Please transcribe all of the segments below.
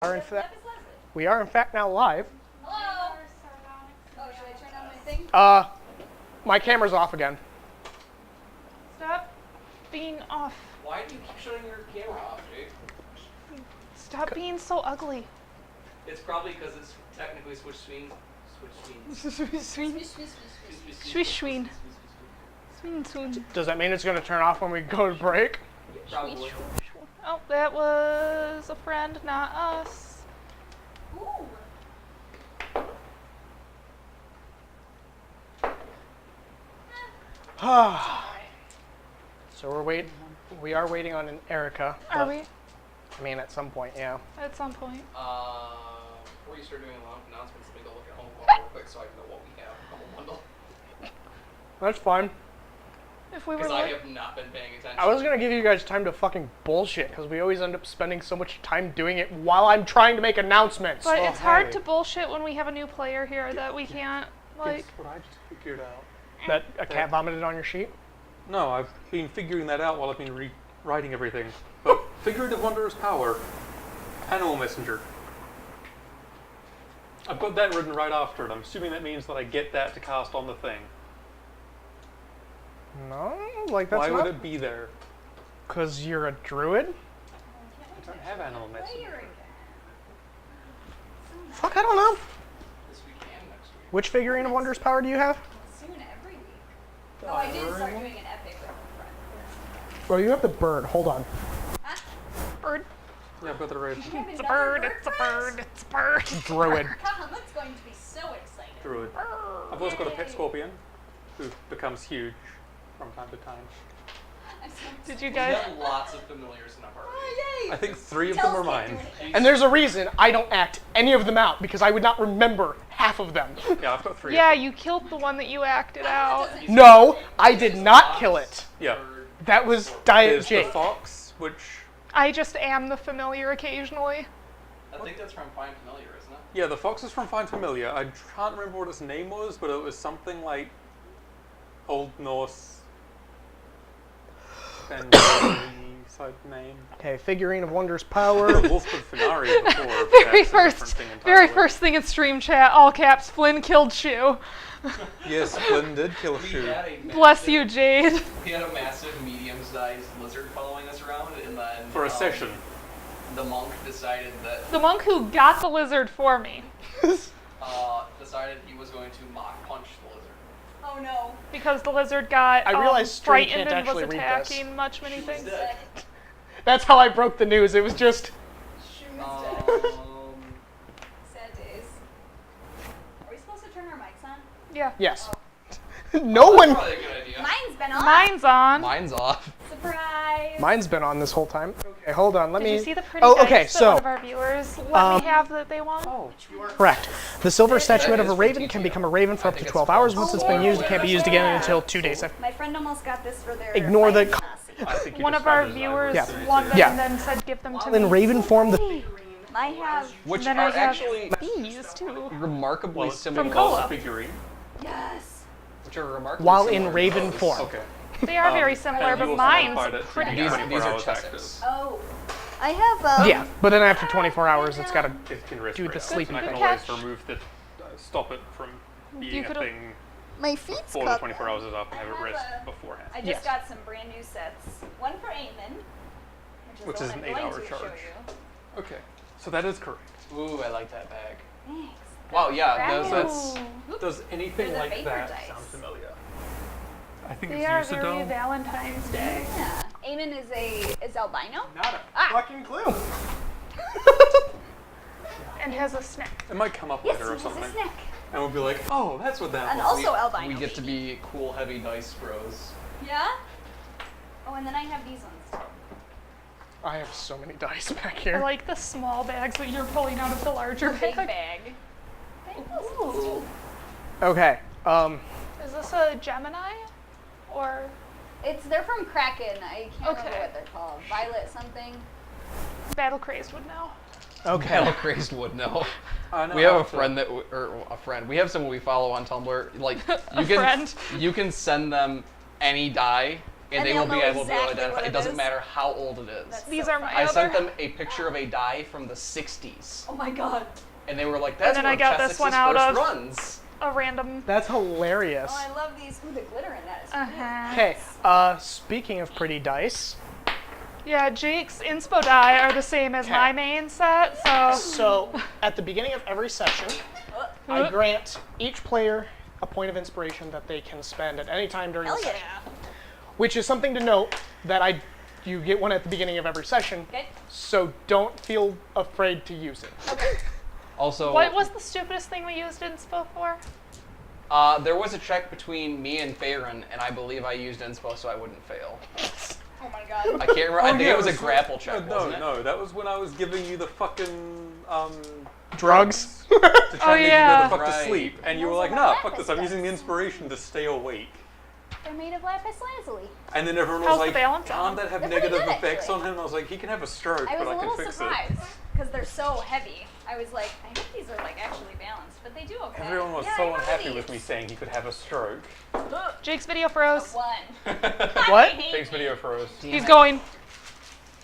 We are in fact now live. Hello. Oh, should I turn on my thing? My camera's off again. Stop being off. Why do you keep shutting your camera off, Jake? Stop being so ugly. It's probably because it's technically switch screen. Sween. Does that mean it's going to turn off when we go to break? Probably. Oh, that was a friend, not us. Ooh. So we are waiting on an Erica. Are we? I mean, at some point, yeah. At some point. Before you start doing announcements, let me go look at home real quick so I know what we have in the bundle. That's fine. If we were Because I like, have not been paying attention. I was going to give you guys time to fucking bullshit, because we always end up spending so much time doing it while I'm trying to make announcements. but it's hard to bullshit when we have a new player here that we can't, like... Guess what I just figured out? That a cat vomited on your sheet? No, I've been figuring that out while I've been rewriting everything. But figurative wondrous power, animal messenger. I've got that written right after it. I'm assuming that means that I get that to cast on the thing. No, like that's Why not... would it be there? Because you're a druid? I don't have animal messenger. Fuck, I don't know. This week and next week. Which figurine of Wondrous Power do you have? Soon every week. Oh, I did start doing an epic with my friend. Well, you have the bird. Hold on. Huh? Bird. Yeah, I've got the raven. It's a bird, it's a bird, it's a bird. Druid. Come, that's going to be so exciting. Druid. I've also got a pet scorpion, who becomes huge from time to time. I'm so Did you We guys... have lots of familiars in our party. Oh, yay! I think 3 of them are mine. And there's a reason I don't act any of them out, because I would not remember half of them. Yeah, I've got 3 Yeah, of them. you killed the one that you acted out. No, I did not kill it. Yeah. That was Diet There's the Jake. fox, which... I just am the familiar occasionally. I think that's from Find Familiar, isn't it? Yeah, the fox is from Find Familiar. I can't remember what its name was, but it was something like Old Norse and side name. Okay, figurine of Wondrous Power. Wolfwood Fenari before. but Very that's a different first, thing very entirely. first thing in stream chat, all caps, Flynn killed Shu. Yes, Flynn did kill We Shu. had a Bless massive- you, Jade. We had a massive medium-sized lizard following us around, and then For a session. the monk decided that The monk who got the lizard for me. decided he was going to mock punch the lizard. Oh no. Because the lizard got I realize stream frightened can't and was actually read this. attacking many She was things. dead. That's how I broke the news. It was just... Shoes Um, Sad days. Are we supposed to turn our mics on? Yeah. Yes. No one... probably a good idea. Mine's been on. Mine's on. Mine's off. Surprise. Mine's been on this whole time. Okay, hold on. Let Did me... you see the pretty Oh, dice okay, that so... one of our viewers let me have that they won? Oh, Correct. The silver statuette That of a is raven from can TTO. become a raven for I up to think 12 it's hours. from- Once it's been used, it can't be used again until 2 days. My friend almost got this for their Ignore the- fighting Nazi. I think you One of our decided viewers that was won them Yeah. and then said give them to In me. raven form, the... I have. Which Then are I have actually these too. remarkably Well, it's similar. From also Cola. a figurine. Yes. Which are remarkably While similar in raven to those. form. Okay. They are very similar, and you but also mine's modified it to pretty be These, different. 24 these are hours active. chesses. Oh. I have. Yeah, but then after 24 hours, it's got to... It can rest Do the right sleepy and I can thing. always Good catch. remove the... stop it from being You a could've- thing My feet's before the 24 hours is up and have it rest beforehand. I just Yes. got some brand new sets. One for Eamon, which Which is is the one an I'm 8-hour going to show charge. you. Okay, so that is correct. Ooh, I like that bag. Thanks. Wow, yeah, Ooh. that's Does anything They're the like vapor that dice. sound familiar? I think They it's are very Usadome. Valentine's Day. Yeah. Eamon is albino. Not a Ah. fucking clue. And has a snack. It might come up Yes, later he or has something. a snack. And we'll be like, oh, that's what that And was. also albino. we get to be cool, heavy dice bros. Yeah. Oh, and then I have these ones too. I have so many dice back I here. like the small bags that you're pulling out of the larger Big bag. bag. Ooh. Okay, Is this a Gemini? Or They're from Kraken. I can't remember Okay. what they're called. Violet something. Battle Crazed would know? okay. Hell crazed would know. I know We have how a to- friend that, or a friend. We have someone we follow on Tumblr. Like you A can, friend. you can send them any die, And they they'll will be know able to exactly identify. what It doesn't is. matter how old it is. That's These so are my funny. I sent other- them a picture of a die from the 60s. Oh my god. And they were like, that's then where I got this Chessix's one out first of- runs. A random. That's hilarious. Oh, I love these. Ooh, the glitter in that is Uh-huh. Okay, speaking of pretty dice, Yeah, Jake's inspo die are the same as Okay. my main set, so. so at the beginning of every session, I Uh. grant each player a point of inspiration that they can spend at any time during Hell the yeah. session. Which is something to note that you get one at the beginning of every session, Okay. so don't feel afraid to use it. Okay. Also, What was the stupidest thing we used inspo for? there was a check between me and Tavern, and I believe I used inspo so I wouldn't fail. Oh my god. I can't remember. I think yeah, it was a was- grapple check, No, wasn't it? no, that was when I was giving you the fucking Drugs? to try and make you yeah. go the fuck Right. to sleep, and you were Those like, are nah, my fuck this. I'm lapis using the ducks. inspiration to stay awake. They're made of lapis lazuli. And then everyone How's was the like, balance on can't them? that have They're pretty negative good, effects actually. on him? I was like, he can have a stroke, I was but a I little can fix surprised it. because they're so heavy. I was like, I hope these are like actually balanced, but they do okay. Everyone was Yeah, so I remember unhappy with these. me saying he could have a stroke. Ugh, Jake's video froze. one. What? Thanks video for us. He's going.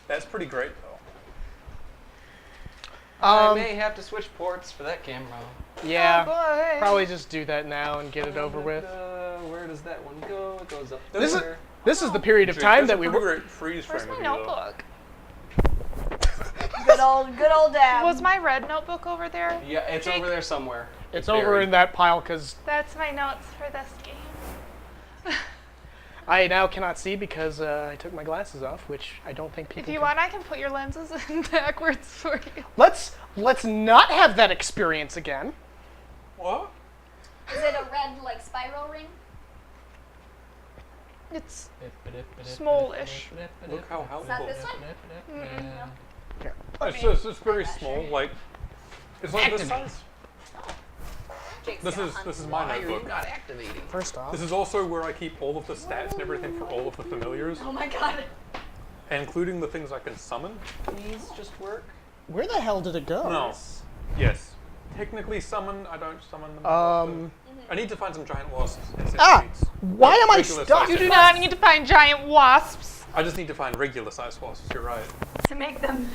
That's pretty great, though. I may have to switch ports for that camera. Yeah, Oh, boy. probably just do that now and get it over with. Where does that one go? It goes up This is there. this is the period of time There's that a we pretty were. great freeze Where's frame my of you, though. notebook? Good old dab. Was my red notebook over there? Yeah, it's Jake? over there somewhere. It's over buried. in that pile because That's my notes for this game. I now cannot see because I took my glasses off, which I don't think people. If you can. want, I can put your lenses in backwards for you. Let's not have that experience again. What? Is it a red like spiral ring? It's smallish. Look how Is helpful. that this one? No. It's very small, like, it's like this Activate. size. Jake's This gonna is hunt this is me. my Why are you notebook. not activating? First off, This is also where I keep all of the stats and everything for all of the familiars, Oh my god. including the things I can summon. These just work. where the hell did it go? No. Yes. Technically summon, I don't summon them. I need to find some giant wasps and centipedes. Why am I Regular stuck? size You do centipedes. not need to find giant wasps. I just need to find regular sized wasps, you're right. To make them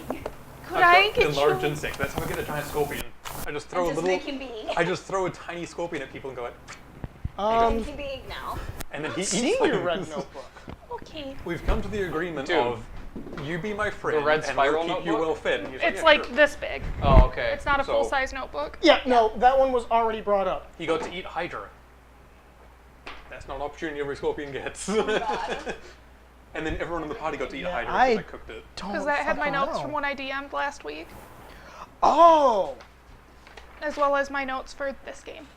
big. Could I got get the large you? insect, that's how I get a giant scorpion. I just throw And a just little make him big. I just throw a tiny scorpion at people and go like, Make him big now. and then he eats See your them. red notebook. Okay. We've come to the agreement Dude. of you be my friend red and spiral we'll keep you notebook? well fed. And he's It's yeah, like sure. this big. Oh, okay. It's not a So- full-size notebook. Yeah, no, that one was already brought up. He got to eat Hydra. That's not an opportunity every scorpion gets. God. And then everyone in the party got to eat Yeah, Hydra I- because I cooked it. Because that had my fucking notes know. from when I DM'd last week, Oh, as well as my notes for this game.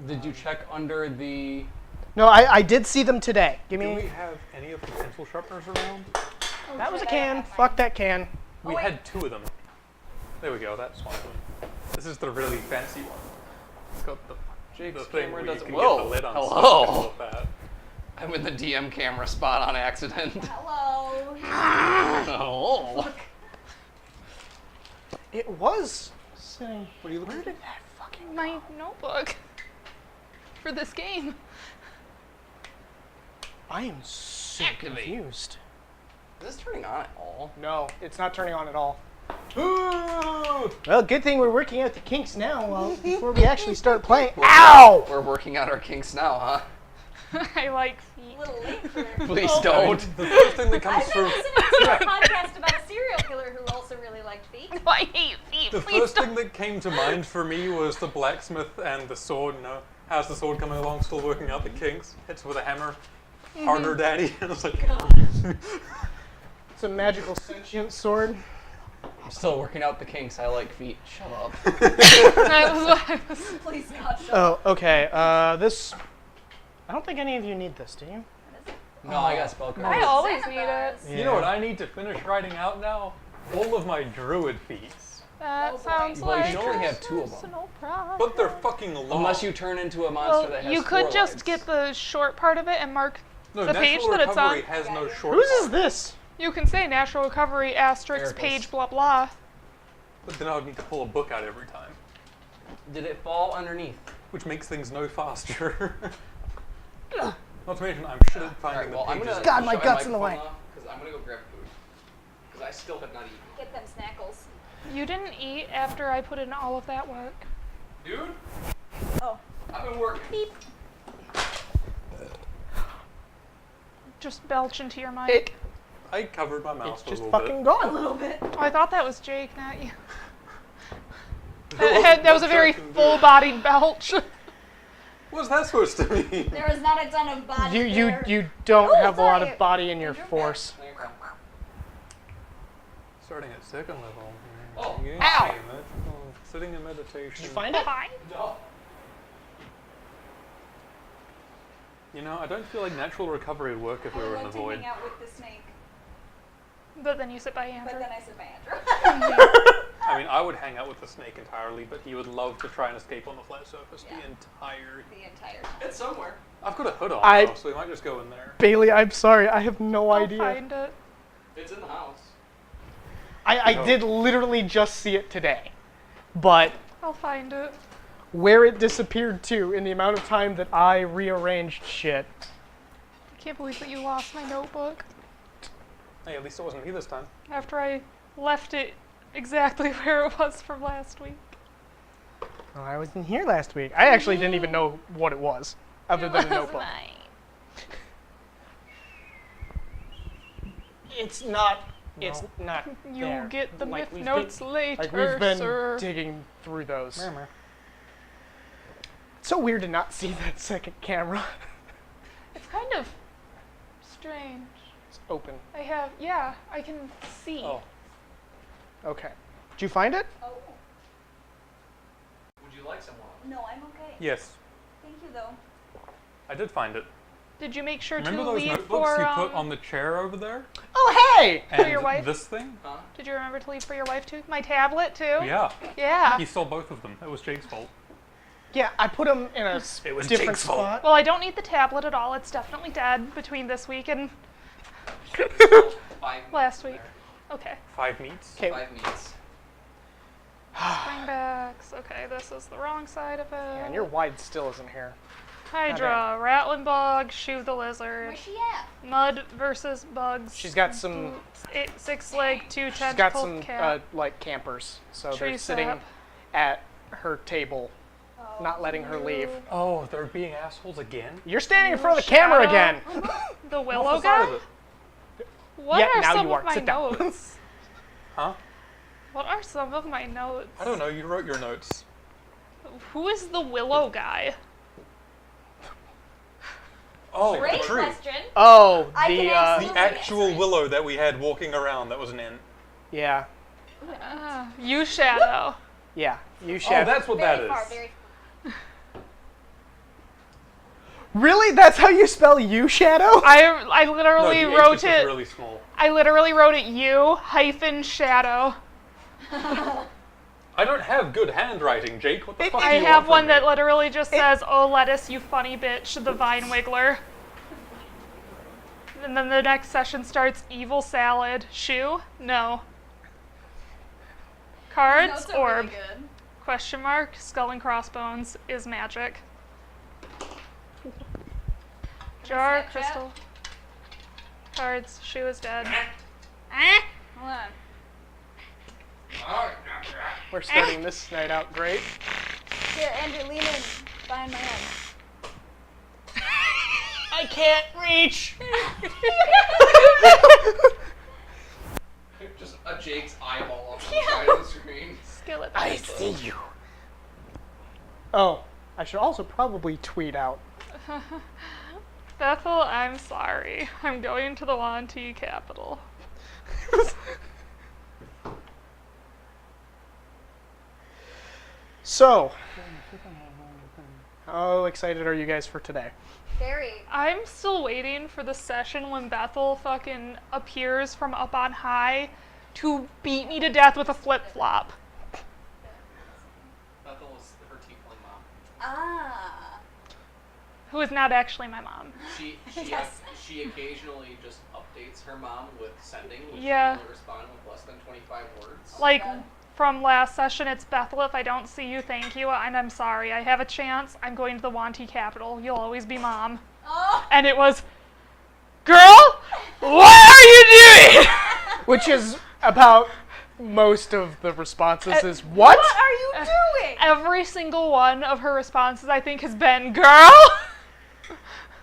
Did you check under the? no, I did see them today. Give Do me. we have any of the pencil sharpeners around? That was a Should I can. have Fuck that can. We wait. had 2 of them. There we go, that's one of them. This is the really fancy one. It's got the Jake's thing camera where you doesn't. can Whoa! get the lid on Hello. stuff and all that. I'm in the DM camera spot on accident. Hello. Oh. It was sitting. What are you looking Where for? did that fucking? My notebook for this game. I am so Activate. confused. Is this turning on at all? No, it's not turning on at all. Well, good thing we're working out the kinks now. Well, before we actually start playing. Ow! We're working out our kinks now, huh? I like feet. A little late for. Please I mean, don't. the first thing that I've comes been through. listening to a podcast about a serial killer who also really liked feet. I hate feet. The Please first don't. thing that came to mind for me was the blacksmith and the sword. You know, how's the sword coming along? Still working out the kinks. Hits with a hammer. Harder, daddy. And I was like, It's a magical sentient sword. I'm still working out the kinks. I like feet. Shut up. That was what I was. Please God. Oh, okay. This. I don't think any of you need this, do you? No, I got spell I cards. always Santa need it. Claus. you know what I need to finish writing out now? All of my druid feats. That Oh, boy. sounds Well, you like should only have 2 of them. personal problem. But they're fucking long. Unless you turn into a monster Well, that has you could 4 just legs. get the short part of it and mark no, the natural page that it's recovery on. has no short Whose is part. this? You can say natural recovery asterisk Eric's. page blah blah. But then I would need to pull a book out every time, Did it fall underneath? which makes things no faster. Not to mention, I'm shit at finding Alright, well, I'm the gonna pages. God, my shut gut's in the way. microphone off, 'cause I'm gonna go grab food. Because I still have not eaten. Get them snackles. You didn't eat after I put in all of that work. Dude, Oh. I've been working. Beep. Just belch into your mic. I covered my mouth It's a just little fucking bit. A gone. little bit. Oh, I thought that was Jake, not you. What- That was a what very Jack can do. full-bodied belch. What's that supposed to mean? There was not a ton of body You there. don't Ooh, have a lot sorry. of body in your Enjoy that. force. There you go. Starting at second level. Oh. Yeah, Ow! magical, sitting in meditation. Did you find it? Fine. No. You know, I don't feel like natural recovery would work if we I were in the love to void. hang out with the snake, But then you sit by but Andrew. then I sit by Andrew. I mean, I would hang out with the snake entirely, but he would love to try and escape on the flat surface Yeah. the entire. The entire time. It's somewhere. I've got a hood on, I- though, so we might just go in there. Bailey, I'm sorry. I have no I'll idea. find it. It's in the house. I No. did literally just see it today. But I'll find it. where it disappeared to in the amount of time that I rearranged shit. I can't believe that you lost my notebook Hey, at least it wasn't me this time. after I left it exactly where it was from last week. Oh, I wasn't here last week. I actually didn't even know what it was, other than a notebook. It's not. It's not. You there. get the Like myth we've notes been, later, Like we've been sir. digging through those. Murmur. It's so weird to not see that second camera. It's kind of strange. It's open. I can see. Oh. Okay. Did you find it? Oh, Would you like some water? no, I'm okay. Yes, Thank you, though. I did find it. Did you make sure Remember to those leave notebooks for you put on the chair over there? Oh, hey! And your wife? this thing? Huh? Did you remember to leave for your wife too? My tablet too? Yeah. Yeah. He stole both of them. It was Jake's fault. Yeah, I put them in a It was different Jake's fault. spot. Well, I don't need the tablet at all. It's definitely dead between this week and 5 meats last in week. there. Okay. 5 meats. Okay. 5 meats. Springbacks. Okay, this is the wrong side of it. Yeah, and your wide still isn't here. Hydra, Rattling Bug, Shoe the Lizard, Where's she at? Mud versus Bugs. She's got some. Six leg, two She's got tentacle some cat. like campers, so Tree they're sitting sap. at her table, Oh, not letting her leave. Oh, they're being assholes again? You're standing in front of the camera Shadow. again. The Off Willow the side guy? of it. What Yeah, are now some you of are. my Sit down. notes? Huh? What are some of my notes? I don't know. You wrote your notes. Who is the Willow guy? Oh, Great the tree. question. Oh, I can the answer The actual willow that we had walking around that was an ant. yeah, You Shadow. yeah. You Oh, should. that's what Very that far, is. very Really? That's how you spell you, Shadow? I No, literally the H wrote is it. just really small. I literally wrote it U hyphen Shadow. I don't have good handwriting, Jake. What the fuck do I you have want one from that me? literally just says, "Oh lettuce, you funny bitch, the Vine Wiggler." And then the next session starts evil salad. Shoe? No. Cards? Notes are Orb. really good. Question mark. Skull and crossbones is magic. Jar, Snapchat? crystal. Cards. Shoe is dead. Hold on. We're starting this night out great. Here, Andrew, lean in behind my head. I can't reach. Just a Jake's eyeball on the side of the screen. Skillet. I see you. Oh, I should also probably tweet out. Bethel, I'm sorry. I'm going to the Wanty capital. So, how excited are you guys for today? Very. I'm still waiting for the session when Bethel fucking appears from up on high to beat me to death with a flip-flop. Bethel is her tiefling mom. Ah. Who is not actually my mom. Yes. She occasionally just updates her mom with sending, which Yeah. she will respond with less than 25 words. Like, God. from last session, it's Bethel, if I don't see you, thank you, and I'm sorry. I have a chance. I'm going to the Wanty capital. You'll always be mom. Oh. And it was, girl, what are you doing? Which is about most of the responses is, what? What are you doing? Every single one of her responses, I think, has been, girl.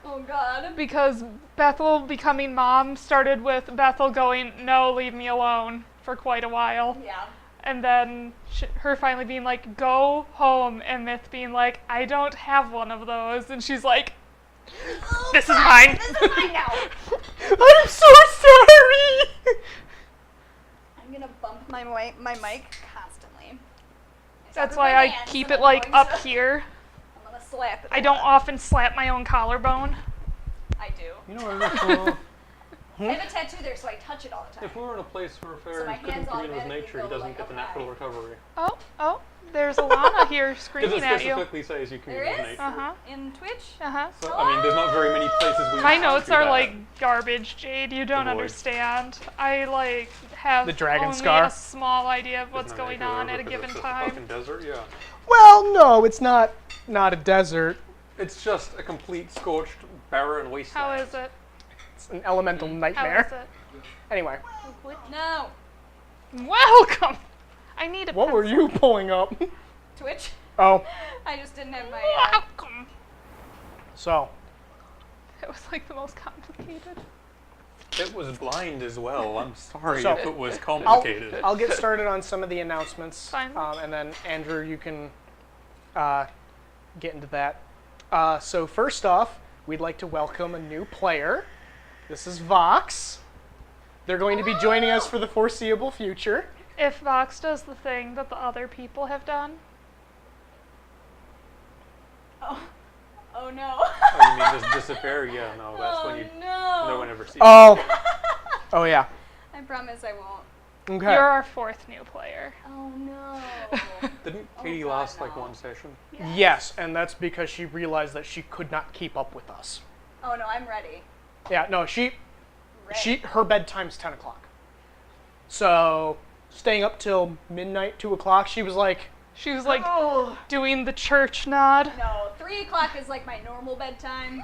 Oh God. Because Bethel becoming mom started with Bethel going, no, leave me alone, for quite a while. Yeah. And then her finally being like, go home, and Myth being like, I don't have one of those. And she's like, this is mine. This is mine now. I'm so sorry! I'm gonna bump my mic constantly. That's why I keep it like up here. I'm gonna slap it. I don't often slap my own collarbone. I do. You know what? If, I have a tattoo there, so I touch it all the time. if we were in a place where So my Farron couldn't hands commune with automatically nature, he go, doesn't like, get the up natural high. recovery. Oh, there's Alana here Because screaming it at you. specifically says you commune There with is? nature. Uh-huh, In Twitch? uh-huh. So, I mean, there's not very many places we My can notes do are that. like garbage, Jade. You don't Avoid. understand. I like have The dragon only scar? a small idea of what's Isn't that going naked on over at a because given it's time. fucking desert, yeah. Well, no, it's not a desert. It's just a complete scorched, barren wasteland. How is it? It's an elemental How nightmare. is it? Anyway, No. Welcome. I need a what were pencil. you pulling up? Twitch? Oh, I just didn't have my. Welcome. so. It was like the most complicated. It was blind as well. I'm sorry So, if it was complicated. I'll get started on some of the announcements. Fine. And then, Andrew, you can get into that. So first off, we'd like to welcome a new player. This is Vox. They're going to be joining us for the foreseeable future. If Vox does the thing that the other people have done, Oh no. Oh, you mean just disappear? Yeah, no, that's when you no one ever sees. Oh. Oh yeah. I promise I won't. Okay. you're our fourth new player. Oh no. Didn't Oh, Katie God, last no. like one session? Yes, and that's because she realized that she could not keep up with us. Oh no, I'm ready. Yeah, no, Ready. her bedtime's 10 o'clock. So, staying up till midnight, 2 o'clock, she was like, She was like Oh. doing the church nod. No, 3 o'clock is like my normal bedtime.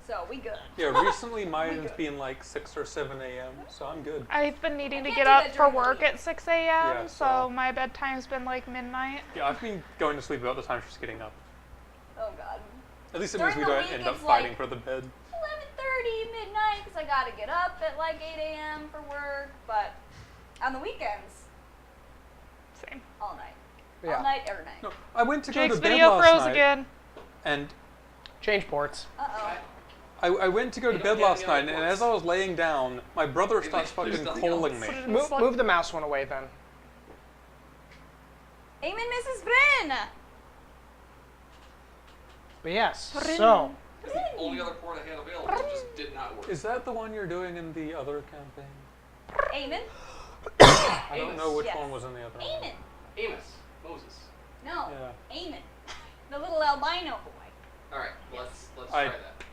So we good. Yeah, recently mine's been like 6 or 7 a.m., so I'm good. I've been needing to can't get do up that for during the work week. at 6 a.m., Yeah, so so- my bedtime's been like midnight. Yeah, I've been going to sleep about the time she's getting up. Oh god. At least it During means we the don't week, end up it's fighting like- for the bed. 11:30 midnight because I gotta get up at like 8 a.m. for work. But on the weekends, Same. all night. yeah, All night, every night. No, I went to go Jake's to bed video last froze night, again. and change ports. Uh-oh. I went to go to You bed don't have last any night, other and ports. as I was laying down, my brother starts There's fucking nothing calling else. me. Put it in Move, the slug. move the mouse one away then. Amen, Mrs. Bryn. But yes, so, Because the only other port I had available just did not work. Is that the one you're doing in the other campaign? Amen. I don't know which Yes. one was in the other one. Amen. Amos. Moses. No. Yeah. Amen. The little albino boy. Alright, let's I- try that.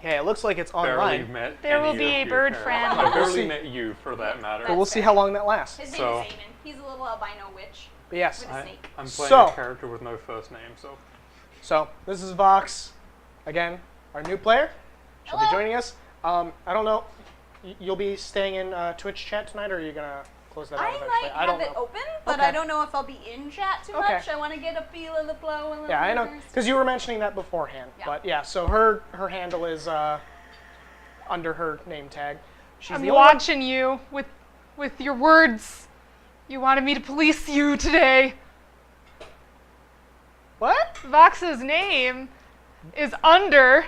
yeah, it looks like it's Barely online. met There any will be of a your bird characters. friend. I We'll barely see. met you, for that matter. But we'll see how long that lasts. His So- name is Amen. He's a little albino witch. But yes, With a snake. I'm playing So- a character with no first name, so so this is Vox, again, our new player. She'll be Hello. joining us. I don't know, you'll be staying in Twitch chat tonight, or are you gonna close that out I eventually? might I have don't it know. open, but Okay. I don't know if I'll be in chat too Okay. much. I want to get a feel of the flow. And the Yeah, I know, rumors. because you were mentioning that beforehand. Yeah. But yeah, so her handle is under her name tag. She's I'm the only one- watching you with your words. You wanted me to police you today. What? Vox's name is under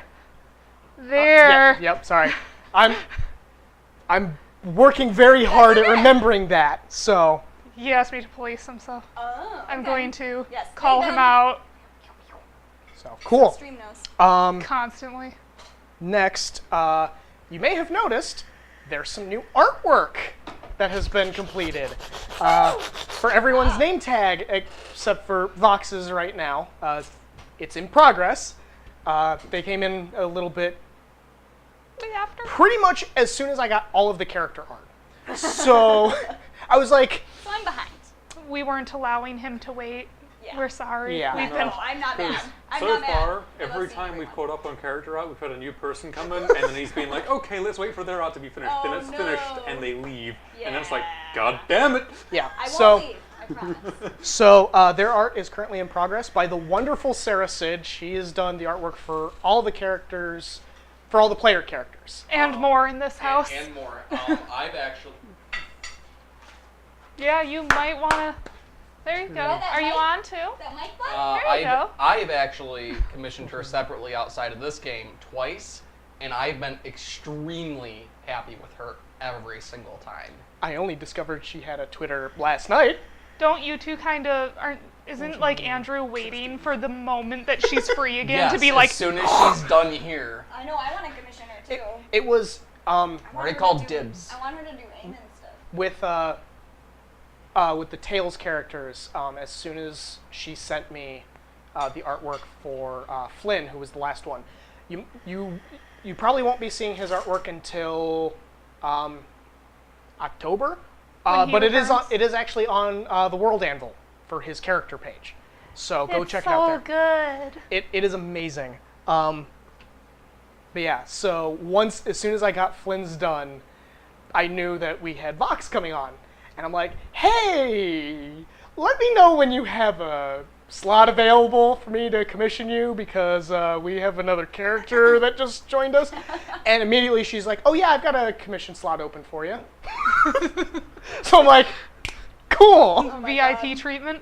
there. Yep, sorry. I'm working very hard at remembering that. So He asked me to police him, so Oh, I'm okay. going to Yes, call hey, him Ben. out cool. Stream knows. constantly. Next, you may have noticed there's some new artwork that has been completed for everyone's name tag except for Vox's right now. It's in progress. They came in a little bit After pretty much as soon as I got all of the character art. So I was like, So I'm behind. we weren't allowing him to wait. Yeah. We're sorry. Yeah. We've No, been I'm not mad. I'm so not mad. far, I love every seeing time we've everyone. caught up on character art, we've had a new person come in, and then he's been like, okay, let's wait for their art to be finished. Then Oh, it's finished, no. and they leave. And then it's like, Yeah. God damn it! Yeah. I so won't leave. I promise. so their art is currently in progress by the wonderful Sarah Sid. She has done the artwork for all the characters, for all the player characters. and more in this house. And more. I've actually. Yeah, you might want to. There you go. that Are you mic- on too? That mic button? There you go. I've actually commissioned her separately outside of this game twice, and I've been extremely happy with her every single time. I only discovered she had a Twitter last night. Don't you two kind of aren't? Isn't like Andrew waiting for the moment that she's free again to be like, as soon as she's done here. I know. I want to commission her too. It was I want Already her to called do- dibs. I want her to do aim and stuff. with the Tails characters. As soon as she sent me the artwork for Flynn, who was the last one, you probably won't be seeing his artwork until October. When he But it returns. is actually on the World Anvil for his character page. So go it's check so it out there. good. It is amazing. But yeah, so as soon as I got Flynn's done, I knew that we had Vox coming on. And I'm like, hey, let me know when you have a slot available for me to commission you, because we have another character that just joined us. And immediately she's like, oh yeah, I've got a commission slot open for you. So I'm like, cool. my VIP God. treatment.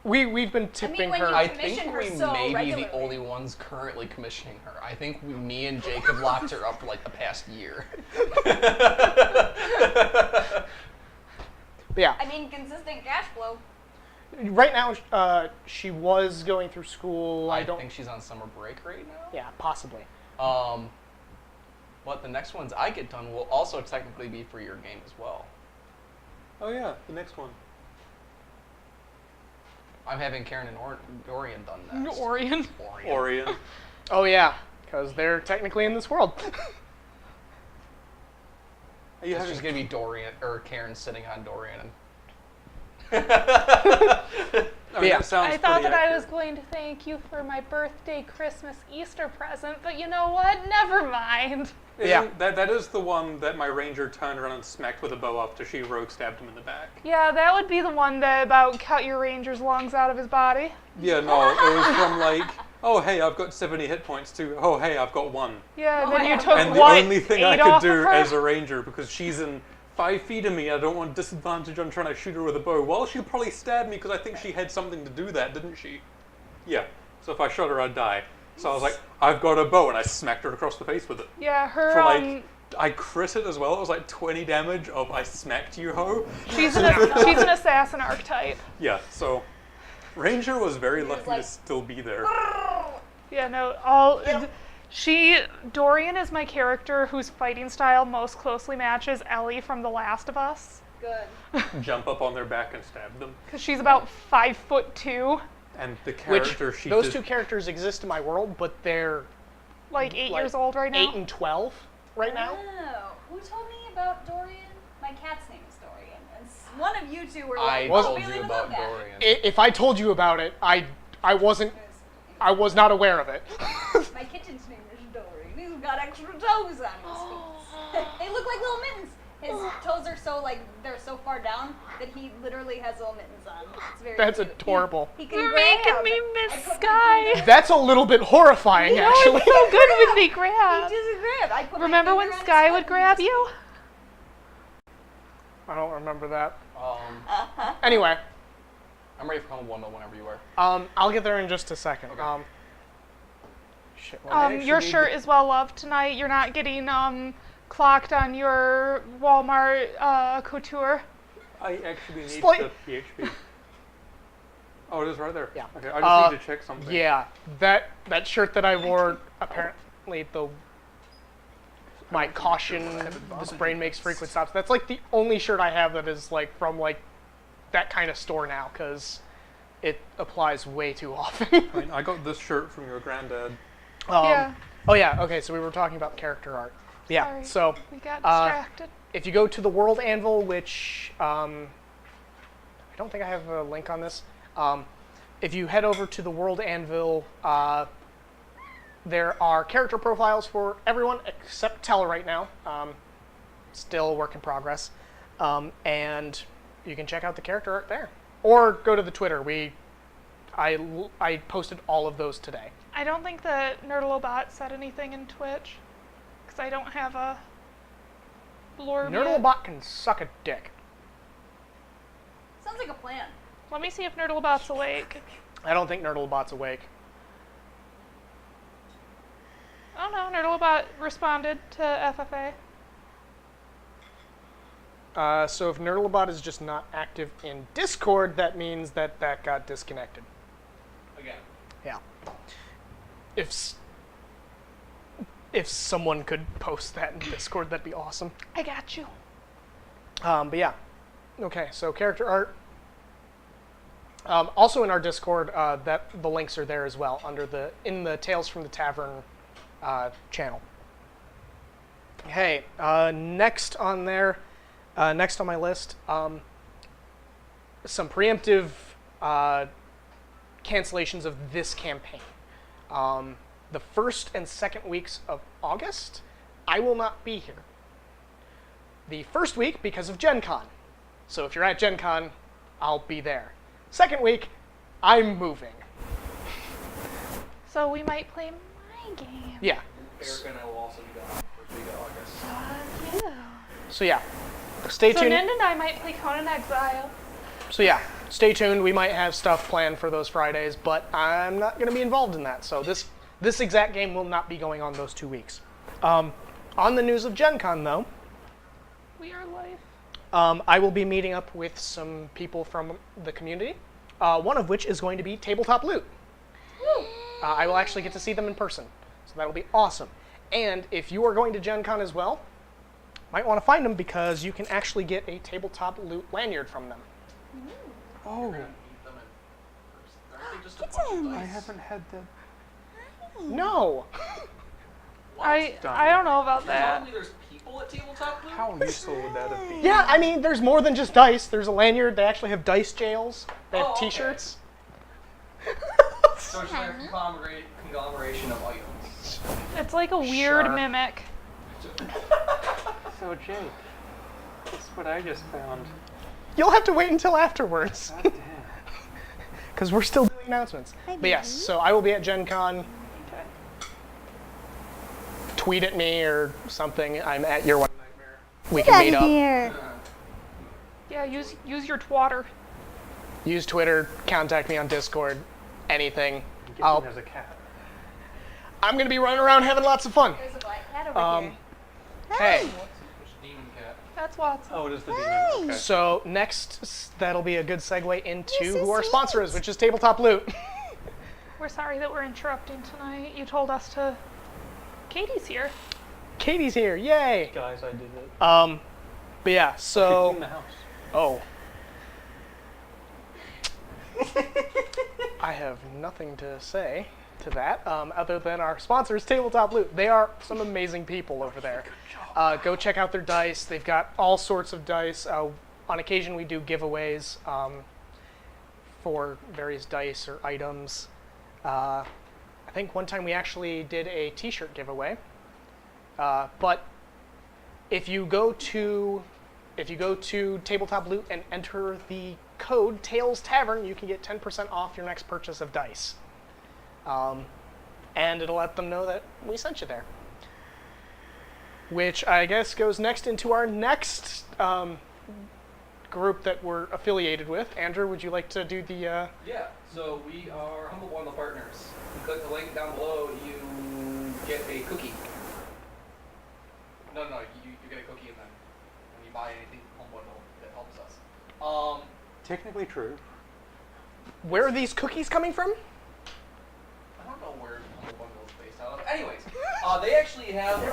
We've been tipping when her. you- I commission think her we so may be the regularly. only ones currently commissioning her. I think me and Jacob locked her up for like the past year. But yeah, I mean, consistent cash flow. right now she was going through school. I don't think she's on summer break right now. Yeah, possibly. But the next ones I get done will also technically be for your game as well. Oh yeah, the next one. I'm having Karen and Dorian done next. Orion. Orion. Oh yeah, because they're technically in this world. Are you It's having just gonna be Dorian or Karen sitting on Dorian. I mean, Yeah. that sounds I thought pretty that I accurate. was going to thank you for my birthday, Christmas, Easter present, but you know what? Never mind. Yeah. That is the one that my ranger turned around and smacked with a bow after she rogue stabbed him in the back. Yeah, that would be the one that about cut your ranger's lungs out of his body. Yeah, no, it was from like, oh hey, I've got 70 hit points to, oh hey, I've got 1. Yeah, Oh then my you God. took And the what, only thing I 8 could off do of her? as a ranger, because she's in 5 feet of me, I don't want disadvantage on trying to shoot her with a bow. Well, she'll probably stab me because I think she had something to do that, didn't she? Yeah. So if I shot her, I'd die. So I was like, I've got a bow, and I smacked her across the face with it. Yeah, her, For like, I crit it as well. It was like 20 damage of I smacked you, ho. she's an assassin archetype. Yeah, so Ranger was very lucky like- to still be there. Yeah, no, Dorian is my character whose fighting style most closely matches Ellie from The Last of Us. Good. Jump up on their back and stab them. Because she's about 5'2", And the Which character she those did, two characters exist in my world, but they're like 8 like, years old right now. 8 and 12 right now. Oh, who told me about Dorian? My cat's name is Dorian. And one of you two were I like, told we you live about that. Dorian. If I told you about it, I was not aware of it. My kitten's name is Dorian. He's got extra toes on his feet. They look like little mittens. His toes are so they're so far down that he literally has little mittens on. It's very That's cute. adorable. He can You're grab. making me I miss put my Sky. finger- That's a little bit horrifying, No, actually. it's so good when they He grab. just grab. I put my Remember finger when on his Sky foot would and grab just- you? I don't remember that. Um, Anyway, I'm ready for Humble Bundle whenever you are. I'll get there in just a second. Okay. Shit. Well, Your shirt is well loved tonight. You're not getting clocked on your Walmart couture. I actually need Slight- the PHP. Oh, it is right there. Yeah. Okay, I just need to check something. Yeah, that shirt that I wore, apparently my caution, this brain makes frequent stops. That's like the only shirt I have that is like from like that kind of store now, because it applies way too often. I mean, I got this shirt from your granddad. Yeah. Oh yeah. Okay, so we were talking about character art. Yeah. Sorry. So We got distracted. if you go to the World Anvil, which I don't think I have a link on this. If you head over to the World Anvil, there are character profiles for everyone except Tell right now. Still a work in progress. And you can check out the character art there. Or go to the Twitter. I posted all of those today. I don't think that Nerdlebot said anything in Twitch, because I don't have a blurb yet. Nerdlebot can suck a dick. Sounds like a plan. Let me see if Nerdlebot's awake. I don't think Nerdlebot's awake. Oh no, Nerdlebot responded to FFA. So if Nerdlebot is just not active in Discord, that means that got disconnected. Again. Yeah. If someone could post that in Discord, that'd be awesome. I got you. But yeah. Okay, so character art. Also in our Discord, that the links are there as well in the Tales from the Tavern channel. Hey, next on my list, some preemptive cancellations of this campaign. The first and second weeks of August, I will not be here. The first week because of Gen Con. So if you're at Gen Con, I'll be there. Second week, I'm moving. So we might play my game. Yeah. Erica and I will also be gone first week of August. Fuck you. So yeah. Stay So tuned. Nind and I might play Conan Exile. So yeah, stay tuned. We might have stuff planned for those Fridays, but I'm not going to be involved in that. So this exact game will not be going on those 2 weeks. On the news of Gen Con, though, We are life. I will be meeting up with some people from the community, one of which is going to be Tabletop Loot. I will actually get to see them in person, so that'll be awesome. And if you are going to Gen Con as well, might want to find them because you can actually get a Tabletop Loot lanyard from them. Oh, Meet them in person. Aren't they just a bunch of I dice? haven't had that. No! I don't know about that. Normally there's people at Tabletop Loot? How useful would that have been? Yeah, I mean, there's more than just dice. There's a lanyard. They actually have dice jails. They have Oh, okay. T-shirts. So it's like a conglomeration of items. It's like a weird Sure. mimic. So Jake, guess what I just found? You'll have to wait until afterwards, God damn. because we're still doing announcements. But yes, so I will be at Gen Con. Okay. Tweet at me or something. I'm at Your One Nightmare. We can meet up. here. Yeah, use your twatter. Use Twitter. Contact me on Discord. Anything. Gibson has a cat. I'm going to be running around having lots of fun. There's a black cat over here. Hey, Which demon cat? That's Watson. Oh, it is the demon. Okay. so next, that'll be a good segue into who our sponsor is, which is Tabletop Loot. We're sorry that we're interrupting tonight. You told us to. Katie's here. Katie's here. Yay. Guys, I did it. But yeah, She's so... in the house. Oh. I have nothing to say to that, other than our sponsors, Tabletop Loot. They are some amazing people over there. Go check out their dice. They've got all sorts of dice. On occasion, we do giveaways for various dice or items. I think one time we actually did a T-shirt giveaway. But if you go to Tabletop Loot and enter the code Tales Tavern, you can get 10% off your next purchase of dice. And it'll let them know that we sent you there. Which I guess goes next into our next group that we're affiliated with. Andrew, would you like to do the... Yeah, so we are Humble Bundle partners. You click the link down below, you get a cookie. No, you get a cookie and then when you buy anything from Humble Bundle, that helps us. Technically true. Where are these cookies coming from? I don't know where Humble Bundle is based out of. Anyways, they actually have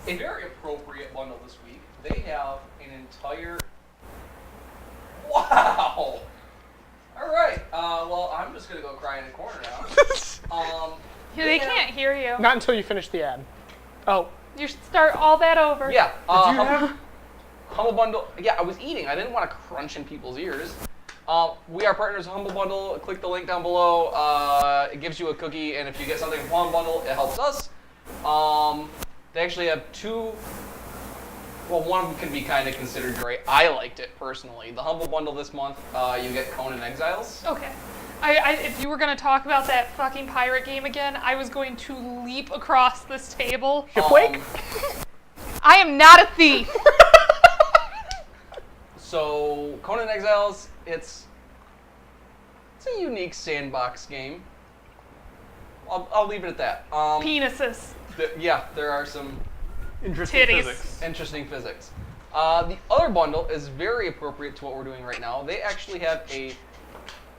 a very appropriate bundle this week. They have an entire... Wow! Alright, well, I'm just gonna go cry in the corner now. They can't hear you. Not until you finish the ad. Oh, You should start all that over. Yeah, Did you have... Humble Bundle. Yeah, I was eating. I didn't want to crunch in people's ears. We are partners with Humble Bundle. Click the link down below. It gives you a cookie, and if you get something from one bundle, it helps us. They actually have two. Well, one of them can be kind of considered great. I liked it personally. The Humble Bundle this month, you get Conan Exiles. Okay. If you were going to talk about that fucking pirate game again, I was going to leap across this table. Quake? I am not a thief. So, Conan Exiles, it's a unique sandbox game. I'll leave it at that. Penises. Yeah, there are some Interesting Titties. physics. interesting physics. The other bundle is very appropriate to what we're doing right now. They actually have a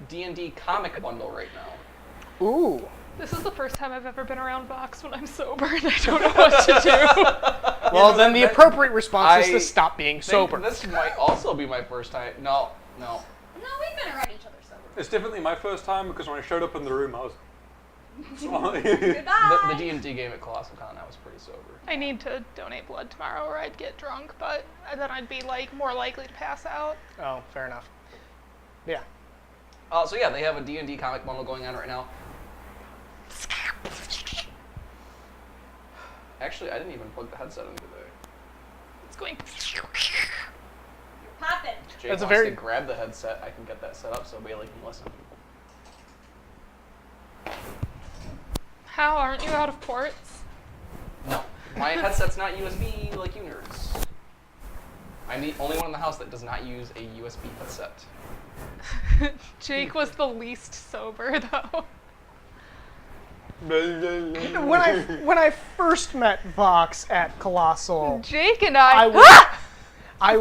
D&D comic bundle right now. Ooh. This is the first time I've ever been around Vox when I'm sober and I don't know what to do. Well, then the appropriate response is I to stop being think sober. This might also be my first time. No. No, we've been around each other sober. It's definitely my first time because when I showed up in the room, I was. Goodbye. The D&D game at Colossal Con, I was pretty sober. I need to donate blood tomorrow or I'd get drunk, but then I'd be like more likely to pass out. Oh, fair enough. Yeah. So yeah, they have a D&D comic bundle going on right now. Actually, I didn't even plug the headset in today. It's going. Pop it. Jake That's a wants very- to grab the headset. I can get that set up so Bailey can listen. How aren't you out of ports? No, my headset's not USB like you nerds. I'm the only one in the house that does not use a USB headset. Jake was the least sober though. When I first met Vox at Colossal, Jake and I. I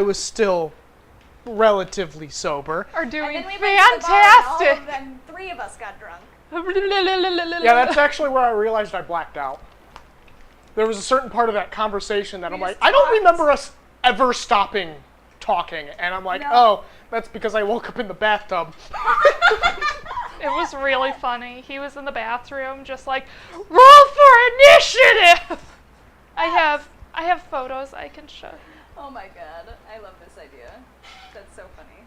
was still relatively sober. Are And doing then we went to the bar and all fantastic. of them, 3 of us got drunk. Yeah, that's actually where I realized I blacked out. There was a certain part of that conversation that I'm like, just I don't talked. remember us ever stopping talking, and I'm like, No. oh, that's because I woke up in the bathtub. It was really funny. He was in the bathroom just like, roll for initiative! I have photos I can show. Oh my god, I love this idea. That's so funny.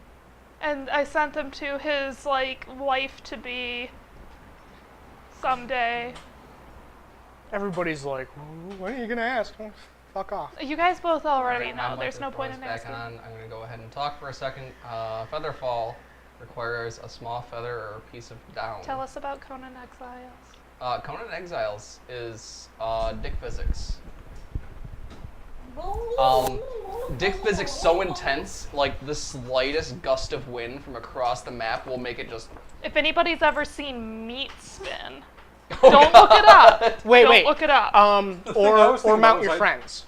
And I sent them to his like wife-to-be someday. Everybody's like, when are you gonna ask? Well, fuck off. You guys both already Alright, know. my There's no point in microphone's back asking. on. I'm going to go ahead and talk for a second. Featherfall requires a small feather or a piece of down. Tell us about Conan Exiles. Conan Exiles is dick physics. Dick physics so intense, like the slightest gust of wind from across the map will make it just. If anybody's ever seen Meat Spin, Oh, don't look it up. Wait, Don't wait. look it up. thing I was Or thinking mount was your like- friends.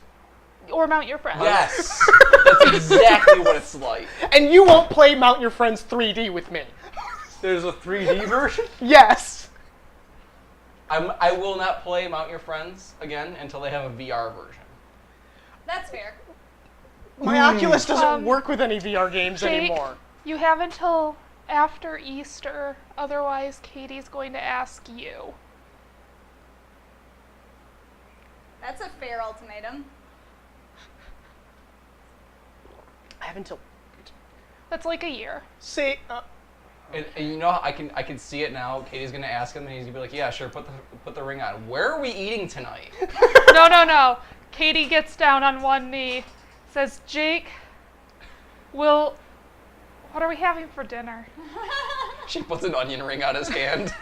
Or mount your friends. Yes, that's exactly what it's like. And you won't play Mount Your Friends 3D with me. There's a 3D version? Yes. I will not play Mount Your Friends again until they have a VR version. That's fair. My Oculus doesn't Um, work with any VR games Jake, anymore. You have until after Easter, otherwise Katie's going to ask you. That's a fair ultimatum. I have until. That's like a year. See, And you know, I can see it now. Katie's gonna ask him, and he's gonna be like, "Yeah, sure, put the ring on. Where are we eating tonight?" No. Katie gets down on one knee, says, Jake, what are we having for dinner? She puts an onion ring on his hand.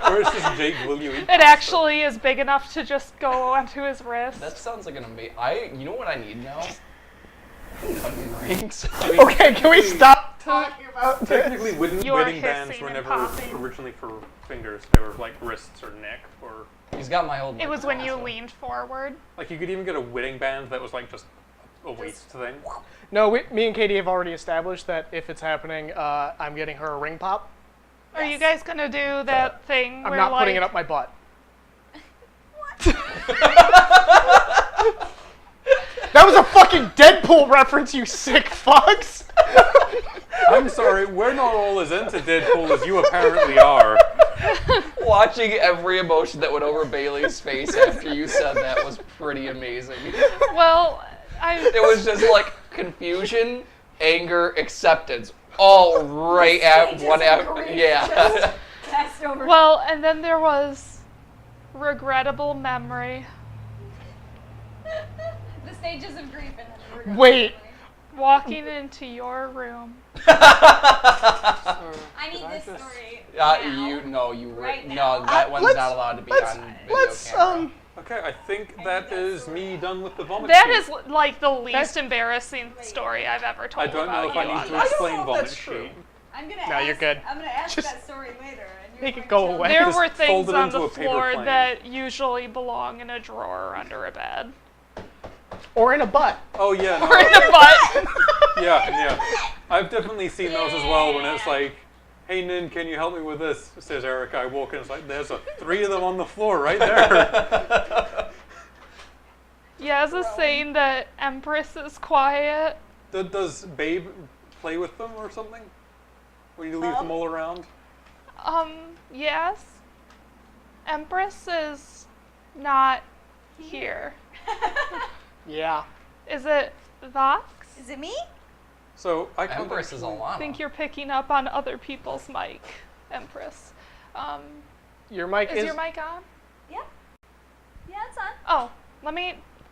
Or it's just Jake, will you eat? It actually is big enough to just go onto his wrist. That sounds like an amazing. You know what I need now? Onion rings. okay, can we stop talking about this? Technically, You are wedding bands hissing were and never popping. originally for fingers. They were like wrists or neck, or He's got my old. It was when you microphone. leaned forward. like you could even get a wedding band that was like just a waist thing. No, me and Katie have already established that if it's happening, I'm getting her a ring pop. Are you guys gonna do that thing I'm where not like putting it up my butt. That was a fucking Deadpool reference, you sick fucks! I'm sorry, we're not all as into Deadpool as you apparently are. Watching every emotion that went over Bailey's face after you said that was pretty amazing. Well, It was just like confusion, anger, acceptance, all right at Stages one of after. grief Yeah. just passed over. Well, and then there was regrettable memory. The stages of grief and then the regret. Wait. Walking into your room. I need this story. now. Right now. No, that one's let's- not allowed to be let's- on video Let's camera. Okay, I think that is me done with the vomit That sheet. is like the least That's- embarrassing story I've ever told I don't know about if you I need on to this. explain know if vomit that's true. sheet. I'm gonna No, ask, you're good. I'm gonna ask Just that story later. And you're make going it go to tell away. me. There Just were fold things it on into the a paper floor plane. that usually belong in a drawer under a bed. Or in a butt. Oh yeah, Or in no, the butt. yeah. I've definitely seen those as well when it's like, hey Nin, can you help me with this? Says Eric. I walk in, it's like, there's 3 of them on the floor right there. Yeah, is this saying that Empress is quiet? Does Babe play with them or something? When you leave them all around? Yes. Empress is not here. Yeah. Is it Vox? Is it me? So I can't Empress is a actually- I llama. think you're picking up on other people's mic, Empress. Your mic Is your mic on? Yeah. Yeah, it's on. Oh,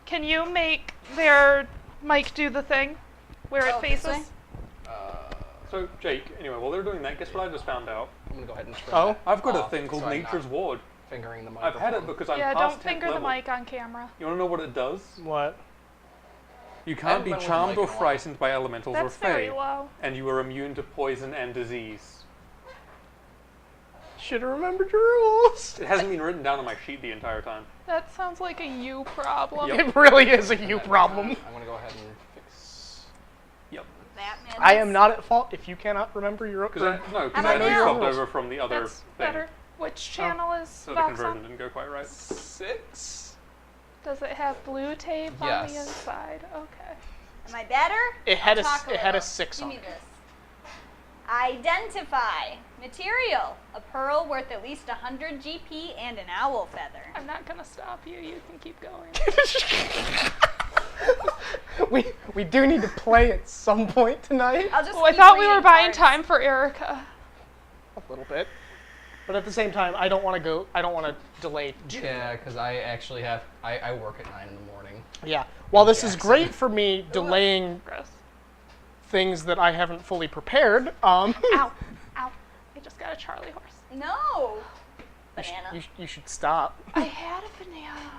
can you make their mic do the thing where it Oh, this way? faces? So Jake, anyway, while they're doing that, guess what I just found out? I'm gonna go ahead and turn Oh? that I've got a off thing called so I'm Nature's not Ward. fingering the I've microphone. had it because I'm Yeah, past don't 10th finger the level. mic on camera. You want to know what it does? What? You I can't haven't be been with charmed Mike or in a while. frightened by elementals or That's very fae, low. and you are immune to poison and disease. Should have remembered your rules. It hasn't been written down on my sheet the entire time. That sounds like a you problem. Yep. It really is a you problem. I'm gonna go ahead and fix. Yep. That man. I am not at fault if you cannot remember your Because I How I about know you now? swapped over from the other That's thing, better. Which channel is so the Vox conversion on? didn't go quite right. 6. Does it have blue tape on the Yes. inside? Okay. Am I better? It had I'll a talk it had a little. 6 Give on me it. this. Identify. Material. A pearl worth at least 100 GP and an owl feather. I'm not gonna stop you. You can keep going. We do need to play at some point tonight. I'll just Well, I keep thought we were reading buying cards. time for Erica. A little bit. But at the same time, I don't want to delay too. Yeah, because I actually have. I work at 9 in the morning. Yeah. While this is Jackson. great for me delaying Gross. things that I haven't fully prepared, Ow. Ow. I just got a Charlie horse. No. Banana. you should stop. I had a banana.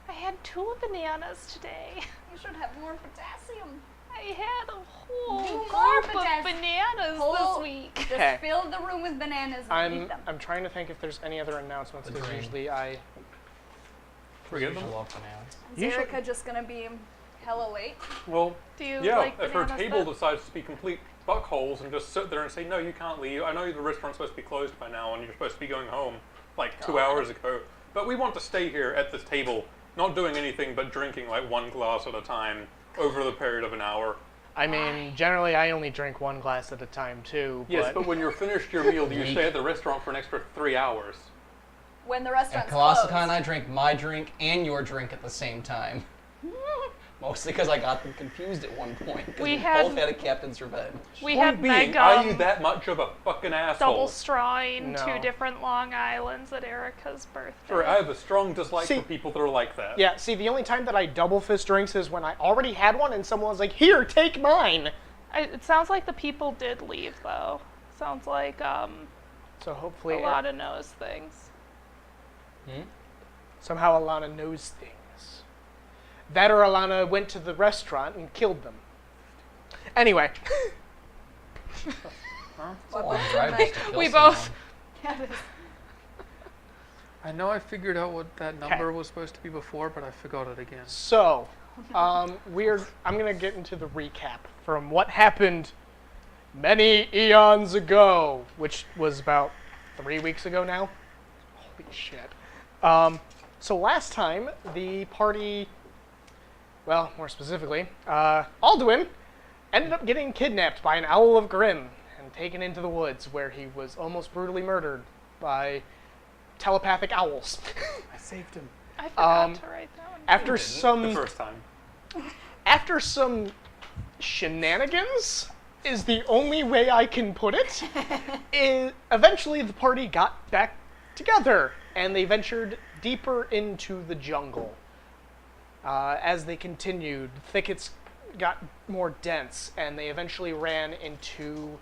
I had 2 bananas today. You should have more potassium. I had a whole Do more group of potassium. bananas Whole- this week. Just Okay. fill the room with bananas and eat them. I'm trying to think if there's any other announcements because dream. usually I Forget I them. love bananas. Is usually- Erica just gonna be hella late? Well, Do you yeah, like if her bananas table then? decides to be complete buckholes and just sit there and say, no, you can't leave. I know the restaurant's supposed to be closed by now and you're supposed to be going home like 2 hours ago. But we want to stay here at this table, not doing anything but drinking like 1 glass at a time over the period of an hour. I mean, generally I only drink 1 glass at a time too. Yes, but when you're finished your meal, do you stay at the restaurant for an extra 3 hours? When the At restaurant's Colostica, closed. I drank my drink and your drink at the same time. Mostly because I got them confused at one point. 'Cause We we had- both had a captain's revenge. We Point had being, Meg are you that much of a fucking asshole? double strawing No. 2 different Long Islands at Erica's birthday. Sure, I have a strong dislike See- for people that are like that. yeah, see, the only time that I double fist drinks is when I already had one and someone was like, "Here, take mine." It sounds like the people did leave though. Sounds like So hopefully, a lot of knows things. somehow Alana knows things. That or Alana went to the restaurant and killed them. Anyway, It's a long drive just to kill We someone. both- Yeah, it is. I know I figured out what that number was supposed to be before, but I forgot it again. so I'm gonna get into the recap from what happened many eons ago, which was about 3 weeks ago now. Holy shit. So last time, the party, well, more specifically, Alduin ended up getting kidnapped by an Owl of Grimm and taken into the woods where he was almost brutally murdered by telepathic owls. I saved him. I forgot Um, to write that one. After The some first time. after some shenanigans is the only way I can put it. Eventually, the party got back together, and they ventured deeper into the jungle. As they continued, thickets got more dense, and they eventually ran into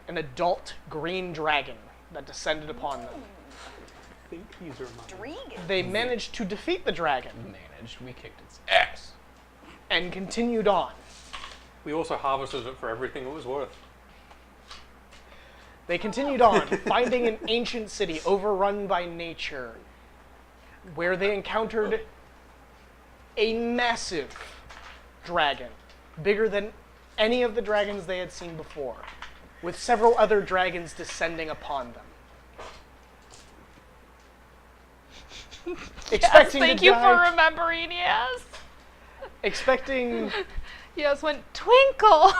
an adult green dragon that descended upon them. I think these are mine. Dregan. They managed to defeat the dragon We kicked its ass. and continued on. We also harvested it for everything it was worth. They continued on, finding an ancient city overrun by nature, where they encountered a massive dragon, bigger than any of the dragons they had seen before, with several other dragons descending upon them. Expecting Thank to you die, for remembering, yes. expecting Yes, went twinkle.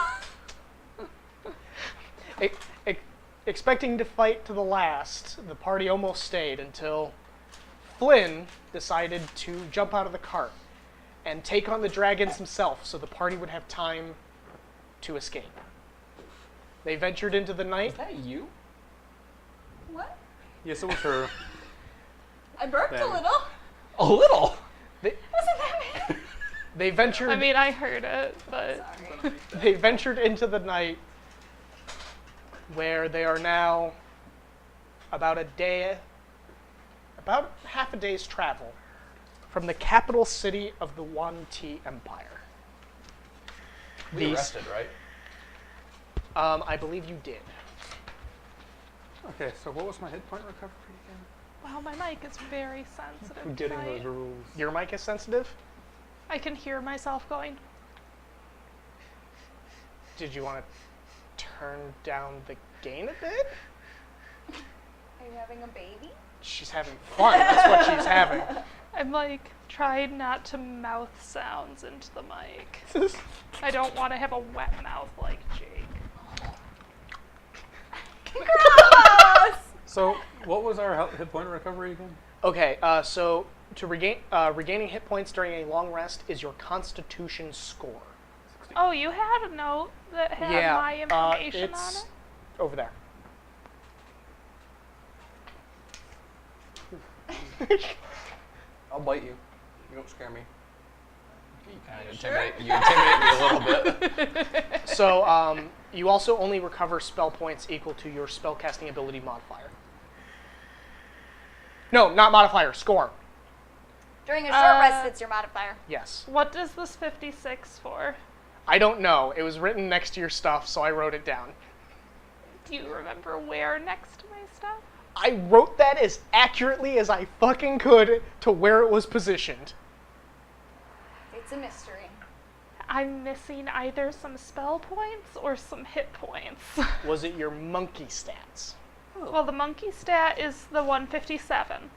expecting to fight to the last. The party almost stayed until Flynn decided to jump out of the cart and take on the dragons himself so the party would have time to escape. They ventured into the night. Is that you? What? Yes, it was her. I burped a Then- little. A little. Wasn't that me? They ventured. I mean, I heard it, but Sorry. They ventured into the night, where they are now about half a day's travel from the capital city of the Yuan Ti Empire. We These- arrested, right? I believe you did. Okay, so what was my hit point recovery again? wow, my mic is very sensitive I'm getting tonight. those rules. Your mic is sensitive. I can hear myself going. Did you want to turn down the gain a bit? Are you having a baby? She's having fun. That's what she's having. I'm like trying not to mouth sounds into the mic. I don't want to have a wet mouth like Jake. Gross! So, what was our hit point recovery again? Okay, so to regaining hit points during a long rest is your Constitution score. Oh, you had a note that had my information on it's it? over there. I'll bite you. You don't scare me. You kind of intimidate me a little bit. So you also only recover spell points equal to your spellcasting ability modifier. No, not modifier, score. During a short rest, it's your modifier. Yes. What is this 56 for? I don't know. It was written next to your stuff, so I wrote it down. Do you remember where next to my stuff? I wrote that as accurately as I fucking could to where it was positioned. It's a mystery. I'm missing either some spell points or some hit points. Was it your monkey stats? Well, the monkey stat is the 157.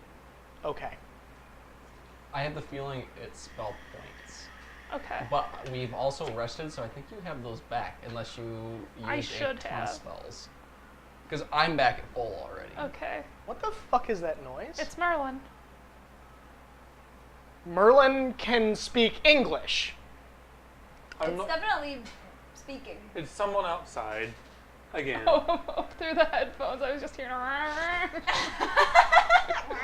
Okay. I have the feeling it's spell points. Okay. But we've also rested, so I think you have those back, unless you I used a should ton have. of spells. Because I'm back at full already. Okay. What the fuck is that noise? It's Merlin. Merlin can speak English. I'm It's not. definitely speaking. It's someone outside. Again. Through the headphones, I was just hearing.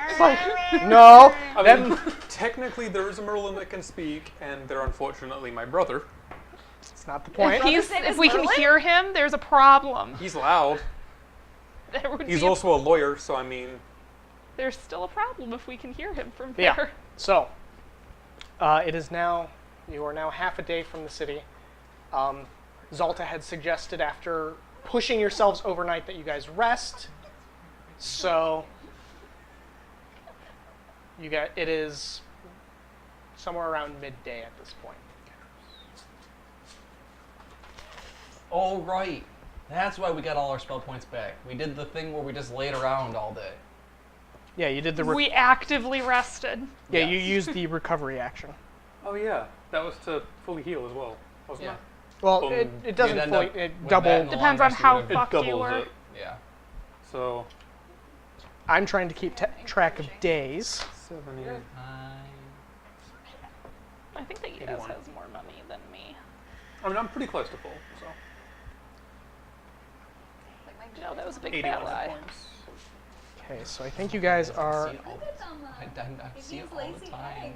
It's like, no. I mean, technically there is a Merlin that can speak, and they're unfortunately my brother. That's not the point. If we can hear him, there's a problem. He's loud. There would He's be also a lawyer, so I mean, there's still a problem if we can hear him from Yeah. there. So, it is now, you are now half a day from the city. Zalta had suggested after pushing yourselves overnight that you guys rest. So, it is somewhere around midday at this point. Oh, right. That's why we got all our spell points back. We did the thing where we just laid around all day. Yeah, you did the. We actively rested. Yeah, you Yes. used the recovery action. oh yeah, that was to fully heal as well, wasn't Yeah. it? Well, Boom. it doesn't We'd end fully. up It with double. that and the Depends long on rest how would've- It fucked you doubles were. it. Yeah. So I'm trying to keep track of days. 70. I think that Yaz 81. has more money than me. I mean, I'm pretty close to full, so. Like my No, that was a big 81 fat lie. points. Okay, so I think you guys are. See it all, I see it all the time.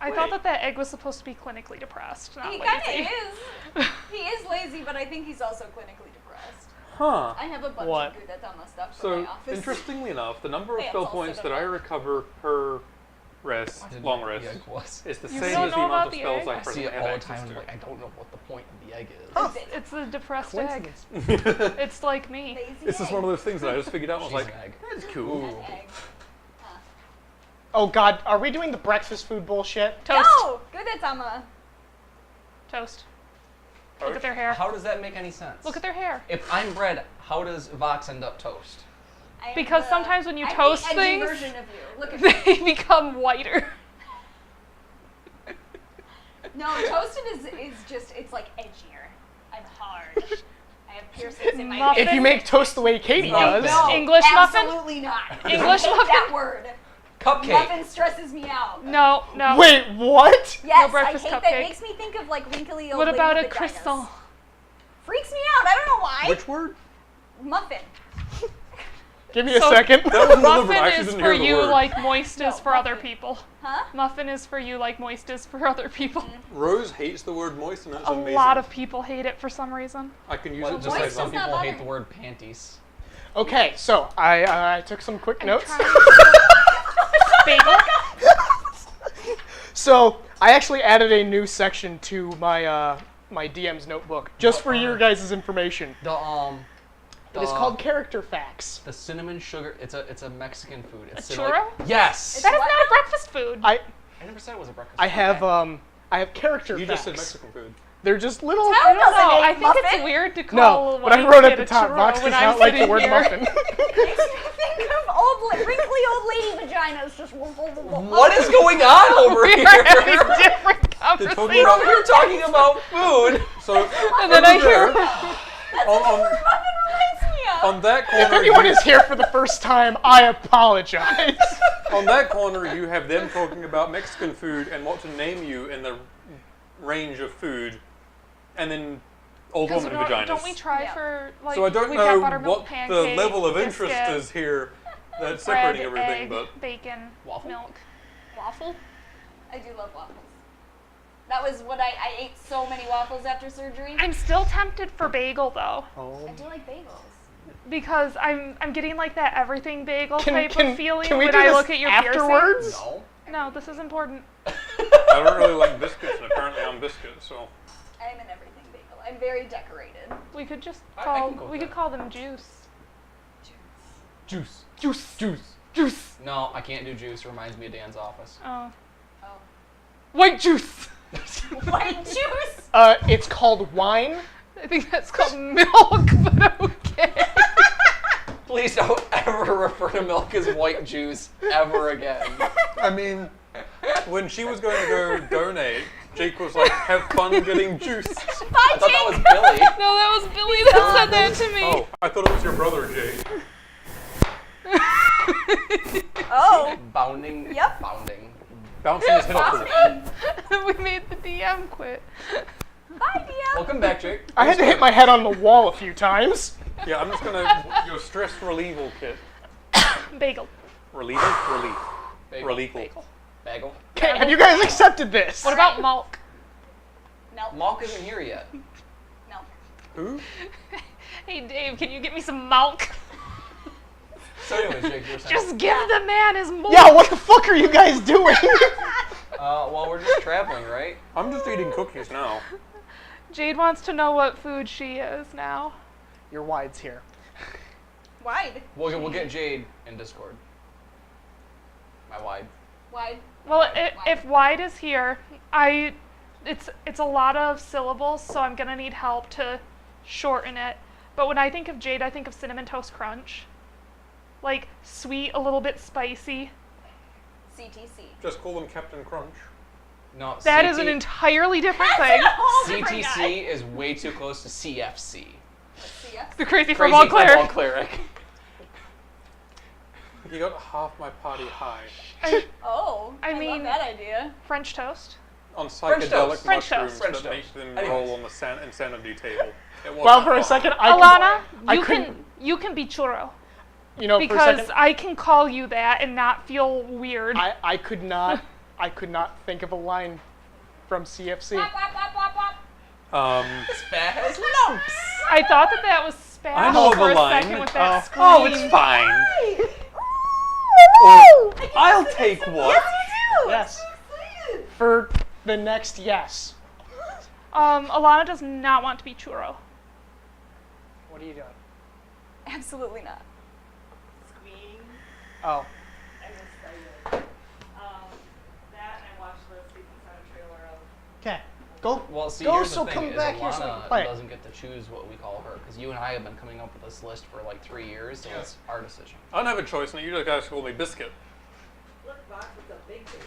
I thought that egg was supposed to be clinically depressed, not He lazy. kind of is. He is lazy, but I think he's also clinically depressed. Huh. I have a bunch What? of Gudetama stuff for So, my office. interestingly enough, the number of Hey, spell it's also points the that I best. recover per rest, long rest, The egg was. is the You same don't as the know amount about of the spells egg? I I see presently it have all the access time. And I'm to. like, I don't know what the point of the egg is. It's the depressed egg. It's like me. Lazy This is egg. one of those things that I just figured out and was She's like, an egg. that's cool. An egg. Oh God, are we doing the breakfast food bullshit? Toast. No! Gudetama. Toast. Look at their hair. How does that make any sense? Look at their hair. If I'm bread, how does Vox end up toast? I am Because the- sometimes when you I'm toast the edgy things- version of you. Look at me. They become whiter. No, toasted is just, it's like edgier. I'm hard. I have piercings in my Muffin. If you make toast the way Katie Muffin. does. No, English muffin? absolutely not. English I hate muffin? that word. Cupcake. Muffin stresses me out. No, no. Wait, what? Yes, breakfast I hate cupcake. that. It makes me think of like wrinkly old What lady about a vaginas. croissant? Freaks me out. I don't know why. Which word? Muffin. Give me a So- second. That was deliberate. I Muffin actually is didn't for hear the you word. like moist is No, for other muffin. people. Huh? Muffin is for you like moist is for other people. Rose hates the word moist, and it's A amazing. lot of people hate it for some reason. I can use Well, it to just say like some does not people hate bother the me. word panties. Okay, so I took some quick notes. Bagel? So I actually added a new section to my my DM's notebook just for your guys' information. The It is called Character Facts. the cinnamon sugar. It's a Mexican food. It's A cinnamon- churro? Yes. That is What not now? a breakfast food. I never said it was a breakfast. I food. have Okay. I have character You facts. just said Mexican food. They're just little. Tell I don't doesn't know. eat I think it's muffin. weird to call No, a but I white wrote kid at the a top. churro Vox does when not I'm like the sitting word here. muffin. Makes me think of wrinkly old lady vaginas. Just What is going on over We here? are having different talking conversations. about- We're talking about food. So, And then I over hear there, on, Muffin reminds me of. on that corner, If anyone is here for the first time, I apologize. on that corner, you have them talking about Mexican food and what to name you in the range of food, and then old Because woman don't, vaginas. don't we try Yeah. for like So I don't we've know got buttermilk what pancakes, the level of interest biscuit, is here that's bread, separating everything, egg, but bacon, Waffle? milk, waffle. I do love waffles. That was what I ate so many waffles after surgery. I'm still tempted for bagel though, I do like bagels. because I'm getting like that everything bagel Can, type can, of feeling can we when do I this look at your afterwards? No. piercing. No, this is important. I don't really like biscuits, and apparently I'm biscuits, so. I'm an everything bagel. I'm very decorated. We could just I call can go with we could that. call them juice. Juice. Juice. Juice. Juice. No, I can't do juice. It reminds me of Dan's office. Oh, Oh. White juice. White juice? It's called wine. I think that's called milk, but okay. Please don't ever refer to milk as white juice ever again. I mean, when she was going to go donate, Jake was like, have fun getting juice. Bye, I thought that was Billy. No, that was Billy that said that to me. Oh, I thought it was your brother, Jake. Oh. Bounding. Yep. Bounding. Bouncing his head off the We made the DM quit. Bye, Dia. Welcome back, Jake. I had to hit my head on the wall a few times. Yeah, I'm just gonna go stress relieval kit. Bagel. Relieval? Relief. Bagel. Relieval. Bagel. Okay, have you guys accepted this? What about milk? No. Malk isn't here yet. No. Who? Hey Dave, can you get me some milk? So anyways, Jake, you were saying. Just give the man his milk. Yeah, what the fuck are you guys doing? Well, we're just traveling, right? I'm just eating cookies now. Jade wants to know what food she is now. Your wide's here. Wide. We'll get Jade in Discord. My wide. Wide. Well, Wide. if wide is here, it's a lot of syllables, so I'm gonna need help to shorten it. But when I think of Jade, I think of Cinnamon Toast Crunch. Like sweet, a little bit spicy. CTC. Just call them Captain Crunch. No. That is an entirely different thing. CTC is way too close to CFC. CF. The Crazy Crazy Football Cleric. Football Cleric. You got half my party high. Oh. I I mean- love that idea. French toast. on French psychedelic toast. French mushrooms toast. French that make toast. them Anyways. roll on the insanity table. It wasn't Well, for a fun. second, Alana, I you couldn't- can you can be churro you know, for a because second, I can call you that and not feel weird. I could not think of a line from CFC. Wop, wop, wop, wop, wop. This fat has lumps. I thought that was spashed I know of for a a line. second with that scream. Oh, it's fine. I'll take what? Yes. For the next yes. Alana does not want to be churro. What are you doing? Absolutely not. Squeeing. Oh. I just started. That and I watched the Sleep Inside trailer of. Okay. Go. Well, see, Go, here's so the thing: come is back here so we can play Alana it. doesn't get to choose what we call her, because you and I have been coming up with this list for like 3 years, so it's our decision. I don't have a choice, and you just guys call me Biscuit. Look, Box is a big baby.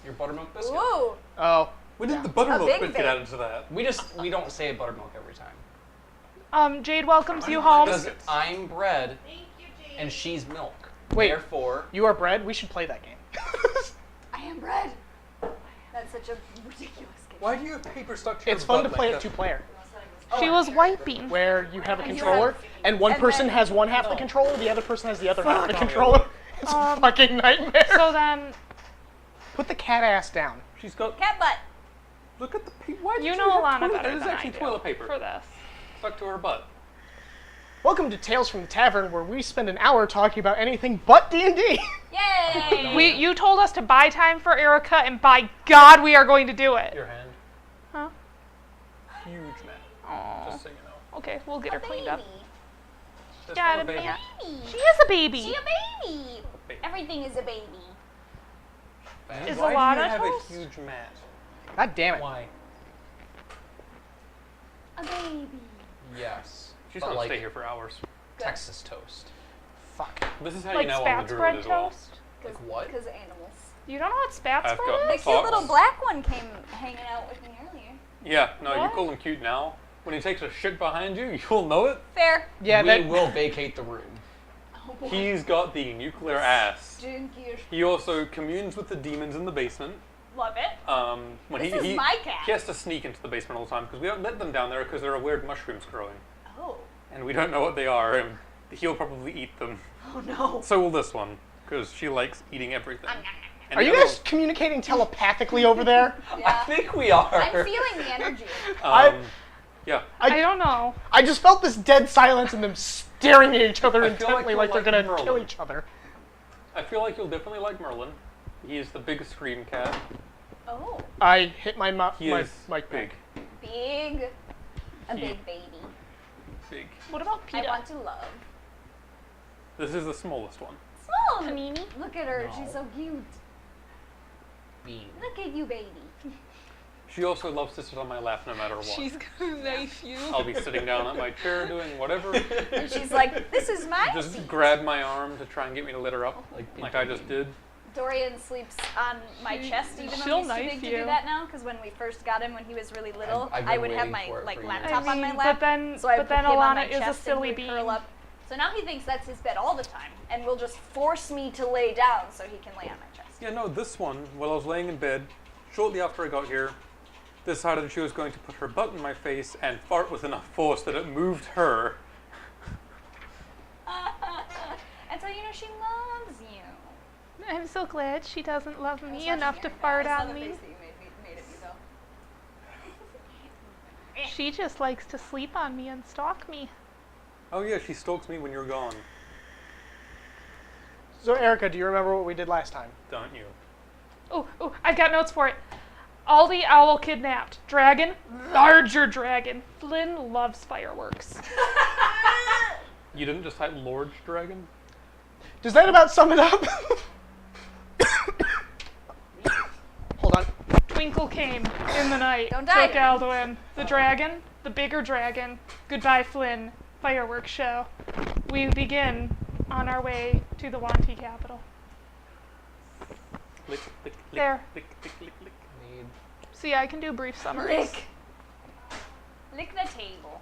Your buttermilk biscuit. Ooh. Oh. We did the A buttermilk big biscuit bit. added to that. We don't say buttermilk every time. Jade welcomes you home. Because Biscuits. I'm bread Thank you, Jane. and she's milk. Wait. Therefore, You are bread. We should play that game. I am bread. That's such a ridiculous game. Why do you have paper stuck to your It's fun to butt play like it that? 2-player, She was wiping. where you have a And you controller, have- and one and person then- has one half the controller, the other person has the other half the Fuck. controller. It's a fucking nightmare. So then, Put the cat ass down. She's got. Cat butt. Look at the. Why did you she know have Alana toilet- better It is than actually I do toilet paper for this. stuck to her butt. Welcome to Tales from the Tavern, where we spend an hour talking about anything but D&D. Yay! You told us to buy time for Erica, and by God, we are going to do it. your hand. Huh? Huge man. Aw. Just so you know. Okay, we'll get her cleaned up. That's Got not it, a baby. man. Baby. She is a baby. She a baby. Baby. Everything is a baby. Is Why Alana do you have toast? a huge mat? God damn it. Why? A baby. Yes. She's But gonna like stay here for hours. Texas toast. Fuck. This is how Like you know I'm spats the druid bread as well. toast. Like what? Because animals. You don't know what spats I've bread got- The is? cute Fox. little black one came hanging out with me earlier. Yeah, no, you What? call him cute now. When he takes a shit behind you, you'll know it. Fair. Yeah, we that. will vacate the room. Oh boy. He's got the nuclear ass. Stinky as He also communes with the demons in the basement. Love it. When This he is my cat. He has to sneak into the basement all the time because we don't let them down there because there are weird mushrooms growing, Oh. and we don't know what they are, and he'll probably eat them. Oh no. So will this one because she likes eating everything. And Are the you other guys communicating telepathically over there? I Yeah. think we are. I'm feeling the energy. one- yeah. I don't know. I just felt this dead silence and them staring at each other I feel like intently you're like they're like gonna Merlin. kill each other. I feel like you'll definitely like Merlin. He's the big scream cat. Oh. I hit my He my is mic big, Big. A He- big baby. big. What about I Peta? want to love. This is the smallest one. Small. Panini? Look at her. No. She's so cute. Bean. Look at you, baby. She also loves to sit on my lap no matter what. She's gonna knife you. I'll be sitting down at my chair doing whatever. And she's like, this is my Just seat. grab my arm to try and get me to let her up, like I just did. Dorian sleeps on my chest, even she'll though he's too knife big to you. do that now. Because when we first got him, when he was really little, I've been I would have waiting my for it like for laptop years. on my lap. But then, so I but then put him on my Alana is a chest and silly he would bean. curl up. So now he thinks that's his bed all the time, and will just force me to lay down so he can lay on my chest. Yeah, no, this one, while I was laying in bed, shortly after I got here, decided she was going to put her butt in my face and fart with enough force that it moved her. And so you know she loves you. I'm so glad she doesn't love I was me watching enough to your- fart I saw on the me. face that you made at me though. She just likes to sleep on me and stalk me. Oh yeah, she stalks me when you're gone, So Erica, do you remember what we did last time? don't you? Oh, I've got notes for it. Aldi Owl kidnapped. Dragon, larger dragon. Flynn loves fireworks. You didn't just type Lord Dragon? Does that about sum it up? Hold on. Twinkle came in the night. Don't die. Took Alduin. The dragon, the bigger dragon. Goodbye, Flynn. Fireworks show. We begin on our way to the Wanty capital. Lick, lick, lick, There. lick, lick, lick, lick. Need See, I can do brief summaries. Lick the table.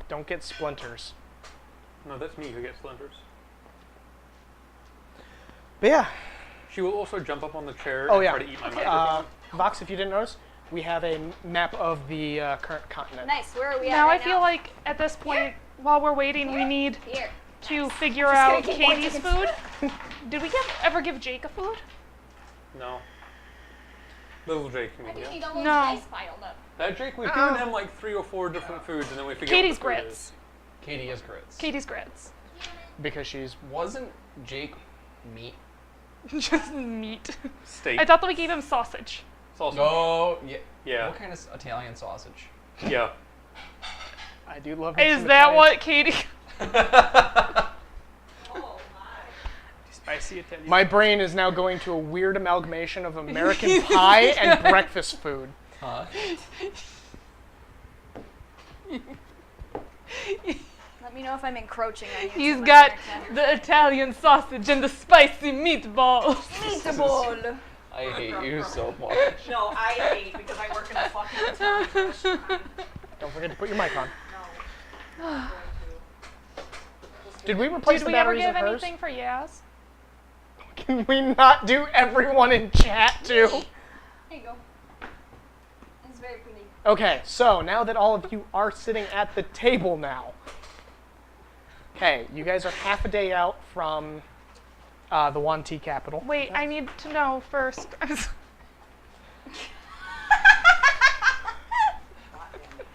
Don't get splinters. No, that's me who gets splinters. But yeah, She will also jump up on the chair Oh, and yeah. try to eat my Okay. microphone. Vox, if you didn't notice, we have a map of the current continent. Nice. Where are we Now at I right feel like at this point, while we're waiting, we need Here. to figure Just out gonna keep Katie's pointing. food. Did we ever give Jake a food? No. Little Jake, you I mean, just yeah. need all those No. ice piled up. That Jake, we've given him like 3 or 4 different foods, and then we figure Katie's out what the food grits. Katie is grits. Katie's grits. Because she's Wasn't Jake meat? Just meat. is. Steak. I thought that we gave him sausage. Sausage. No. Yeah. Yeah. What kind of Italian sausage? Yeah. I do love me Is some that Italian- what Katie? Oh my. Spicy Italian. My brain is now going to a weird amalgamation of American pie and breakfast food. Huh? Let me know if I'm encroaching on you. He's too much got next time. the Italian sausage and the spicy meatballs. Meatball. I hate you so much. No, I hate because I work in a fucking Italian restaurant. Don't forget to put your mic on. No. I'm going to. Did we replace Did the we ever batteries give in hers? anything for Yaz? Can we not do everyone in chat too? There you go. It's very pretty. Okay, so now that all of you are sitting at the table now. Okay, you guys are half a day out from the Wanti capital. Wait, I need to know first.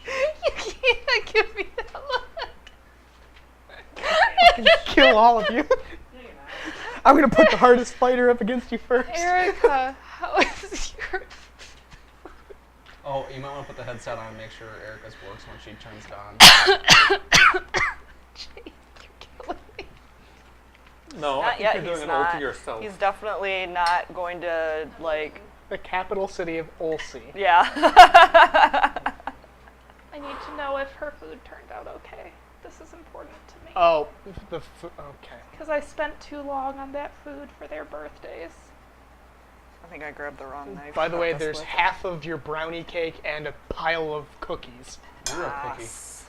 You can't give me that look. I can kill all of you. I'm gonna put the hardest fighter up against you first. Erica, how is your... Oh, you might want to put the headset on and make sure Erica's works when she turns it on. Jake, you're killing me. No, I Not think yet, you're doing he's an not. ult to yourself. He's definitely not going to, like, The capital city of Olsey. yeah. I need to know if her food turned out okay. This is important to me. Oh, okay. Because I spent too long on that food for their birthdays. I think I grabbed the wrong knife. By the to way, cut this there's with. half of your brownie cake and a pile of cookies. You're a cookie. Yes.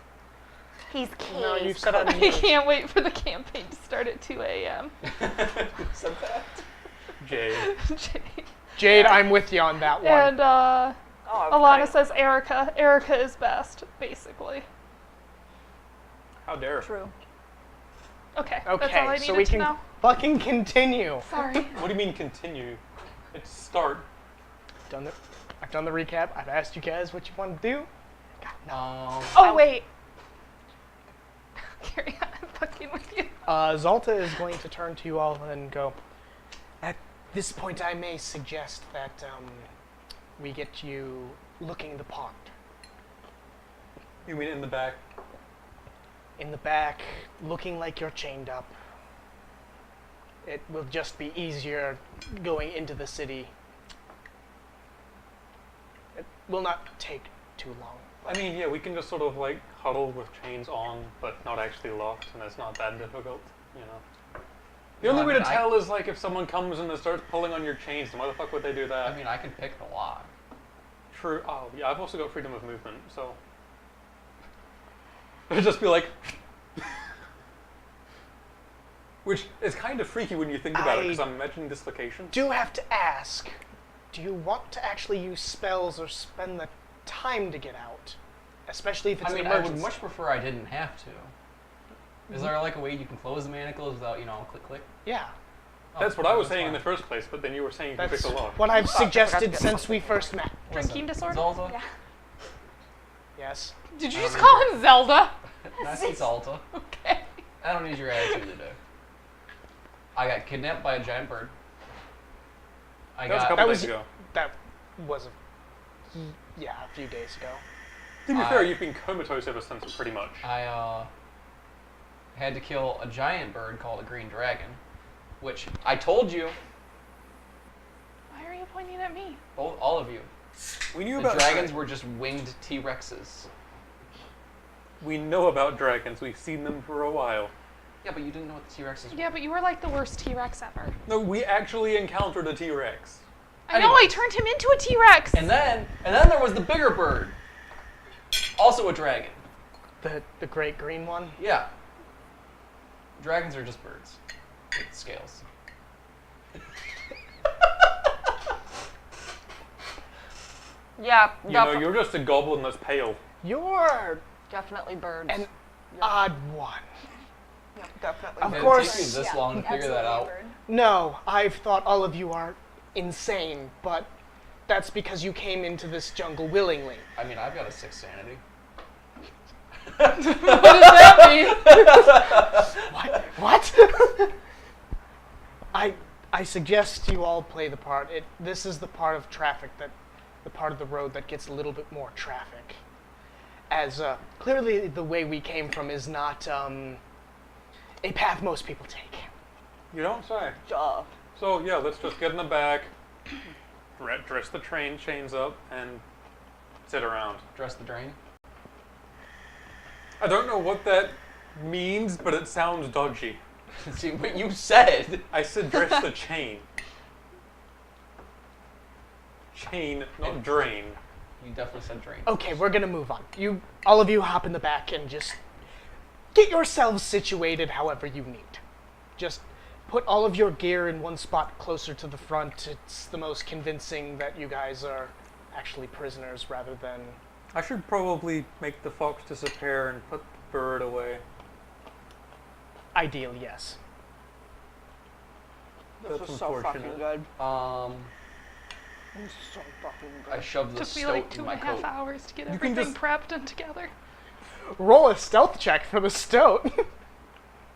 He's cake. No, you've said on I can't wait for the campaign to start at 2 a.m. Who said that? Jade. Jake. Jade, I'm with you on that one. And Oh, I'm Alana kind- says Erica. Erica is best, basically. How dare. True. Okay, that's all I Okay, needed so we to can know. fucking continue. Sorry. What do you mean continue? It's start. I've done the recap. I've asked you guys what you want to do. Oh, wait. Carry on. I'm fucking with you. Zalta is going to turn to you all and go, at this point I may suggest that we get you looking the part. You mean in the back? In the back, looking like you're chained up. It will just be easier going into the city. It will not take too long. I mean, yeah, we can just sort of like huddle with chains on, but not actually locked, and it's not that difficult, you know. The only I way mean, to tell is like if someone comes and they starts pulling on your chains, then why the fuck would they do that? I mean, I can pick the lock. True. Oh, yeah, I've also got freedom of movement, so. It'd just be like. Which is kind of freaky when you think about it, because I'm imagining dislocation. Do have to ask, do you want to actually use spells or spend the time to get out? Especially if it's I mean, an I emergency. would much prefer I didn't have to. Is there like a way you can close the manacles without, click, click? Yeah. Oh, That's what I was that's saying in the fine. first place, but then you were saying you can That's pick the lock. what I've I forgot to suggested get since we first met. Drinking Listen, disorder? Zelda? Yeah. Yes. Did you I just don't call him Zelda? That's Zelda. Okay. I don't need your attitude today. I got kidnapped by a giant bird. I That was a got. couple That days was ago. that was a few days ago. To be fair, you've been comatose ever since, pretty much. I had to kill a giant bird called a green dragon, which I told you, Why are you pointing at me? all of you. We knew The about dragons were just winged T-Rexes. We know about dragons. We've seen them for a while. Yeah, but you didn't know what the T-Rexes were. Yeah, but you were like the worst T-Rex ever. No, we actually encountered a T-Rex. I know, I Anyways. turned him into a T-Rex. And then there was the bigger bird, also a dragon. The great green one. Yeah. Dragons are just birds with scales. Yeah, You know, you're just a goblin that's pale. You're definitely birds. an odd one. Yep, definitely. Of Did course. it take you this Yeah, long to figure that absolutely out? bird. No, I've thought all of you are insane, but that's because you came into this jungle willingly. I mean, I've got a 6 sanity. What does that mean? What? I suggest you all play the part. This is the part of the part of the road that gets a little bit more traffic. As clearly the way we came from is not a path most people take. You don't say. Duh. So yeah, let's just get in the back, dress the train chains up, and sit around. Dress the drain. I don't know what that means, but it sounds dodgy. See what you said. I said dress the chain. Chain, not drain. You definitely said drain. Okay, we're gonna move on. All of you hop in the back and just get yourselves situated however you need. Just put all of your gear in one spot closer to the front. It's the most convincing that you guys are actually prisoners rather than... I should probably make the fox disappear and put the bird away. Ideally, yes. This That's is so fucking unfortunate. good. It's so fucking good. I shoved the Took me like stoat in my 2.5 coat. hours to get You can everything just- prepped and together. Roll a stealth check for the stoat.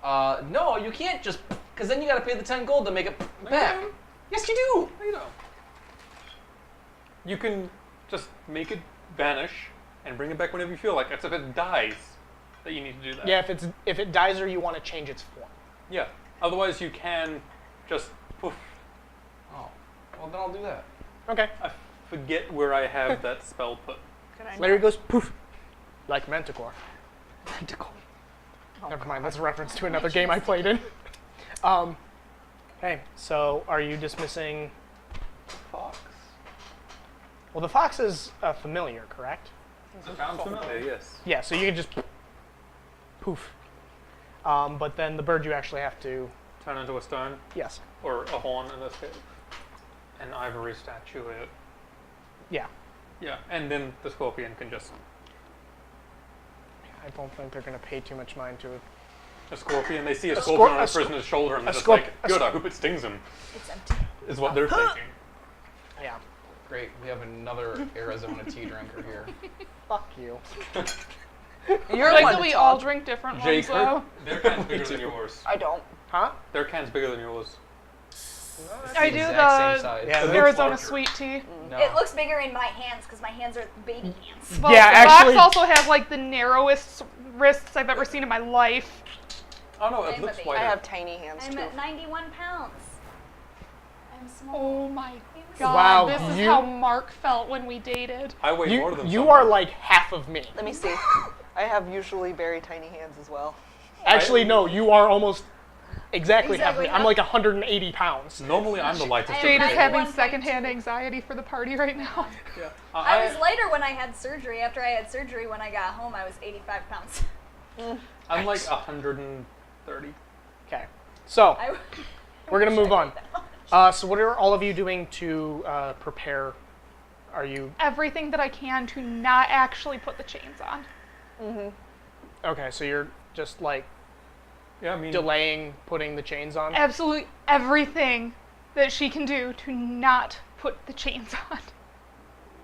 No, you can't just, because then you gotta pay the 10 gold to make it back. Yes, you do. You know. You can just make it vanish and bring it back whenever you feel like. It's if it dies that you need to do that. Yeah, if it dies or you want to change its form. Yeah. Otherwise, you can just poof. Oh, well then I'll do that. Okay. I forget where I have that spell put. Can I Larry not- goes poof, like Manticore. Tentacle. Never mind, that's a reference to another game I played in. Okay, so are you dismissing Fox. Well, the fox is familiar, correct? Sounds familiar, yes. Yeah, so you can just poof. But then the bird you actually have to, Turn into a stone, yes, or a horn in this case. An ivory statue. yeah. Yeah, and then the scorpion can just... I don't think they're going to pay too much mind to it. A scorpion, they see a A scorpion scor- on a a scor- prisoner's shoulder and a they're just scorp- like, a good, sc- I hope it stings him, It's empty. is what they're thinking. Yeah. Great, we have another Arizona tea drinker here. Fuck you. You're I like one that to we talk. all drink different Jake, ones, though. their can's bigger than yours. I don't. Huh? Their can's bigger than yours. I do Exact same the size. Yeah, It looks Arizona larger. sweet tea. No. It looks bigger in my hands because my hands are baby hands. Well, Yeah, the actually- Fox also has like the narrowest wrists I've ever seen in my life. Oh no, it I'm looks a baby. wider. I have tiny hands I'm too. at 91 pounds. I'm small. Oh my god, Wow, this is you- how Mark felt when we dated. I weigh more than You someone. are like half of me. Let me see. I have usually very tiny hands as well. Actually, no, you are almost exactly half of me. Exactly I'm half. like 180 pounds. Normally I'm the lightest of the Jade is I'm two. having 91.2. secondhand anxiety for the party right now. Yeah. I was lighter when I had surgery. After I had surgery, when I got home, I was 85 pounds. I'm like 130. Okay. So, I, we're going to move on. So what are all of you doing to prepare? Are you... Everything that I can to not actually put the chains on. Okay, so you're just like Yeah, I mean, delaying putting the chains on? Absolutely everything that she can do to not put the chains on.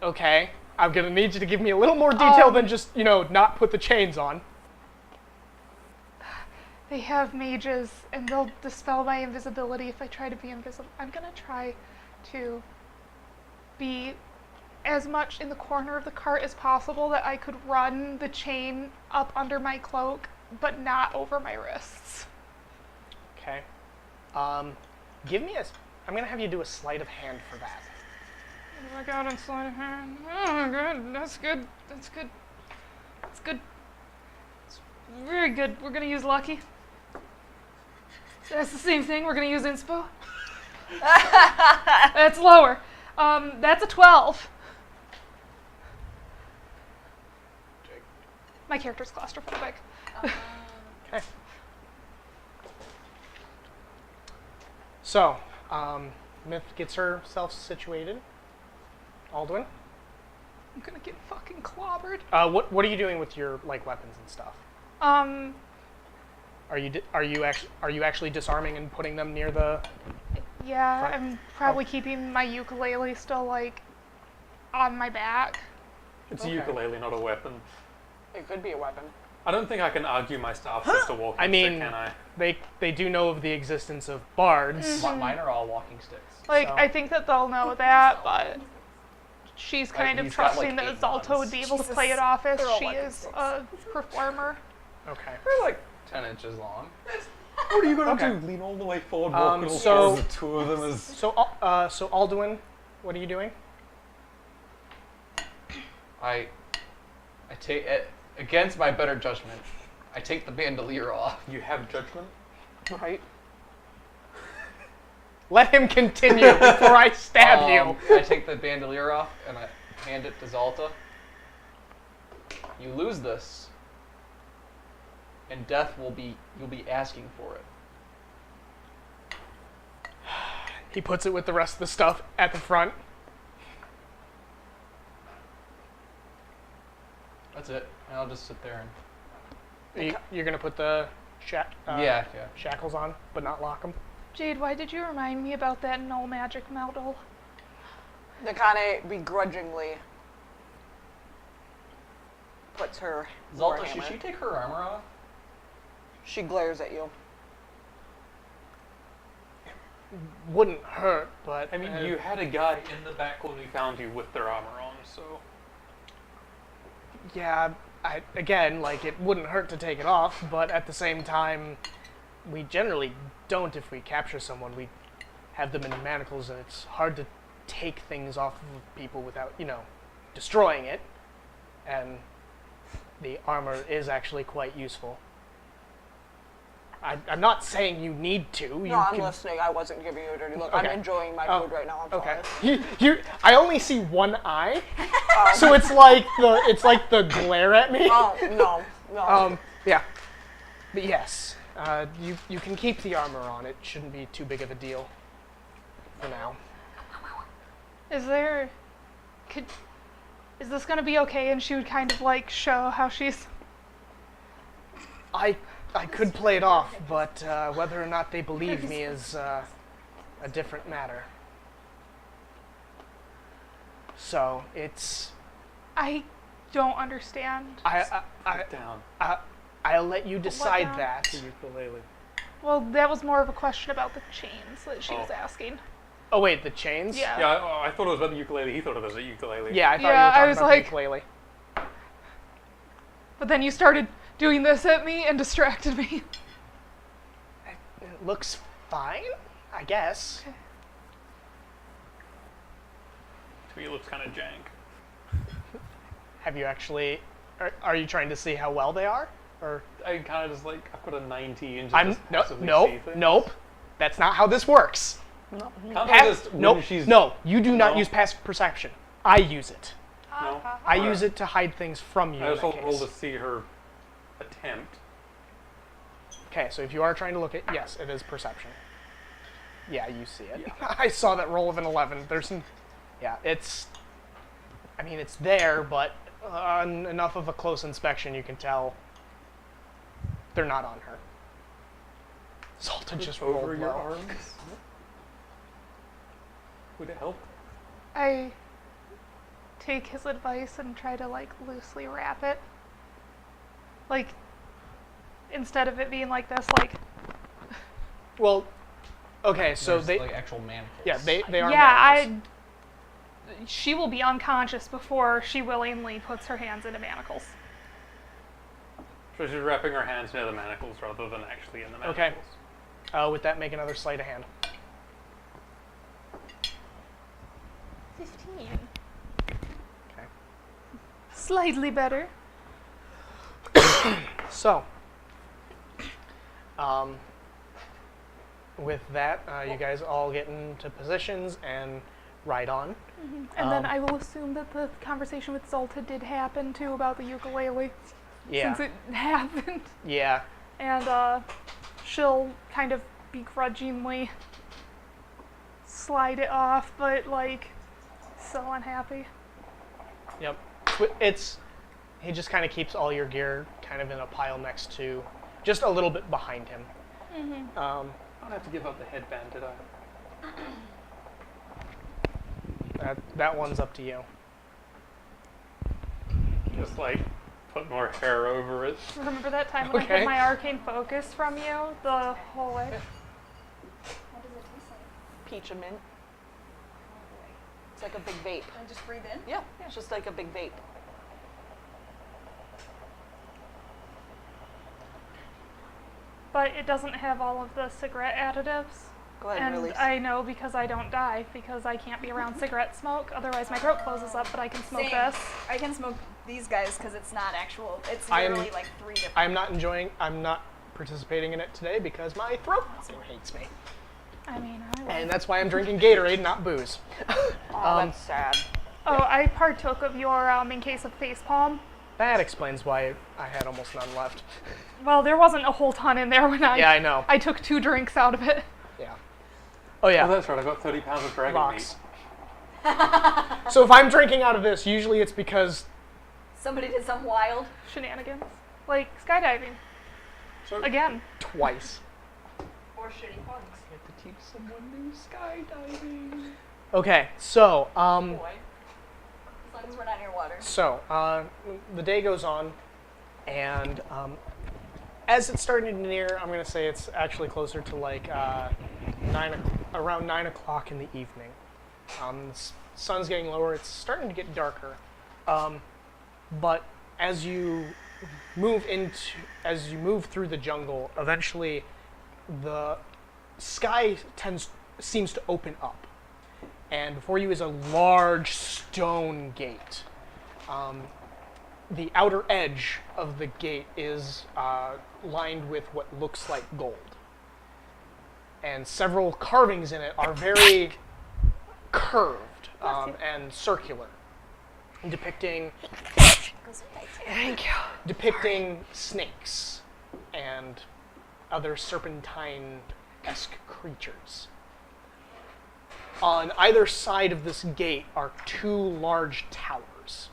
Okay. I'm going to need you to give me a little more detail than just, not put the chains on. They have mages, and they'll dispel my invisibility if I try to be invisible. I'm gonna try to be as much in the corner of the cart as possible that I could run the chain up under my cloak, but not over my wrists. Okay. Give me I'm going to have you do a sleight of hand for that. Oh my god, I'm sleight of hand. Oh my god, that's good. That's good. That's good. It's very good. We're gonna use lucky. That's the same thing. We're gonna use inspo. That's lower. That's a 12. My character's claustrophobic. Okay. So, Myth gets herself situated. Aldwin? I'm gonna get fucking clobbered. What are you doing with your like weapons and stuff? Are you actually disarming and putting them near the? Yeah, Fine. I'm probably keeping my ukulele still like on my back. It's Okay. a ukulele, not a weapon. It could be a weapon. I don't think I can argue my staff's just a walking I mean, stick, can I? they do know of the existence of bards. Mine are all walking sticks. Like, So- I think that they'll know that, but she's kind of he's got, trusting like, that 8 Zalta would be able to play it off as They're all she like is six. a performer. Okay. They're like 10 inches long. What are you going to Okay. do? Lean all the way forward, walk all so- fours, the two of them as... So Alduin, what are you doing? I take it against my better judgment. I take the bandolier off. You have judgment? Right? Let him continue before I stab you. I take the bandolier off and I hand it to Zalta. You lose this, and death will be you'll be asking for it. He puts it with the rest of the stuff at the front. That's it. And I'll just sit there and You're gonna put the yeah. shackles on, but not lock them. Jade, why did you remind me about that null magic model? Nakane begrudgingly puts her Zalta, warhammer. should she take her armor off? She glares at you. Wouldn't hurt, but I mean, you had a guy in the back when we found you with their armor on, so... yeah. Again, like it wouldn't hurt to take it off, but at the same time, we generally don't. If we capture someone, we have them in manacles, and it's hard to take things off of people without, destroying it. And the armor is actually quite useful. I'm not saying you need to. You No, I'm can- listening. I wasn't giving you a dirty look. Okay. I'm enjoying my Oh, food right now. I'm Okay. sorry. I only see one eye, so it's like the glare at me. Oh, no. Yeah. But yes, you can keep the armor on. It shouldn't be too big of a deal for now. Is this gonna be okay? And she would kind of like show how she's. I could play it off, but whether or not they believe me is a different matter. So it's I don't understand. Down. I'll let you decide now? that. The ukulele. Well, that was more of a question about the chains that she was Oh. asking. Oh wait, the chains? Yeah. Yeah, I thought it was about the ukulele. He thought it was a ukulele. Yeah, I thought Yeah, you were I talking was about like- the ukulele. But then you started doing this at me and distracted me. It looks fine, I guess. To me, it looks kind of jank. Have you actually? Are you trying to see how well they are? Or I kind of just like, I've got a 90 and I'm just passively see things. nope. That's not how this works. Can't I just, when Nope. she's... No, you do not No? use passive perception. I use it. No? I use it to hide things from you. I in also that roll case. to see her attempt. Okay, so if you are trying to look at, yes, it is perception. Yeah, you see it. I saw that roll of an 11. It's there, but on enough of a close inspection, you can tell they're not on her. Zalta just rolled Over your low. arms. Would it help? I take his advice and try to like loosely wrap it. Like instead of it being like this, like Well, okay, so There's, they, like actual manacles. yeah, they are. yeah, manacles. she will be unconscious before she willingly puts her hands into manacles. So she's wrapping her hands near the manacles rather than actually in the manacles. Okay. With that, make another sleight of hand. 15. Okay. Slightly better. So, with that, you guys all get into positions and ride on. And then I will assume that the conversation with Zolta did happen too about the ukulele. Yeah. Since it happened. Yeah. And she'll kind of begrudgingly slide it off, but like so unhappy. Yep. He just kind of keeps all your gear kind of in a pile next to, just a little bit behind him. Mm-hmm. I don't have to give up the headband, did I? That one's up to you. Just like put more hair over it. Remember that time when I Okay. hid my arcane focus from you the whole way? What does it taste like? Peach and mint. It's like a big vape. And just breathe in? Yeah, it's just like a big vape. But it doesn't have all of the cigarette additives. Go ahead and And release. I know because I don't die, because I can't be around cigarette smoke, otherwise my throat closes up, but I can smoke Same. this. I can smoke these guys because it's not actual. It's I am- literally like 3 different. I'm not participating in it today because my throat hates me. I mean, And that's why I'm drinking Gatorade, not booze. Oh, that's sad. Oh, I partook of your in case of facepalm. That explains why I had almost none left. Well, there wasn't a whole ton in there when Yeah, I know. I took 2 drinks out of it. Yeah. Oh yeah. Oh, that's right. I got 30 pounds of dragon Box. meat. So if I'm drinking out of this, usually it's because Somebody did something wild. Shenanigans. Like skydiving. So, Again. twice. Or shitty pugs. I have to teach someone new skydiving. Okay, so Boy. As long as we're not near water. the day goes on, and as it's starting to near, I'm gonna say it's actually closer to like around 9 o'clock in the evening. The sun's getting lower. It's starting to get darker, but as you move through the jungle, eventually the sky seems to open up, and before you is a large stone gate. The outer edge of the gate is lined with what looks like gold, and several carvings in it are very curved and circular, depicting snakes and other serpentine-esque creatures. On either side of this gate are 2 large towers,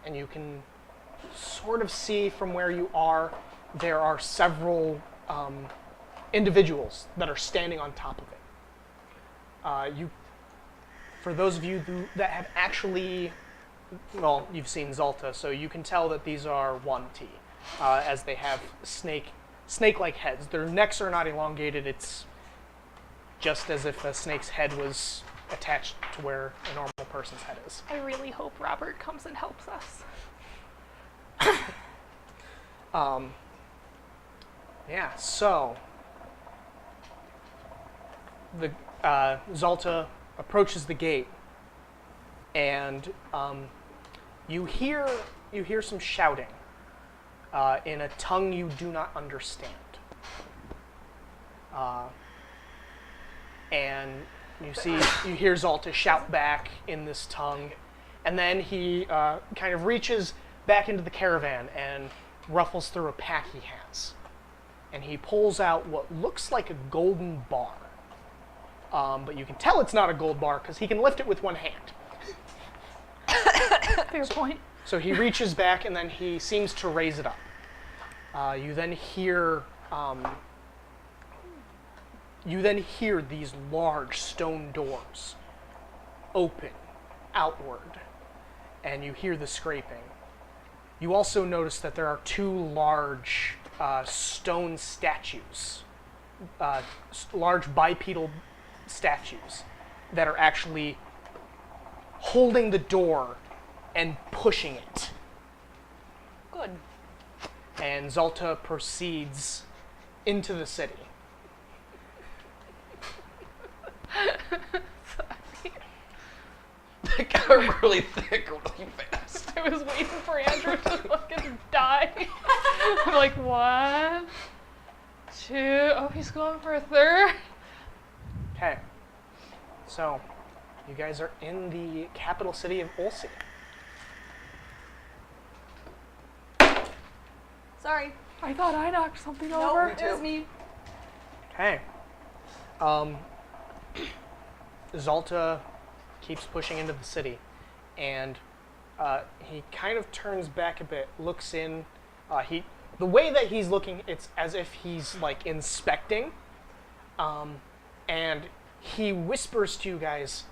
and you can sort of see from where you are, there are several individuals that are standing on top of it. For those of you that have actually, well, you've seen Zalta, so you can tell that these are Wanti, as they have snake-like heads. Their necks are not elongated. It's just as if a snake's head was attached to where a normal person's head is. I really hope Robert comes and helps us. Yeah, so the Zalta approaches the gate, and you hear some shouting in a tongue you do not understand, and you hear Zalta shout back in this tongue, and then he kind of reaches back into the caravan and ruffles through a pack he has. And he pulls out what looks like a golden bar. But you can tell it's not a gold bar because he can lift it with one hand. Fair point. So he reaches back and then he seems to raise it up. You then hear these large stone doors open outward, and you hear the scraping. You also notice that there are 2 large stone statues, large bipedal statues that are actually holding the door and pushing it. Good. And Zalta proceeds into the city. That got really thick really fast. I was waiting for Andrew to fucking die. I'm like, 1, 2. Oh, he's going for a 3rd. Okay. So, you guys are in the capital city of Ulsi. Sorry. I thought I knocked something No, over. it was me. Okay. Zalta keeps pushing into the city, and He kind of turns back a bit, looks in. The way that he's looking, it's as if he's like inspecting. And he whispers to you guys,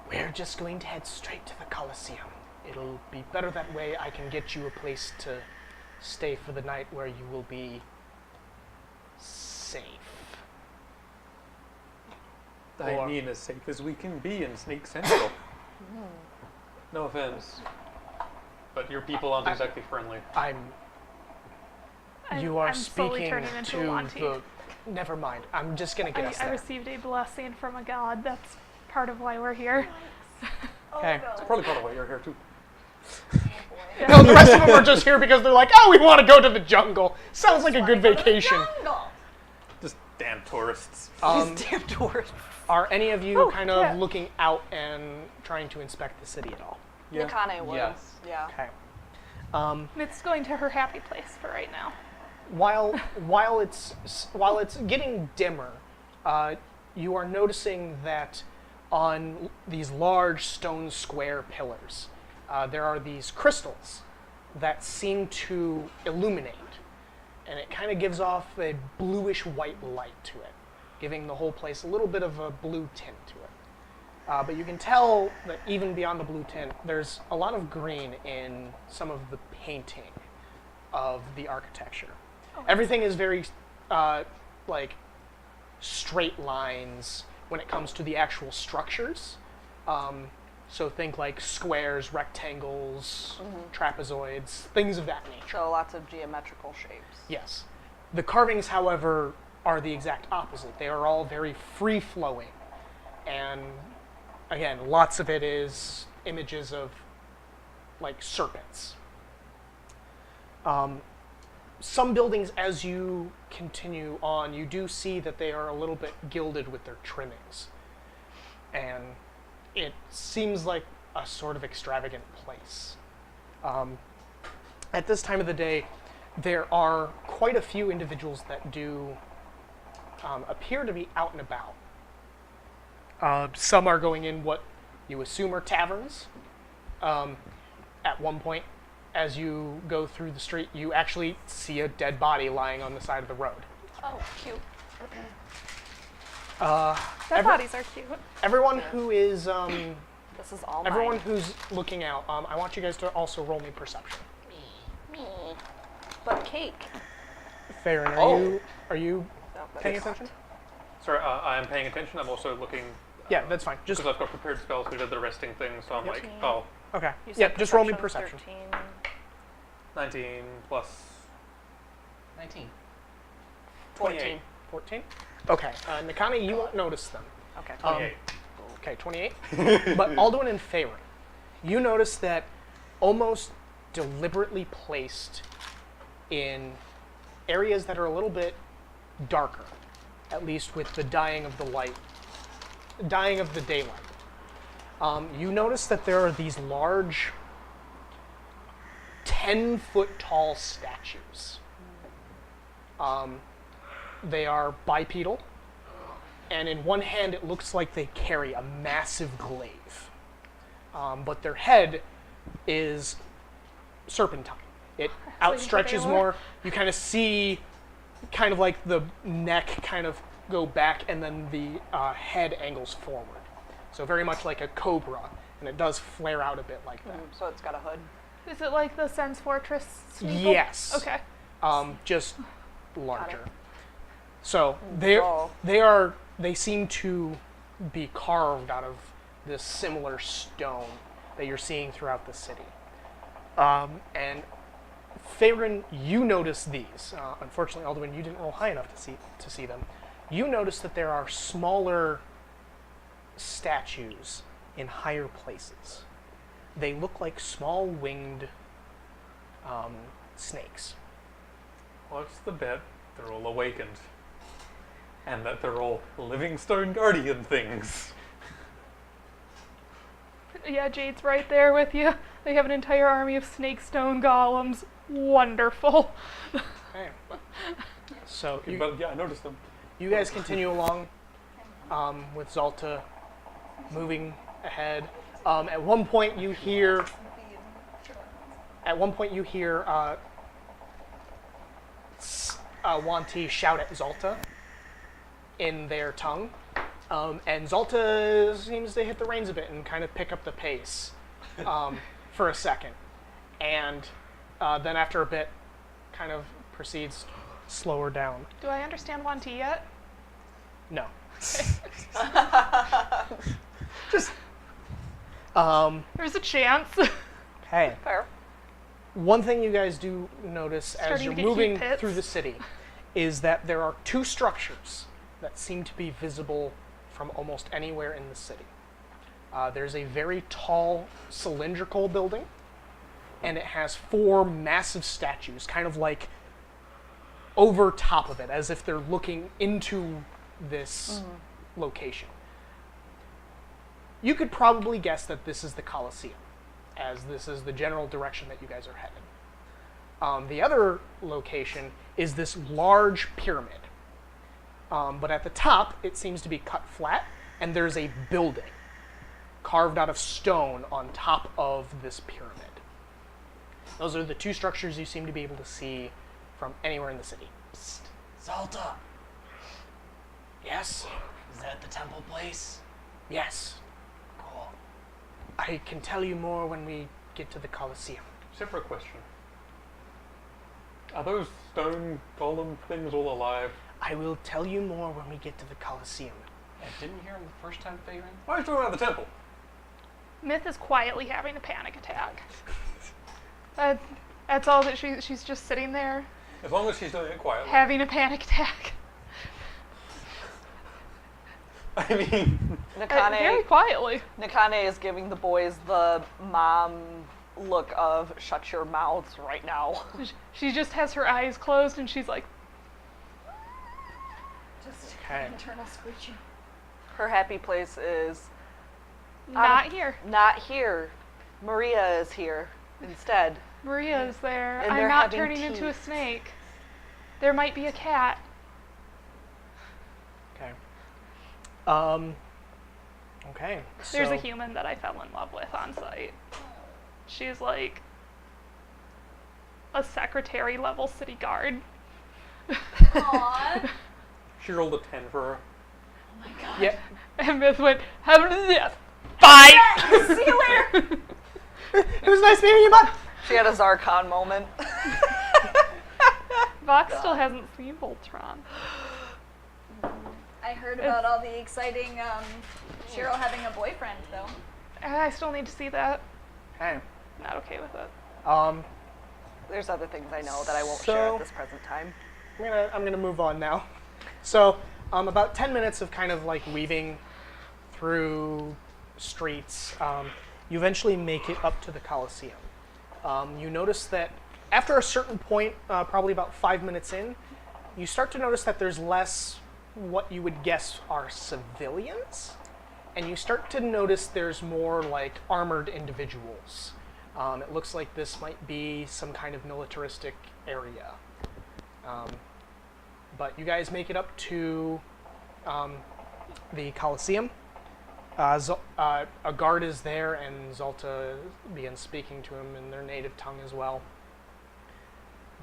"We're just going to head straight to the Colosseum. It'll be better that way. I can get you a place to stay for the night where you will be safe." I mean, as safe as we can be in Snake Central. No offense. But your people aren't exactly friendly. You are I'm slowly speaking turning into a to Monty. the... Never mind. I'm just going to get us I there. received a blessing from a god. That's part of why we're here. Okay. Oh, no. Probably part of why you're here, too. No, the rest of them are just here because they're like, "Oh, we want to go to the jungle. Sounds like a good Wanna go to the vacation." jungle. Just damn tourists. These damn tourists. Are any of you Oh, kind of yeah. looking out and trying to inspect the city at all? Yeah. Nakane was. Yes. Yeah. Okay. It's going to her happy place for right now. While it's getting dimmer, you are noticing that on these large stone square pillars, there are these crystals that seem to illuminate, and it kind of gives off a bluish white light to it, giving the whole place a little bit of a blue tint to it. But you can tell that even beyond the blue tint, there's a lot of green in some of the painting of the architecture. Everything is very like straight lines when it comes to the actual structures. So think like squares, rectangles, trapezoids, things of that nature. So lots of geometrical shapes. Yes. The carvings, however, are the exact opposite. They are all very free-flowing. And again, lots of it is images of like serpents. Some buildings, as you continue on, you do see that they are a little bit gilded with their trimmings. And it seems like a sort of extravagant place. At this time of the day, there are quite a few individuals that do appear to be out and about. Some are going in what you assume are taverns. At one point, as you go through the street, you actually see a dead body lying on the side of the road. Oh, cute. Every- Bodies are cute. Everyone who is, This is all everyone mine. who's looking out, I want you guys to also roll me perception. Me. But cake. Farron, Oh. are you No, but paying it's attention? Sorry, I am paying attention. I'm also looking, Yeah, that's fine. Just because I've got prepared spells who did the resting thing, so I'm like, 15. oh, okay. You Yeah, said just roll me perception perception. 13. 19 plus 19. 14. 14. Okay, Nakane, you won't notice them. Okay. 28. Okay, 28. But Alduin and Faerun, you notice that almost deliberately placed in areas that are a little bit darker, at least with the dying of the daylight. You notice that there are these large 10-foot tall statues. They are bipedal, and in one hand it looks like they carry a massive glaive. But their head is serpentine. It outstretches were. more. You kind of see kind of like the neck kind of go back, and then the head angles forward. So very much like a cobra, and it does flare out a bit like that. So it's got a hood. Is it like the Sense Fortress? Sneakle? Yes. Okay. Just larger. So Oh. they seem to be carved out of this similar stone that you're seeing throughout the city. And Faerun, you notice these. Unfortunately, Alduin, you didn't roll high enough to see them. You notice that there are smaller statues in higher places. They look like small winged snakes. What's the bet? They're all awakened. And that they're all living stone guardian things. Yeah, Jade's right there with you. They have an entire army of snake stone golems. Wonderful. Okay. So But yeah, I noticed them. you guys continue along with Zalta moving ahead. At one point, you hear At one point, you hear Wanti shout at Zalta in their tongue, and Zalta seems to hit the reins a bit and kind of pick up the pace for a second, and then after a bit, kind of proceeds slower down. Do I understand Wanti yet? No. There's a chance. Hey. Fair. One thing you guys do notice as Starting you're to get moving heat pits. through the city is that there are two structures that seem to be visible from almost anywhere in the city. There's a very tall cylindrical building, and it has 4 massive statues, kind of like over top of it, as if they're looking into this location. You could probably guess that this is the Colosseum, as this is the general direction that you guys are heading. The other location is this large pyramid. But at the top, it seems to be cut flat, and there's a building carved out of stone on top of this pyramid. Those are the two structures you seem to be able to see from anywhere in the city. Psst. Zalta, Yes? is that the temple place? Yes. Cool. I can tell you more when we get to the Colosseum. Separate question. Are those stone golem things all alive? I will tell you more when we get to the Colosseum. Yeah, didn't you hear him the first time, Tavern? Why are you talking about the temple? Myth is quietly having a panic attack. That's all that she's just sitting there As long as she's doing it quietly. having a panic attack. I mean, Very quietly. Nakane is giving the boys the mom look of shut your mouths right now. She just has her eyes closed and she's like, Just Okay. internal screeching. Her happy place is not here. not here. Maria is here instead. Maria's there. And I'm they're not having turning into a teeth. snake. There might be a cat. Okay. Okay. There's a so- human that I fell in love with on site. She's like a secretary level city guard. Aww. she rolled a 10 for her. Oh my god. Yeah. And Myth went, have this. Bye! See you later. It was nice meeting you, bud. She had a Zarkon moment. Vox still hasn't seen Voltron. I heard about all the exciting Cheryl having a boyfriend, though. And I still need to see that. Okay. Not okay with it. There's other things I know that I won't So- share at this present time. I'm gonna move on now. So, about 10 minutes of kind of like weaving through streets, you eventually make it up to the Colosseum. You notice that after a certain point, probably about 5 minutes in, you start to notice that there's less what you would guess are civilians, and you start to notice there's more like armored individuals. It looks like this might be some kind of militaristic area. But you guys make it up to the Colosseum. A guard is there, and Zalta begins speaking to him in their native tongue as well.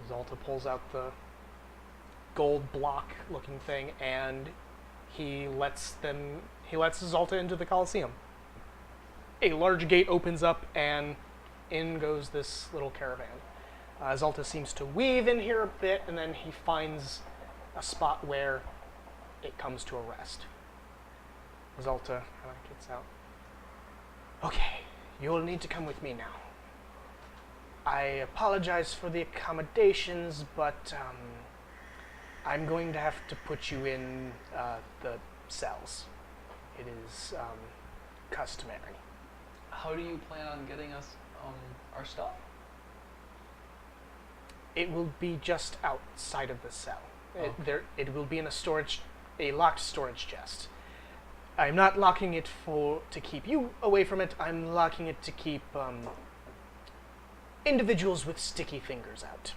Zalta pulls out the gold block-looking thing, and he lets Zalta into the Colosseum. A large gate opens up, and in goes this little caravan. Zalta seems to weave in here a bit, and then he finds a spot where it comes to a rest. Zalta gets out. Okay, you will need to come with me now. I apologize for the accommodations, but I'm going to have to put you in the cells. It is customary. How do you plan on getting us our stuff? It will be just outside of the cell. It will be in a locked storage chest. I'm not locking it to keep you away from it. I'm locking it to keep individuals with sticky fingers out.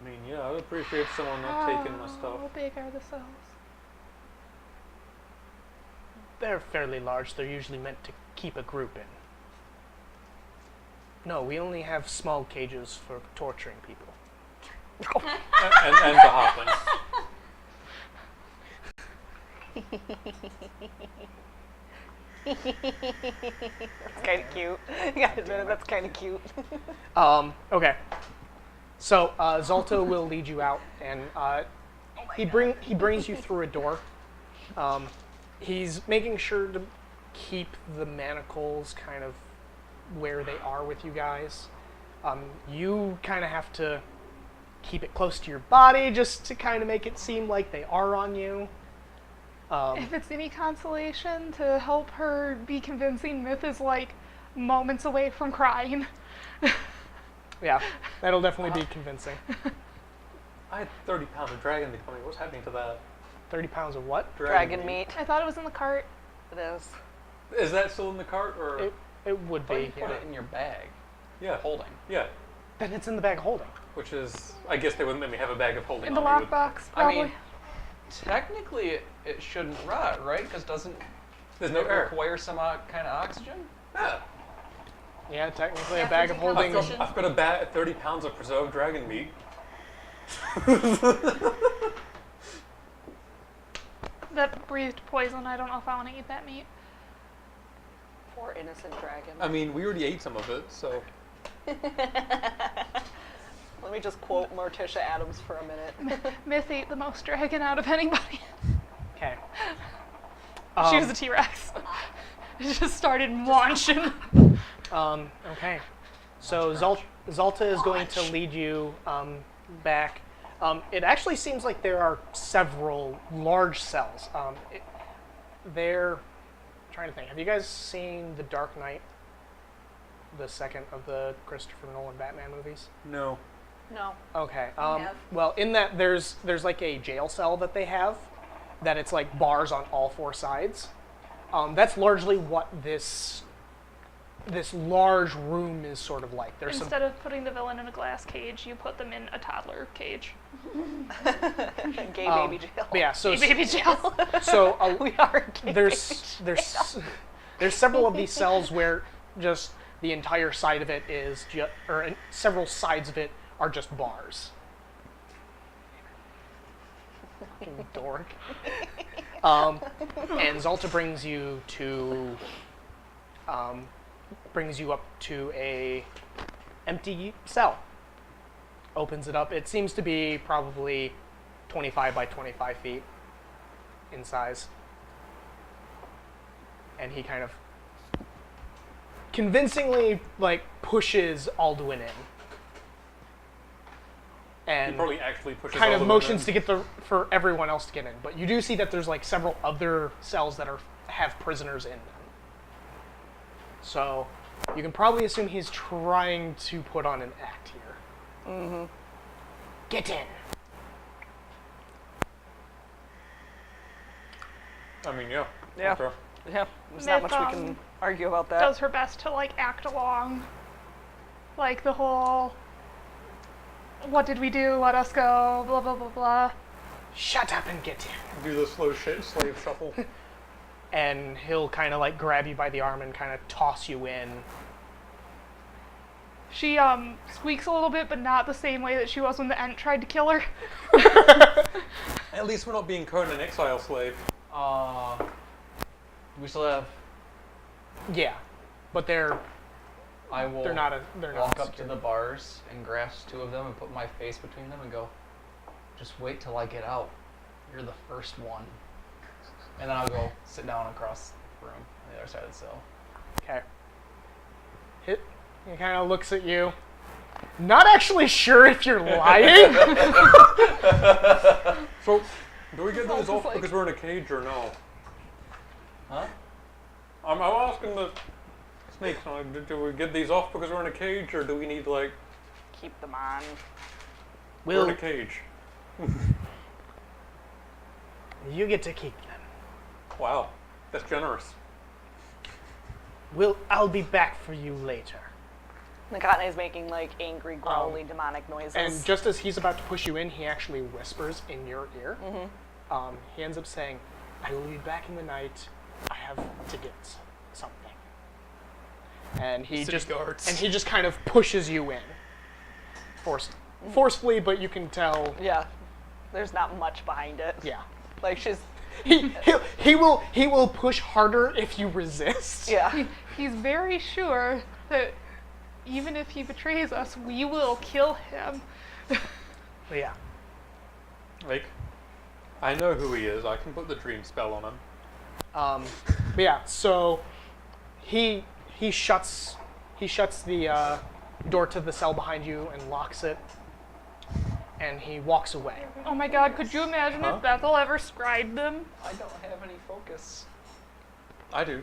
I mean, yeah, I would appreciate someone not taking my stuff. How big are the cells? They're fairly large. They're usually meant to keep a group in. No, we only have small cages for torturing people. and the halflings. That's kind of cute. You gotta admit it, that's kind of cute. Okay. So Zolta will lead you out, and he brings you through a door. He's making sure to keep the manacles kind of where they are with you guys. You kind of have to keep it close to your body just to kind of make it seem like they are on you. If it's any consolation to help her be convincing, Myth is like moments away from crying. Yeah, that'll definitely be convincing. I had 30 pounds of dragon meat coming. What's happening to that? 30 pounds of what? Dragon meat. I thought it was in the cart. It is. Is that still in the cart, or? It would But be. you put it in your bag. Yeah. Holding. Yeah. Then it's in the bag holding. Which is, I guess they wouldn't let me have a bag of holding In the on me. lockbox, I probably. mean, technically it shouldn't rot, right? Because doesn't There's no it air. require some kind of oxygen? Yeah. Yeah, technically Yeah, a bag for of holding. decomposition. I've got a bag, 30 pounds of preserved dragon meat. That breathed poison. I don't know if I want to eat that meat. Poor innocent dragon. I mean, we already ate some of it, so. Let me just quote Morticia Adams for a minute. Myth ate the most dragon out of anybody. Okay. She was a T-Rex. She just started munching. Okay. So Zolta is going to lead you back. It actually seems like there are several large cells. They're trying to think. Have you guys seen The Dark Knight, the second of the Christopher Nolan Batman movies? No. No. Okay. have. Well, in that there's like a jail cell that they have, that it's like bars on all four sides. That's largely what this large room is sort of like. There's Instead of putting the villain in a glass cage, you put them in a toddler cage. Gay baby jail. But yeah, so Baby jail. We are gay there's several of these cells where just the entire side of it is several sides of it are just bars. Fucking dork. And Zolta brings you up to a empty cell. Opens it up. It seems to be probably 25 by 25 feet in size. And he kind of convincingly pushes Alduin in. He And probably actually pushes kind all of them motions in. to get for everyone else to get in. But you do see that there's several other cells that have prisoners in them. So you can probably assume he's trying to put on an act here. Mm-hmm. Get in. I mean, yeah. Yeah. Okay. Yeah. There's not Myth, much we can argue about that. Does her best to act along. Like the whole, what did we do? Let us go. Blah blah blah blah. Shut up and get in. Do the slow slave shuffle. And he'll kind of grab you by the arm and kind of toss you in. She squeaks a little bit, but not the same way that she was when the Ent tried to kill her. At least we're not being Conan exile slave. We still have. Yeah, but they're I will not walk up to secure. the bars and grasp two of them and put my face between them and go, just wait till I get out. You're the first one. And then I'll go sit down across the room on the other side of the cell. Okay. He kind of looks at you. Not actually sure if you're lying. So, do we get those Just off like- because we're in a cage or no? Huh? I'm asking the snakes, do we get these off because we're in a cage or do we need Keep them on. we're in Will a cage? you get to keep them? Wow, that's generous. I'll be back for you later. Nakatne is making angry, growly, demonic noises. And just as he's about to push you in, he actually whispers in your ear. He ends up saying, "I will be back in the night. I have to get something." and he City just guards. and he just kind of pushes you in, forcefully, but you can tell. Yeah. There's not much behind it. Yeah, Like she's. he will push harder if you resist. Yeah. He's very sure that even if he betrays us, we will kill him. But yeah. Like, I know who he is. I can put the dream spell on him. But yeah, so he shuts the door to the cell behind you and locks it, and he walks away. Oh my god, could you imagine Huh? if Bethel ever scribed them? I don't have any focus. I do.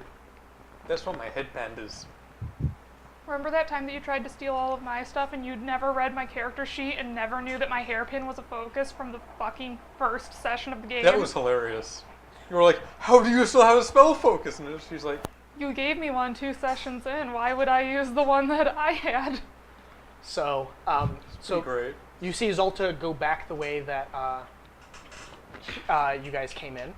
That's what my headband is. Remember that time that you tried to steal all of my stuff and you'd never read my character sheet and never knew that my hairpin was a focus from the fucking first session of the game? That was hilarious. You were like, how do you still have a spell focus? And she's like, You gave me one 2 sessions in. Why would I use the one that I had? So so great. you see Zolta go back the way that you guys came in,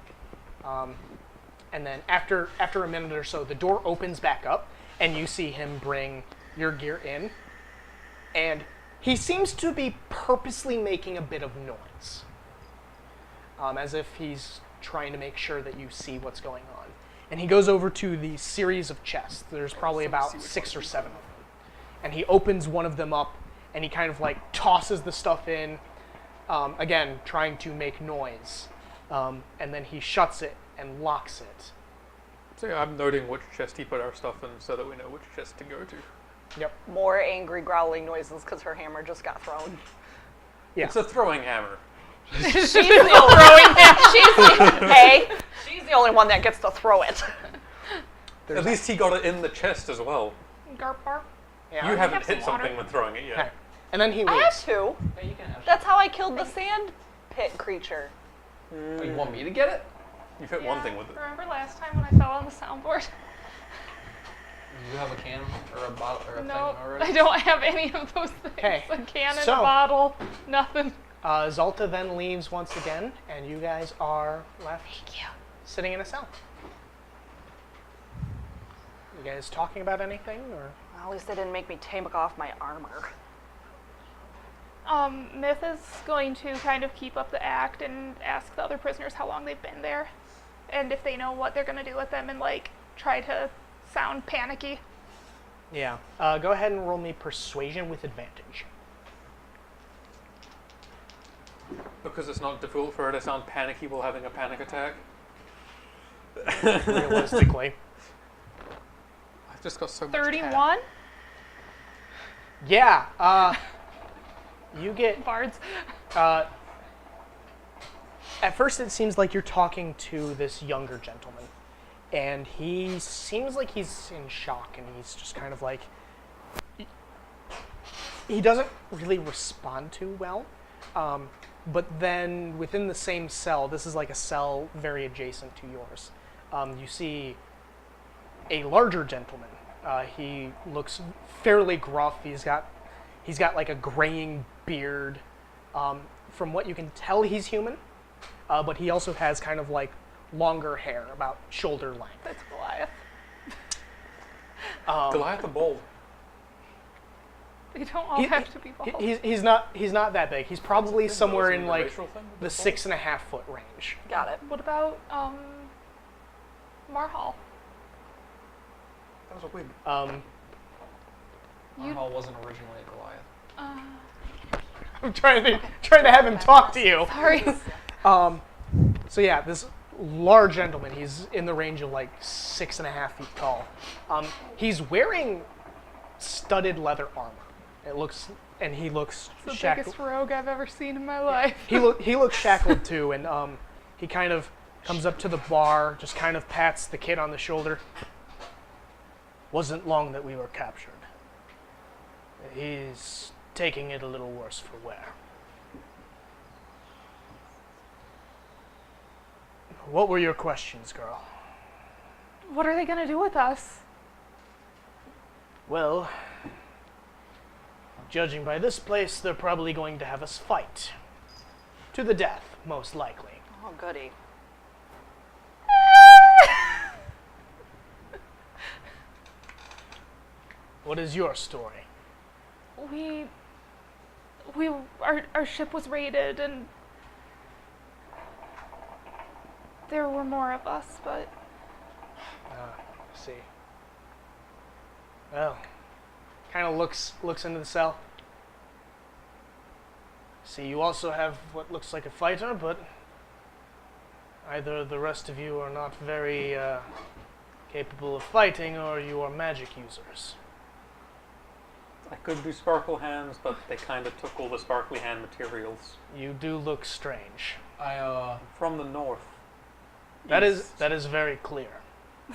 and then after a minute or so, the door opens back up, and you see him bring your gear in, and he seems to be purposely making a bit of noise, as if he's trying to make sure that you see what's going on. And he goes over to the series of chests. There's probably about 6 or 7 of them. And he opens one of them up, and he kind of like tosses the stuff in, again, trying to make noise. And then he shuts it and locks it. So yeah, I'm noting which chest he put our stuff in so that we know which chest to go to. Yep. More angry growling noises because her hammer just got thrown. Yeah. It's a throwing hammer. She's the only she's the only one that gets to throw it. At least he got it in the chest as well. Garp bark. Yeah. You haven't have some hit something water. when throwing it yet. Okay. And then he I have leaves. 2. Yeah, you can have. That's how I killed the sand pit creature. Oh, you want me to get it? You've hit one thing with it. Remember last time when I fell on the soundboard? You have a can or a bottle or a No, thing already? I don't have any of those things. Okay, A can and so- a bottle, nothing. Zolta then leaves once again, and you guys are left sitting in a cell. You guys talking about anything, or? Well, at least they didn't make me take off my armor. Myth is going to kind of keep up the act and ask the other prisoners how long they've been there, and if they know what they're going to do with them, and like try to sound panicky. Yeah. Go ahead and roll me persuasion with advantage. Because it's not difficult for her to sound panicky while having a panic attack. Realistically. I've just got so much 31 Yeah. You get. bards. At first, it seems like you're talking to this younger gentleman, and he seems like he's in shock, and he's just kind of like. He doesn't really respond too well. But then within the same cell, this is like a cell very adjacent to yours, you see a larger gentleman. He looks fairly gruff. He's got like a graying beard. From what you can tell, he's human, but he also has kind of like longer hair, about shoulder length. That's Goliath. Goliath the Bold. They don't all have to be bald. He's not that big. He's probably somewhere in like racial thing with the the 6.5 foot range. Got it. What about Marhal? That was a wig. Marhal wasn't originally a Goliath. I'm trying to have him talk to you. Sorry. So yeah, this large gentleman, he's in the range of like 6.5 feet tall. He's wearing studded leather armor. He looks The shackled. biggest rogue I've ever seen in my life. He looks shackled too, and he kind of comes up to the bar, just kind of pats the kid on the shoulder. Wasn't long that we were captured. He's taking it a little worse for wear. What were your questions, girl? What are they gonna do with us? Well, judging by this place, they're probably going to have us fight. To the death, most likely. Oh, goody. What is your story? Our ship was raided and there were more of us, but I see. Well, kind of looks into the cell. See, you also have what looks like a fighter, but either the rest of you are not very capable of fighting, or you are magic users. I could do sparkle hands, but they kind of took all the sparkly hand materials. You do look strange. From the north. That is very clear.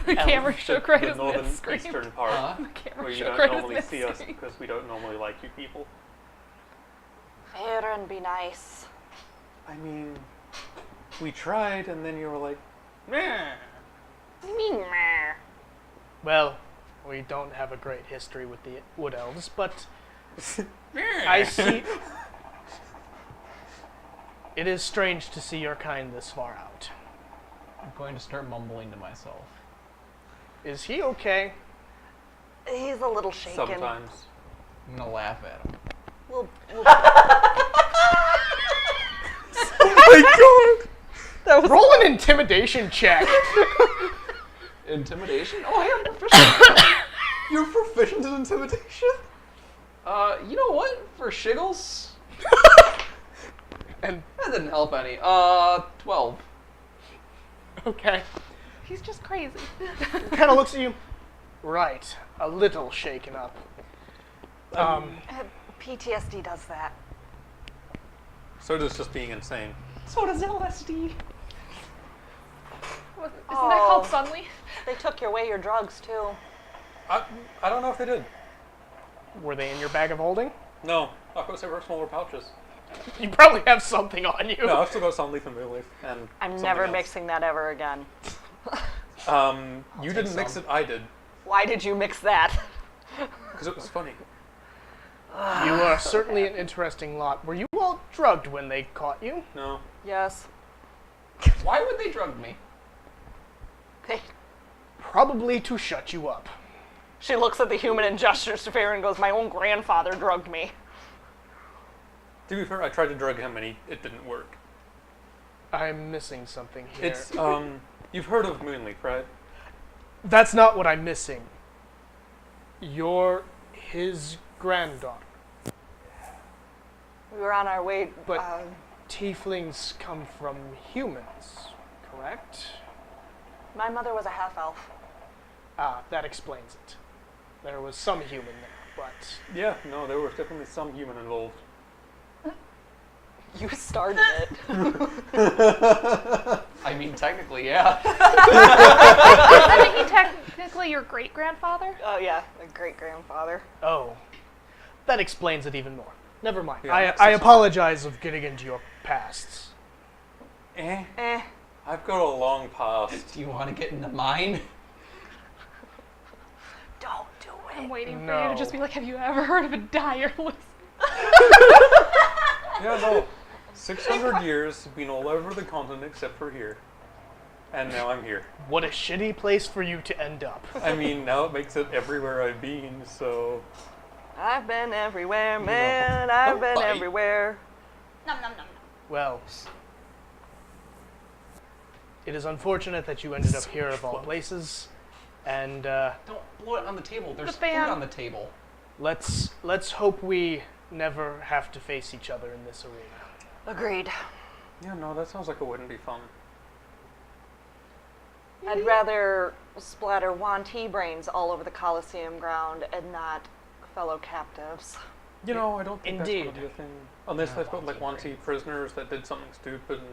the camera shook right the as northern Miss screamed. eastern part, The camera where you shook don't right as normally Miss see us screamed. because we don't normally like you people. Fair and be nice. I mean, we tried, and then you were like, meh. You mean meh? Well, we don't have a great history with the Wood Elves, but I see. It is strange to see your kind this far out. I'm going to start mumbling to myself. Is he okay? He's a little shaken. Sometimes. I'm gonna laugh at him. We'll Oh my god! Roll an intimidation check. Intimidation? Oh, hey, I'm proficient. You're proficient in intimidation? You know what? For shiggles, And that didn't help any. 12. okay, He's just crazy. kind of looks at you. Right, a little shaken up. PTSD does that. So does just being insane. So does LSD. Isn't that called Sunleaf? They took away your drugs too. I don't know if they did. Were they in your bag of holding? No, I've got several smaller pouches. You probably have something on you. No, I've still got some leaf and moon leaf. And I'm something never else. mixing that ever again. You didn't mix some. it, I did. Why did you mix that? Because it was funny. You are certainly an interesting lot. Were you all drugged when they caught you? No. Yes. Why would they drug me? Probably to shut you up. She looks at the human and gestures to Fair and goes, "My own grandfather drugged me." To be fair, I tried to drug him and it didn't work. I'm missing something here. It's, you've heard of Moonleaf, right? That's not what I'm missing. You're his granddaughter. We were on our way. But tieflings come from humans, correct? My mother was a half-elf. Ah, that explains it. There was some human there, but Yeah, no, there was definitely some human involved. You started it. I mean, technically, yeah. Isn't he technically your great grandfather? Oh yeah, a great-grandfather. oh, that explains it even more. Never mind. Yeah, I 600. apologize of getting into your pasts. Eh. I've got a long past. Do you want to get into mine? Don't do I'm it. waiting for you No. to just be like, have you ever heard of a dire list? Yeah, no. 600 years, been all over the continent except for here. And now I'm here. What a shitty place for you to end up. I mean, now it makes it everywhere I've been, so... I've been everywhere, man. I've been bite. everywhere. Nom nom nom nom. Well, it is unfortunate that you ended up here of all places, and Don't blow it on the table. There's The food fan. on the table. let's hope we never have to face each other in this arena. Agreed. Yeah, no, that sounds like it wouldn't be fun. I'd rather splatter Wanty brains all over the Coliseum ground and not fellow captives. You know, I don't think that's Indeed. going to be a thing. Unless they've got, like, Wanty prisoners that did something stupid and...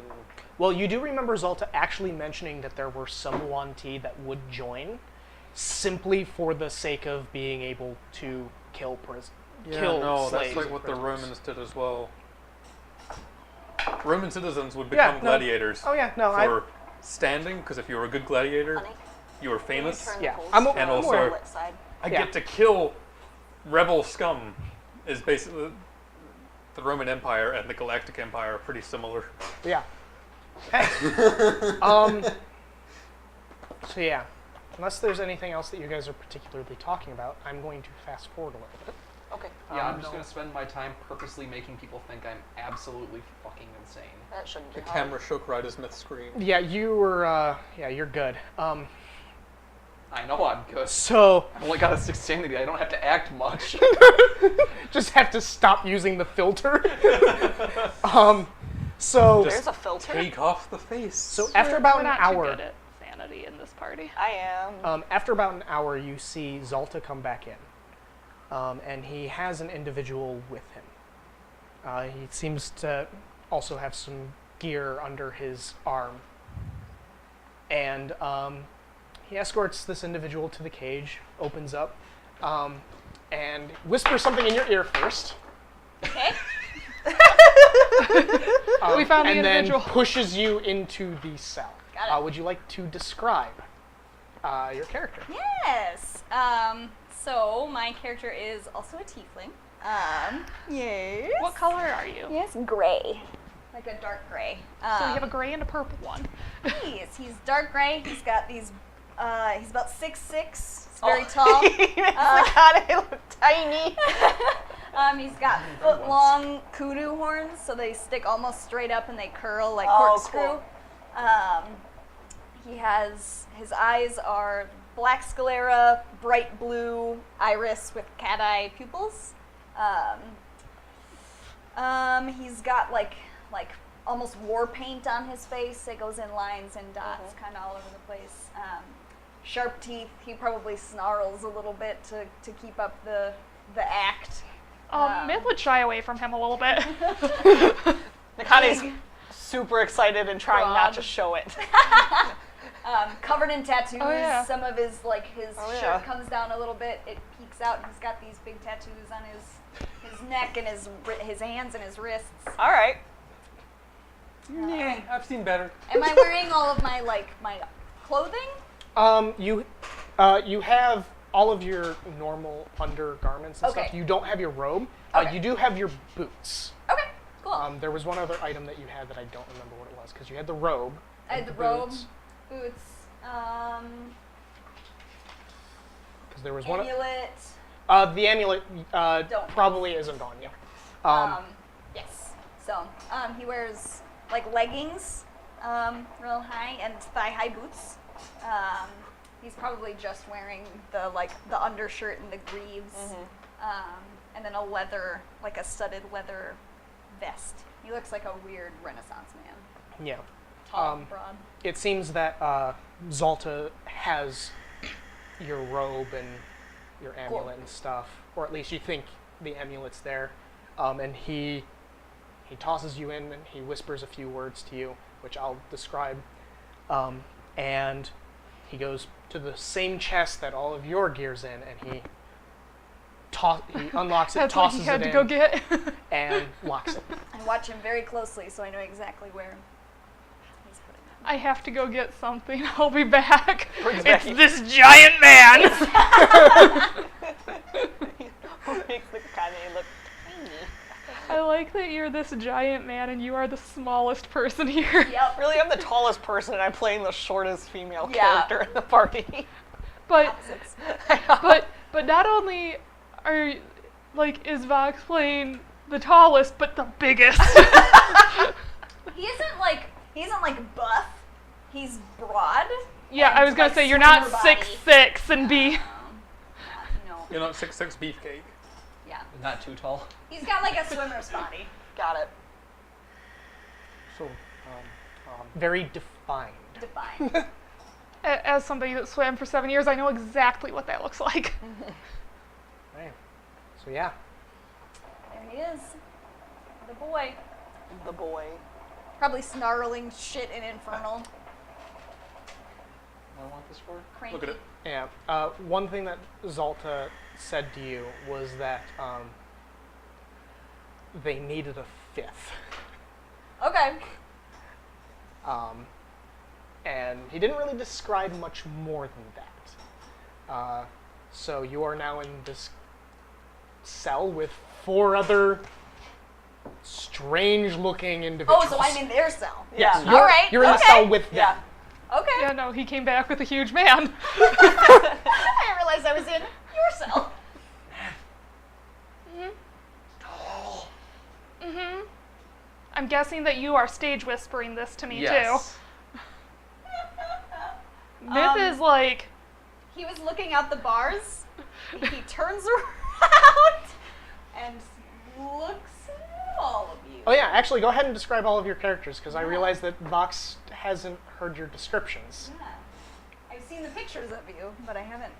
Well, you do remember Zalta actually mentioning that there were some Wanti that would join, simply for the sake of being able to kill Yeah, kill no, slaves that's like and what the prisoners. Romans did as well. Roman citizens would Yeah, become no. gladiators Oh yeah, no, I for standing, because if you were a good gladiator, Honey, you were can you famous. turn Yeah, the I'm pulse a- And to also- the lit side? I Yeah. get to kill rebel scum is basically the Roman Empire and the Galactic Empire are pretty similar. yeah. Hey. So yeah, unless there's anything else that you guys are particularly talking about, I'm going to fast forward a little bit. Okay. Yeah, I'm just gonna spend my time purposely making people think I'm absolutely fucking insane. That shouldn't be The hard. camera shook right as Myth screamed. Yeah, you were. Yeah, you're good. I know I'm good. So I only got a 6 sanity. I don't have to act much. just have to stop using the filter. So There's a filter? Take off the face. so after about We're an not hour. too good at sanity in this party. I am. After about an hour, you see Zalta come back in, and he has an individual with him. He seems to also have some gear under his arm, and he escorts this individual to the cage, opens up, and whispers something in your ear first. Okay. We found the and individual. then pushes you into the cell. Got it. Would you like to describe your character? Yes. So my character is also a tiefling. Yes. What color are you? Yes, gray. Like a dark gray. So you have a gray and a purple one. He's dark gray. He's got these. He's about 6'6". He's very tall. God, I look tiny. He's got foot-long kudu horns, so they stick almost straight up and they curl like Oh, corkscrew. cool. His eyes are black sclera, bright blue iris with cat eye pupils. He's got like almost war paint on his face. It goes in lines and dots, kind of all over the place. Sharp teeth. He probably snarls a little bit to keep up the act. Myth would shy away from him a little bit. Nakane's super excited and trying not to show it. Covered in tattoos. Oh, yeah. Some of his Oh, shirt yeah. comes down a little bit. It peeks out. He's got these big tattoos on his neck and his hands and his wrists. All right. Yeah, I've seen better. Am I wearing all of my my clothing? You have all of your normal undergarments and Okay. stuff. You don't have your robe. Okay. You do have your boots. Okay, cool. There was one other item that you had that I don't remember what it was because you had the robe. I had and the robe, boots, boots, 'cause there was one. amulet. The amulet Don't. probably isn't on you. Yes. So he wears like leggings, real high, and thigh-high boots. He's probably just wearing the undershirt and the greaves, and then a studded leather vest. He looks like a weird Renaissance man. Yeah. Tall, broad. It seems that Zalta has your robe and your amulet and stuff, or at least you think the amulet's there. And he tosses you in and he whispers a few words to you, which I'll describe. And he goes to the same chest that all of your gear's in, and he unlocks it, That's what tosses he had it to in, go get. and locks it. I watch him very closely so I know exactly where he's putting it. I have to go get something. I'll be back. Brings It's back- this giant man. Makes Nakane look tiny. I like that you're this giant man and you are the smallest person here. Yep. Really, I'm the tallest person and I'm playing the shortest female Yeah. character in the party. But Opposites. but not only is Vox playing the tallest, but the biggest. He isn't like buff. He's broad. Yeah, I and, was gonna like, say you're not slimmer body. 6'6" and be. No. You're not 6'6" beefcake. Yeah. Not too tall. He's got like a swimmer's body. Got it. So, Very defined. Defined. As somebody that swam for 7 years, I know exactly what that looks like. Right. So yeah. There he is. The boy. The boy. Probably snarling shit in Infernal. What do I want this for? Cranky. look at it. Yeah. One thing that Zalta said to you was that they needed a fifth. Okay. And he didn't really describe much more than that. So you are now in this cell with 4 other strange-looking individuals. Oh, so I'm in their cell. Yes, Yeah. you're, All right, you're in the okay. cell with them. Yeah. Okay. Yeah, no, he came back with a huge man. I didn't realize I was in your cell. Tall. Mm-hmm. I'm guessing that you are stage whispering this to me, Yes. too. Myth is like, He was looking out the bars. He turns around and looks at all of you. Oh yeah, actually, go ahead and describe all of your characters, because I realize that Vox hasn't heard your descriptions. Yeah. I've seen the pictures of you, but I haven't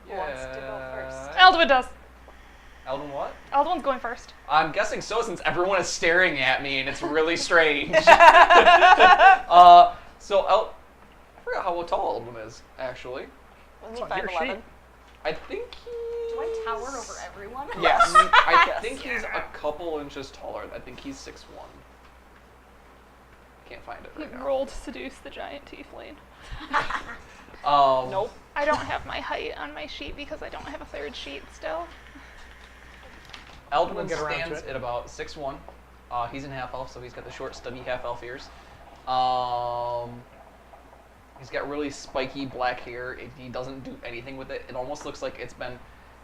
wants to go first. Eldwin does. Eldon what? Eldwin's going first. I'm guessing so, since everyone is staring at me and it's really strange. I forgot how tall Eldon is, actually. Wasn't he on your 5'11"? sheet. I think he. Do I tower over everyone? Yes. I think he's a couple inches taller. I think he's 6'1". Can't find it He right now. rolled to seduce the giant tiefling. Nope. I don't have my height on my sheet because I don't have a third sheet still. Eldwin We'll get around to stands it. at about 6'1". He's in half elf, so he's got the short, stubby half elf ears. He's got really spiky black hair. He doesn't do anything with it. It almost looks like it's been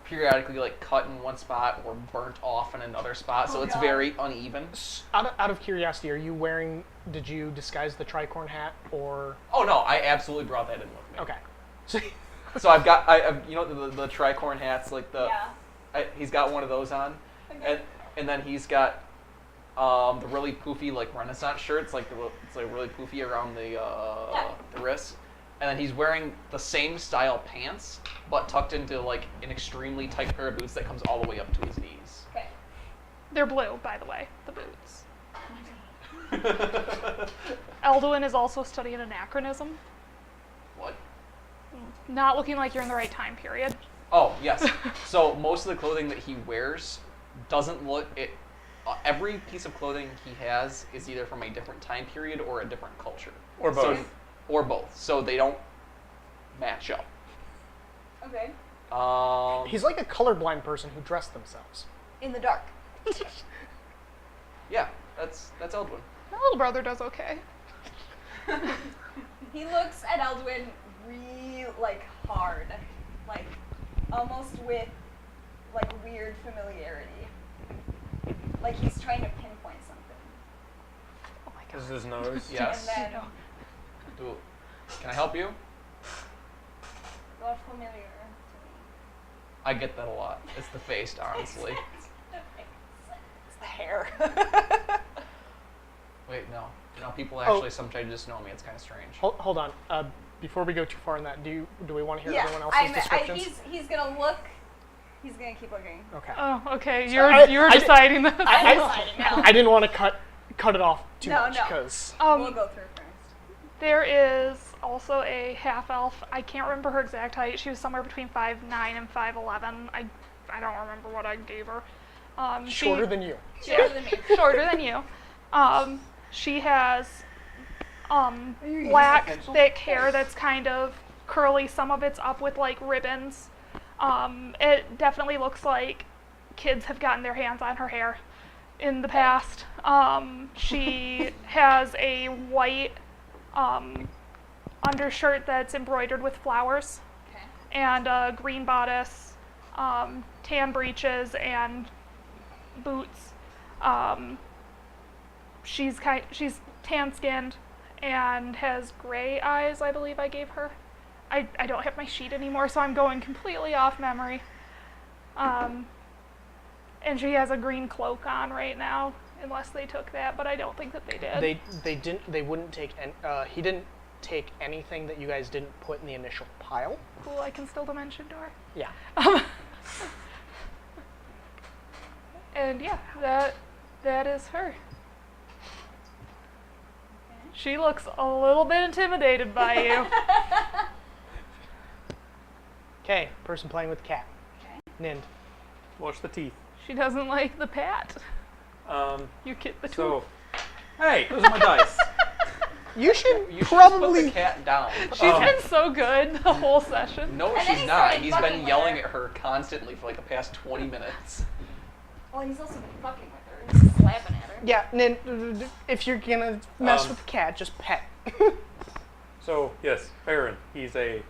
periodically like cut in one spot or burnt off in another spot, so it's God. very uneven. Out of curiosity, are you wearing? Did you disguise the tricorn hat, or? Oh no, I absolutely brought that in with me. Okay. So, So I've got, I've, you know, the tricorn hats, like the. Yeah. He's got one of those on, Okay. and then he's got the really poofy like Renaissance shirts, like it's like really poofy around the wrists, and then he's wearing the same style pants, but tucked into like an extremely tight pair of boots that comes all the way up to his knees. Okay. They're blue, by the way, the boots. Eldwin is also studying anachronism. What? Not looking like you're in the right time period. Oh yes. So most of the clothing that he wears doesn't look it. Every piece of clothing he has is either from a different time period or a different culture. Or both. So, or both. So they don't match up. Okay. he's like a colorblind person who dressed themselves. In the dark. Yeah, that's Eldwin. My little brother does okay. He looks at Eldwin like hard, like almost with like weird familiarity, like he's trying to pinpoint something. Oh my This god. is his nose. Yes. And then Can I help you? you're familiar to me. I get that a lot. It's the face, honestly. It's the hair. Wait, no. No, people actually sometimes just know me. It's kind of strange. Hold on. Before we go too far in that, do we want to hear Yeah, everyone else's descriptions? he's gonna look. He's gonna keep looking. Okay. Oh, okay. I- You're I di- deciding this. I'm deciding now. I didn't want to cut it off too No, much no. because We'll go through first. There is also a half elf. I can't remember her exact height. She was somewhere between 5'9" and 5'11". I don't remember what I gave her. shorter than you. Shorter than me. Shorter than you. She has black, thick hair that's kind of curly. Some of it's up with like ribbons. It definitely looks like kids have gotten their hands on her hair in the past. She has a white undershirt that's embroidered with flowers, Okay. and a green bodice, tan breeches, and boots. She's tan-skinned and has gray eyes, I believe I gave her. I don't have my sheet anymore, so I'm going completely off memory. And she has a green cloak on right now, unless they took that, but I don't think that they did. They wouldn't take he didn't take anything that you guys didn't put in the initial pile. Cool, I can still dimension door. Yeah. And yeah, that is her. She looks a little bit intimidated by you. Okay, person playing with the cat. Nind. Watch the teeth. She doesn't like the pat. You get the So, tool. hey, those are my dice. You should You should probably put the cat down. She's been so good the whole session. No, And then she's he not. started He's fucking been with yelling her. at her constantly for like the past 20 minutes. Well, he's also been fucking with her. He's slapping at her. Yeah, Nind, if you're gonna mess Um, with the cat, just pet. So yes, Farron. He's a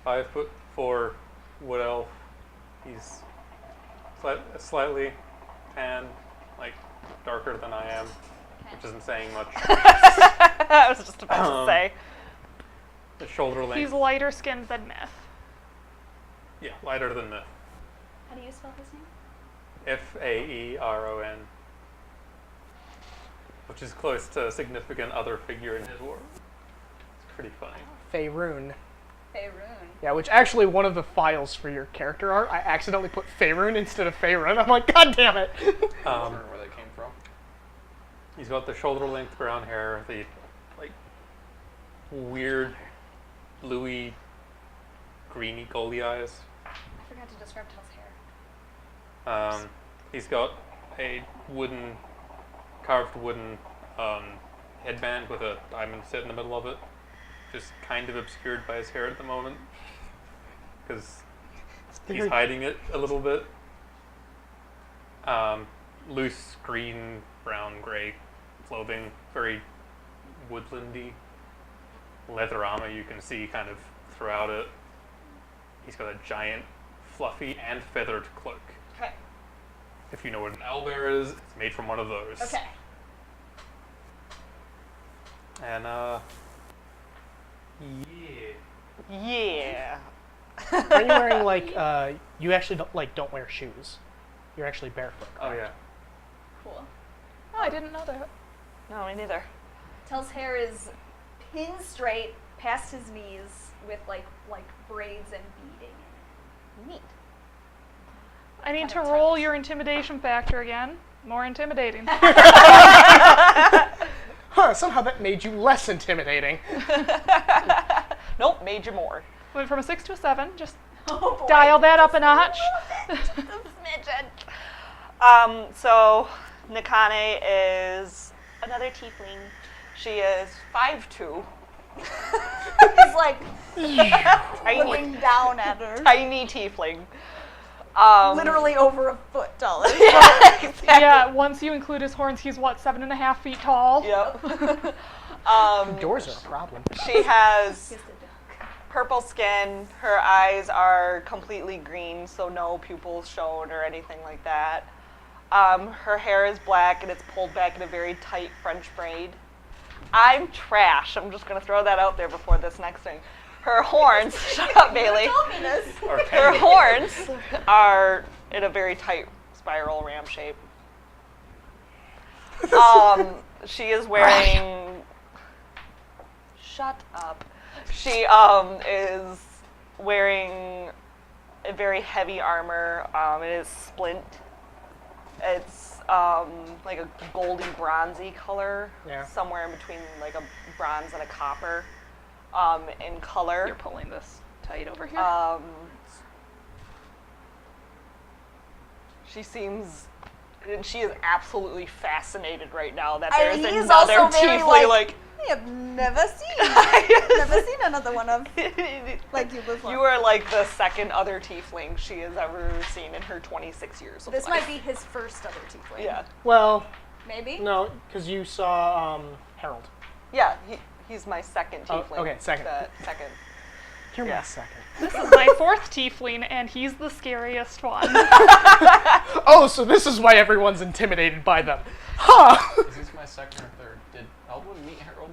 5'4" wood elf. He's slightly tan, like darker than I am, which isn't saying much. I was just about to say. The shoulder length. He's lighter skinned than Myth. Yeah, lighter than Myth. How do you spell his name? Faeron, which is close to a significant other figure in his world. It's pretty funny. Faerun. Faerun. Yeah, which actually one of the files for your character art, I accidentally put Faerun instead of Faerun. I'm like, God damn it! I don't remember where that came from. He's got the shoulder length brown hair, the like weird bluey greeny goalie eyes. I forgot to describe Tell's hair. He's got a carved wooden headband with a diamond set in the middle of it, just kind of obscured by his hair at the moment, because he's hiding it a little bit. Loose green, brown, gray clothing, very woodlandy. Leather armor you can see kind of throughout it. He's got a giant, fluffy and feathered cloak. Okay. If you know what an owlbear is, it's made from one of those. Okay. And yeah. Yeah. Are you wearing like you actually don't wear shoes? You're actually barefoot. Oh correct? yeah. Cool. Oh, I didn't know that. No, me neither. Tell's hair is pinned straight past his knees with like braids and beading. Neat. I need to Kinda roll tight. your intimidation factor again. More intimidating. Huh? Somehow that made you less intimidating. Nope, made you more. Went from a 6 to a 7. Just Oh boy. dial that up a notch. Just a smidgen. So Nakane is another tiefling. She is 5'2". He's like tiny, looking down at her. tiny tiefling. Literally over a foot taller. Yeah, exactly. Yeah, once you include his horns, he's what, 7.5 feet tall? Yep. Doors are a problem. She has He's the duck. purple skin. Her eyes are completely green, so no pupils shown or anything like that. Her hair is black and it's pulled back in a very tight French braid. I'm trash. I'm just going to throw that out there before this next thing. Her horns, shut up, Bailey. You told me this. Her horns are in a very tight spiral ram shape. She is wearing. Shut up. She is wearing a very heavy armor. It is splint. It's like a goldy bronzy color, Yeah. somewhere in between like a bronze and a copper in color. You're pulling this tight over here. She is absolutely fascinated right now that I there's mean, he's another also very, tiefling like- I have never seen another one of like you before. You are like the second other tiefling she has ever seen in her 26 years of This life. might be his first other tiefling. Yeah. Well, Maybe. no, because you saw Harold. Yeah, he's my second Oh, tiefling. okay, second. Second. You're Yeah. my second. This is my 4th tiefling, and he's the scariest one. Oh, so this is why everyone's intimidated by them. Huh? Is this my second or third? Did Eldwin meet Harold?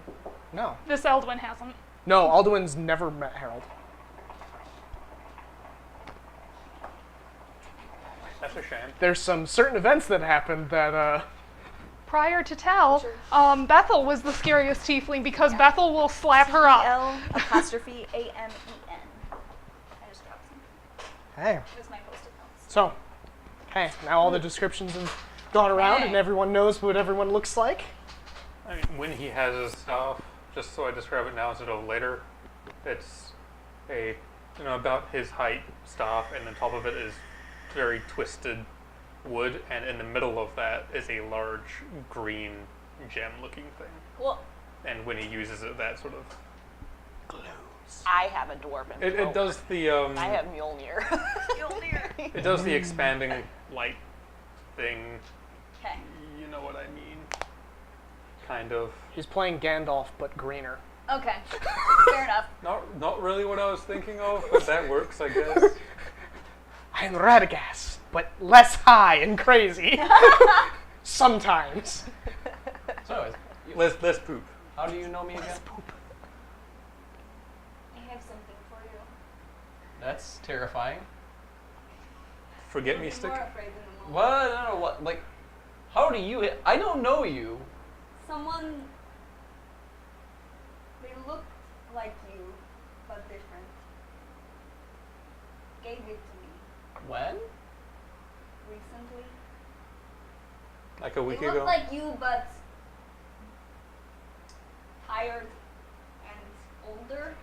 No. This Eldwin hasn't. No, Alduin's never met Harold. That's a shame. There's some certain events that happened that, Prior to Tell, Bethel was the scariest tiefling because Bethel will slap her up. L''AMEN. I just dropped some. hey. Here's my post-it notes. So, hey, now all the descriptions have gone around and Hey. everyone knows what everyone looks like. I mean, when he has his staff, just so I describe it now instead of later, it's a, about his height staff, and on top of it is very twisted wood, and in the middle of that is a large green gem-looking thing. Cool. And when he uses it, that sort of glows. I have a dwarven. It throat. does the I have Mjolnir. it does the expanding light thing. Okay. You know what I mean? Kind of. He's playing Gandalf, but greener. Okay, fair enough. Not really what I was thinking of, but that works, I guess. I am Radagast, but less high and crazy. Sometimes. So anyways, Less poop. how do you know me again? I have something for you. That's terrifying. Forget me You're stick. more afraid than the moment. What? I don't know what. Like, how do you? I don't know you. Someone. They looked like you, but different. Gave it to me When? recently. Like a week They ago. looked like you, but tired and older.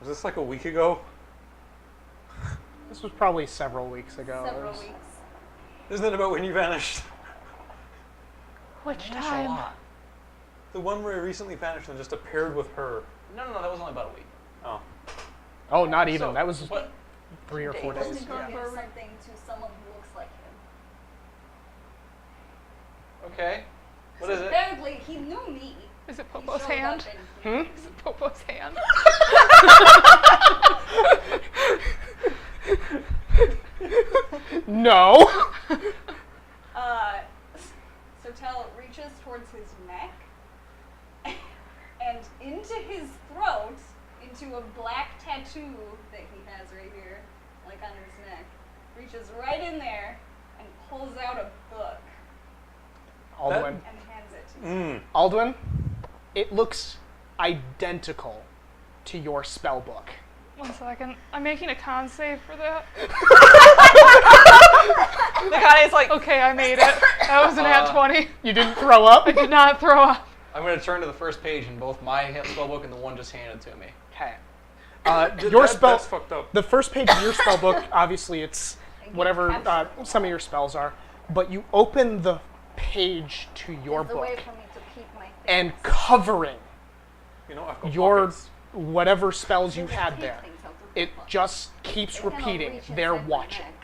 Was this like a week ago? This was probably several weeks ago. Several weeks. Isn't it about when you vanished? Which That's a time? lot. The one where I recently vanished and just appeared with her. No, that was only about a week. Oh. Oh, not even. So, that was what? 3 or 4 He was days. going to Yeah. give something to someone who looks like him. Okay. What is it? Apparently, he knew me. Is it He Popo's showed up hand? and- Hmm? Is it Popo's hand? No. Sertel reaches towards his neck and into his throat, into a black tattoo that he has right here, like on his neck, reaches right in there and pulls out a book Aldwin. and hands it to you. Aldwin, it looks identical to your spell book. 1 second. I'm making a con save for that. The guy is like, Okay, I made it. That was an at 20. You didn't throw up? I did not throw up. I'm gonna turn to the first page in both my spellbook and the one just handed to me. Okay. Your spell. That's fucked up. The first page of your spell book, obviously, it's whatever some of your spells are, but you open the page to your It's a way book, for me to keep my things. and covering You know, I've got your pockets. whatever spells you Just had take there, things out of it the book. just keeps They cannot repeating. reach They're inside my watching neck.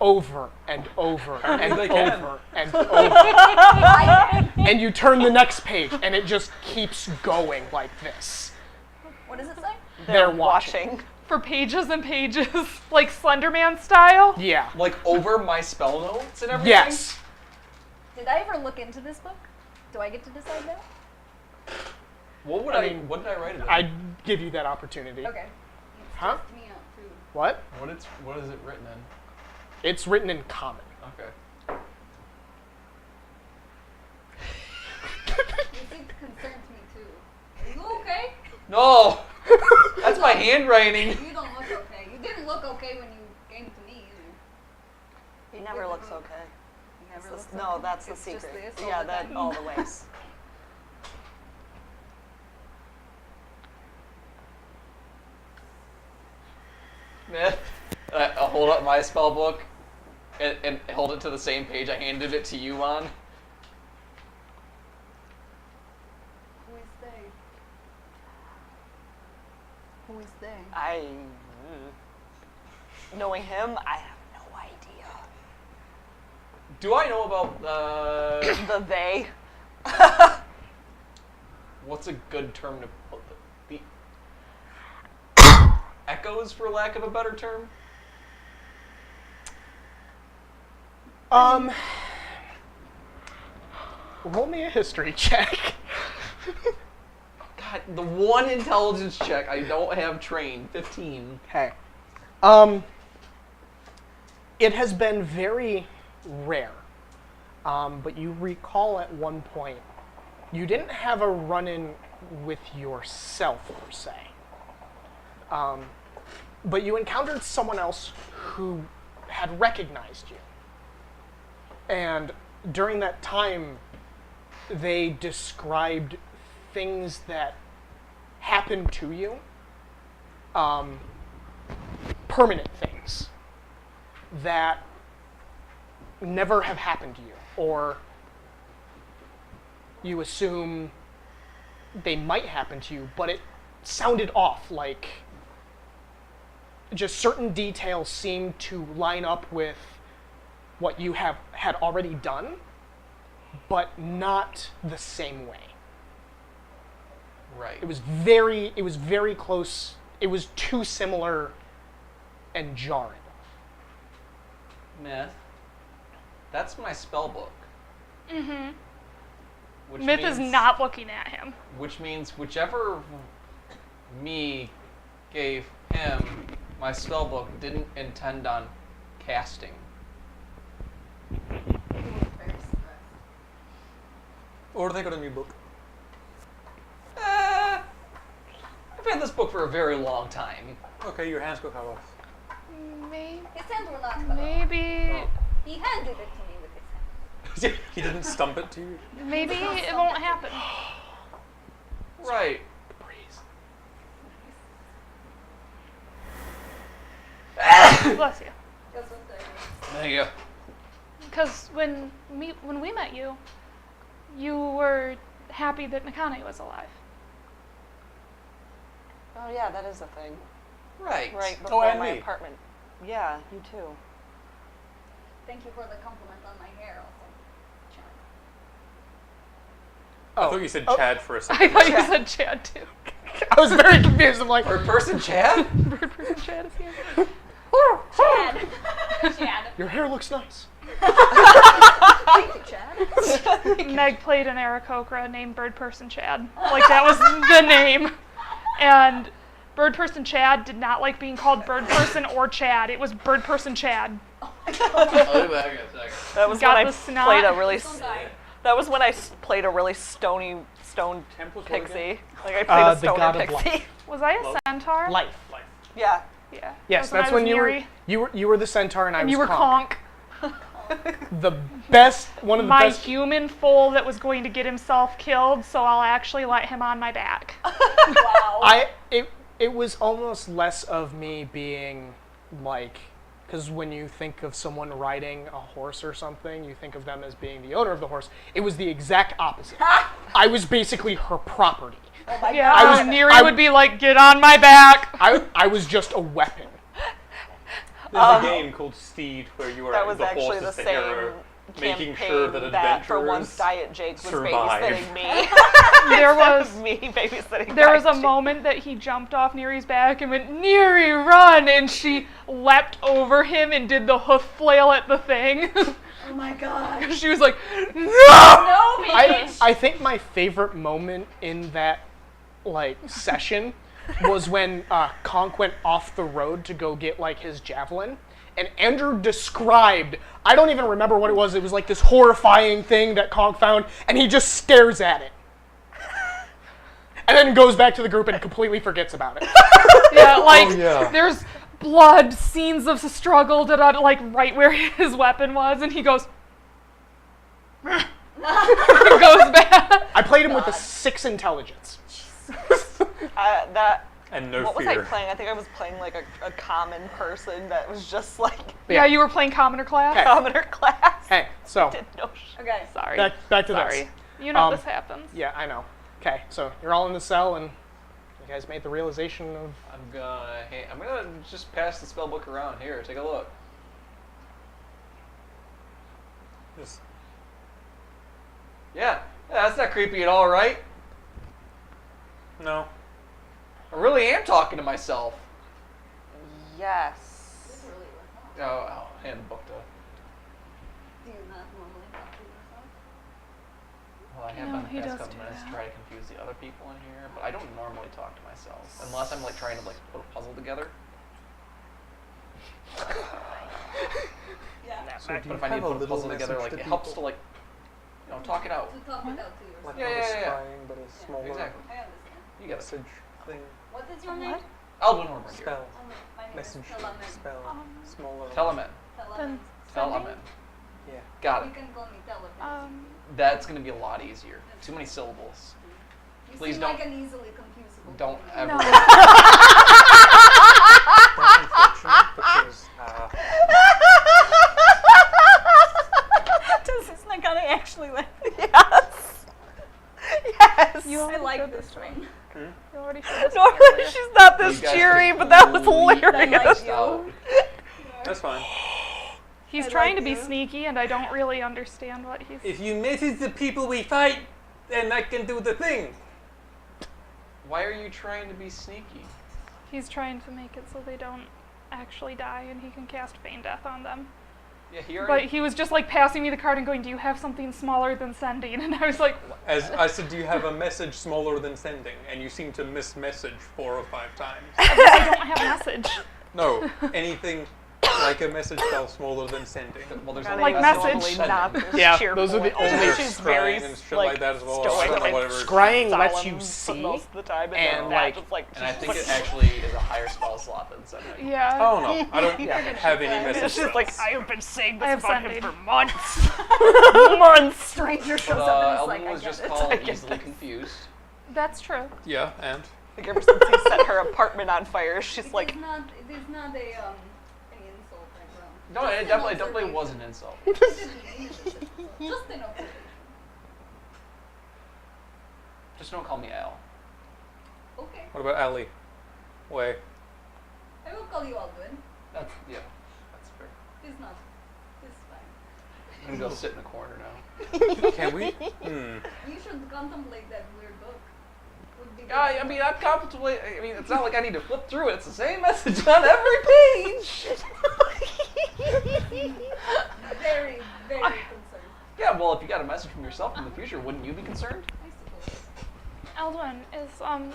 over and over and they can. over and over. And you turn the next page, and it just keeps going like this. What does it say? They're watching. For pages and pages, like Slenderman style. Yeah. Like over my spell notes and everything. Yes. Did I ever look into this book? Do I get to decide that? What would I mean, what did I write it in? I'd give you that opportunity. Okay. Huh? Test me out too. What? What is it written in? It's written in common. Okay. It concerns me too. Are you okay? No, that's my handwriting. You don't look okay. You didn't look okay when you came to me either. he never looks okay. You never That's looked the- no, okay. that's the It's just secret. this all Yeah, the that time. all the ways. Myth. I hold up my spell book and hold it to the same page I handed it to you on. Who is they? Who is they? Knowing him, I have no idea. Do I know about The they. what's a good term to put the echoes, for lack of a better term? Roll me a history check. God, the one intelligence check I don't have trained. 15. Okay. It has been very rare, but you recall at one point you didn't have a run-in with yourself per se, but you encountered someone else who had recognized you, and during that time, they described things that happened to you, permanent things that never have happened to you, or you assume they might happen to you, but it sounded off, like just certain details seemed to line up with what you had already done, but not the same way. Right. It was very close. It was too similar and jarring. Myth. That's my spell book. Mm-hmm. Which Myth means, is not looking at him. Which means whichever me gave him my spell book didn't intend on casting. He was very stressed. Or they got a new book. I've had this book for a very long time. Okay, your hands go cut off. Maybe. His hands were not cut off. Maybe. He handed it to me with his hand. He didn't stump it to you? Maybe it won't happen. Right. Bless you. Just one second. Thank you. Because when we met you, you were happy that Nakane was alive. Oh yeah, that is a thing. Right. Right before and my me. apartment. Yeah, you too. Thank you for the compliment on my hair also. Chad. I thought you said Oh. Chad for a I second. thought you said Chad too. I was very confused. I'm like, Bird person Chad? Bird person Chad is here. Chad. Chad. your hair looks nice. Thank you, Chad. Meg played an Aarakocra named Bird Person Chad. Like, that was the name. And Bird Person Chad did not like being called Bird Person or Chad. It was Bird Person Chad. I'll be back in a second. That was Got when I the snot. played a really. Don't die. That was when I played a really stone Temple's what again? pixie. Like I played a the stoner god of pixie. life. Was I a Love. centaur? Life. Yeah. Yeah. Yes, That was that's when I was you Neri, were the centaur and I and was you were Conk. Conk. The best, one of the My best. human foal that was going to get himself killed, so I'll actually let him on my back. Wow. It was almost less of me being like, because when you think of someone riding a horse or something, you think of them as being the owner of the horse. It was the exact opposite. I was basically her property. Oh my Yeah, god. Neri would be like, get on my back. I was just a weapon. There's a game called Steed where you are That was the actually horse the is the same hero, campaign making sure that that for once adventurers Diet Jake was survive. babysitting me. There Instead was of me babysitting There was a Diet Jake. moment that he jumped off Neri's back and went, Neri, run! And she leapt over him and did the hoof flail at the thing. Oh my god. She was like, no! No, bitch. I think my favorite moment in that session was when Conk went off the road to go get his javelin, and Andrew described, I don't even remember what it was like this horrifying thing that Conk found, and he just stares at it. And then goes back to the group and completely forgets about it. Yeah, yeah. there's blood, scenes of struggle, right where his weapon was, and he goes, and goes back. I played him with a 6 intelligence. And no What was fear. I playing? I think I was playing like a common person that was just like Yeah, you were playing commoner class? Okay. commoner class. Hey, so, Didn't know shit. Okay. Sorry. back to Sorry. this. You know Um, this happens. Yeah, I know. Okay, so you're all in the cell, and you guys made the realization of... I'm gonna just pass the spell book around here. Take a look. Just- Yeah, that's not creepy at all, right? no. I really am talking to myself. Yes. Really was not. Oh, I'll hand the book to. Do you not normally talk to yourself? Well, I have No, been he the past does couple do minutes to that. try to confuse the other people in here, but I don't normally talk to myself unless I'm trying to put a puzzle together. Yeah. So do But you if I need have to a put a little puzzle together, message to it helps to people? talk it out. To talk it out to yourself. Like Yeah, not a yeah, yeah. scrying, but a smaller Exactly. I understand. You got it. message thing. What is your name? Alvin Hornberger. Spell. Oh, my name Message. is Telemen. Spell. Smaller. Telemen. Telemen. Telemen. Yeah. Got You it. can call me Telemen. That's gonna be a lot easier. Too many syllables. You please seem don't- like an easily confusable. Don't person. ever. No. That's unfortunate because Does this not gonna actually win? Yes. Yes. You I already like said this one. You already said this Normally earlier. she's not You this guys cheery, but that was completely hilarious. like you. out. that's fine. He's I trying like to be you. sneaky, and I don't really understand what he's... If you message the people we fight, then I can do the thing. Why are you trying to be sneaky? He's trying to make it so they don't actually die and he can cast Feign Death on them. Yeah, But he was just like passing me the card and going, do you have something smaller than sending? And I was like, As I said, do you have a message smaller than sending? And you seem to miss message 4 or 5 times. I don't have message. No, anything like a message spell smaller than sending. Well, there's Gotta Like use message. normally not this Yeah, cheerful. those are the only- She's Scrying very and shit like that as well. stoic, I don't know, like, whatever. Scrying lets solemn you for see, most of the time, and, and then like- that just, like, And I just, think like, it actually is a higher spell slot than sending. Yeah. Oh no, I don't have any message it's just like, spells. I have been saying I this have about him sending. for months. Months. Stranger shows But up and he's Eldon like, I was get just it. called I get easily this. confused. That's true. Yeah, and? Like, ever since he set her apartment on fire, she's like, it is not an insult, like, No, just it an definitely observation. was an insult. It didn't mean it. Just an observation. Just don't call me Al. Okay, What about Ali? Way. I will call you Aldwin. That's that's fair. It's not. It's fine. I'm gonna go sit in the corner now. Can we? You should contemplate that weird book. Would be good. I mean, I'm contemplating. I mean, it's not like I need to flip through it. It's the same message on every page. Very, very concerned. Yeah, well, if you got a message from yourself in the future, wouldn't you be concerned? I suppose. Eldwin,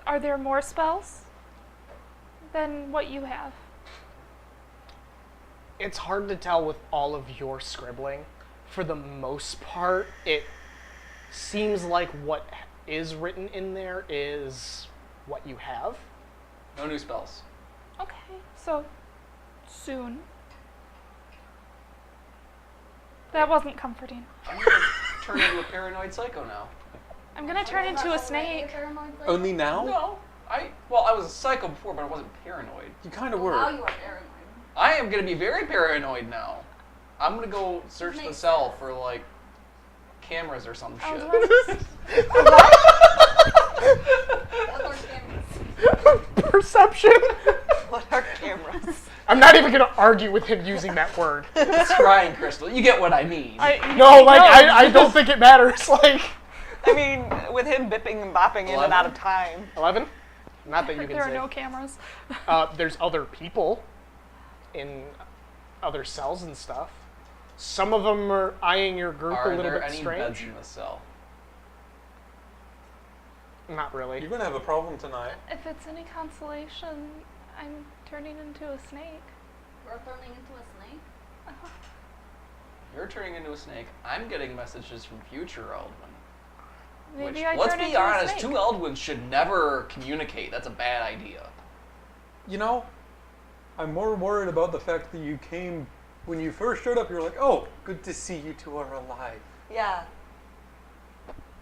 are there more spells than what you have? It's hard to tell with all of your scribbling. For the most part, it seems like what is written in there is what you have. No new spells. Okay, so soon. That wasn't comforting. I'm gonna turn into a paranoid psycho now. I'm gonna turn into a Already snake. paranoid, like, Only now? No, I was a psycho before, but I wasn't paranoid. You kind of Now were. you are paranoid. I am gonna be very paranoid now. I'm gonna go search the Makes cell sense. for like cameras or some shit. Eldwin, What are cameras? Perception? what are cameras? I'm not even going to argue with him using that word. Scrying crystal. You get what I mean. No, like, I don't think it matters. Like, I mean, with him bipping and bopping in and out of time. 11? Not that you can there are say. no cameras. There's other people in other cells and stuff. Some of them are eyeing your group Are a little there bit any strange. beds in the cell? Not really. You're gonna have a problem tonight. If it's any consolation, I'm turning into a snake. We're turning into a snake? You're turning into a snake. I'm getting messages from future Eldwin. Maybe Which, I let's turn be into honest, a two snake. Eldwins should never communicate. That's a bad idea. You know, I'm more worried about the fact that you came, when you first showed up, you were like, oh, good to see you two are alive. Yeah.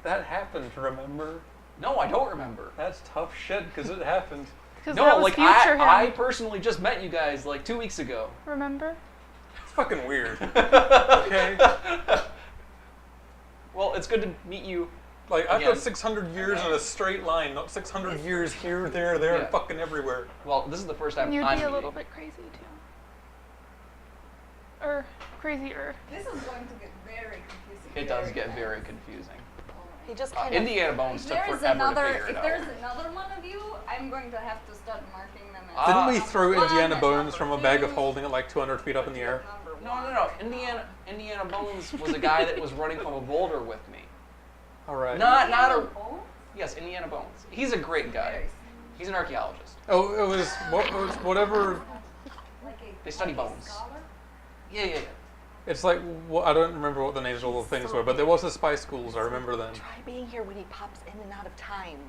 That happened, remember? No, I don't remember. That's tough shit, because it happened. Because No, that was like future him. I personally just met you guys like 2 weeks ago. Remember? It's fucking weird. Okay? Well, it's good to meet you. Like, I've Again. got 600 years in a straight line, not 600 years here, there, Yeah. and fucking everywhere. Well, this is the first time You'd I'm be a meeting. little bit crazy too. Or crazier. This is going to get very confusing. It does get very confusing. He just kind of. Indiana Bones If took there is forever to another, figure it if out. there's another one of you, I'm going to have to start marking them as. Ah. Didn't we throw number Indiana one, Bones number from a bag of two, holding at like 200 feet up in the air? number No, one. no, no. Indiana Bones was a guy that was running from a boulder with me. Alright. Not Indiana a. Bones? Yes, Indiana Bones. He's a great guy. Very He's an archaeologist. Oh, it was whatever. like a, They study like a bones. scholar? Yeah. It's like, I don't remember what the names of all the things were, but there was the spy schools, I remember them. Try being here when he pops in and out of time.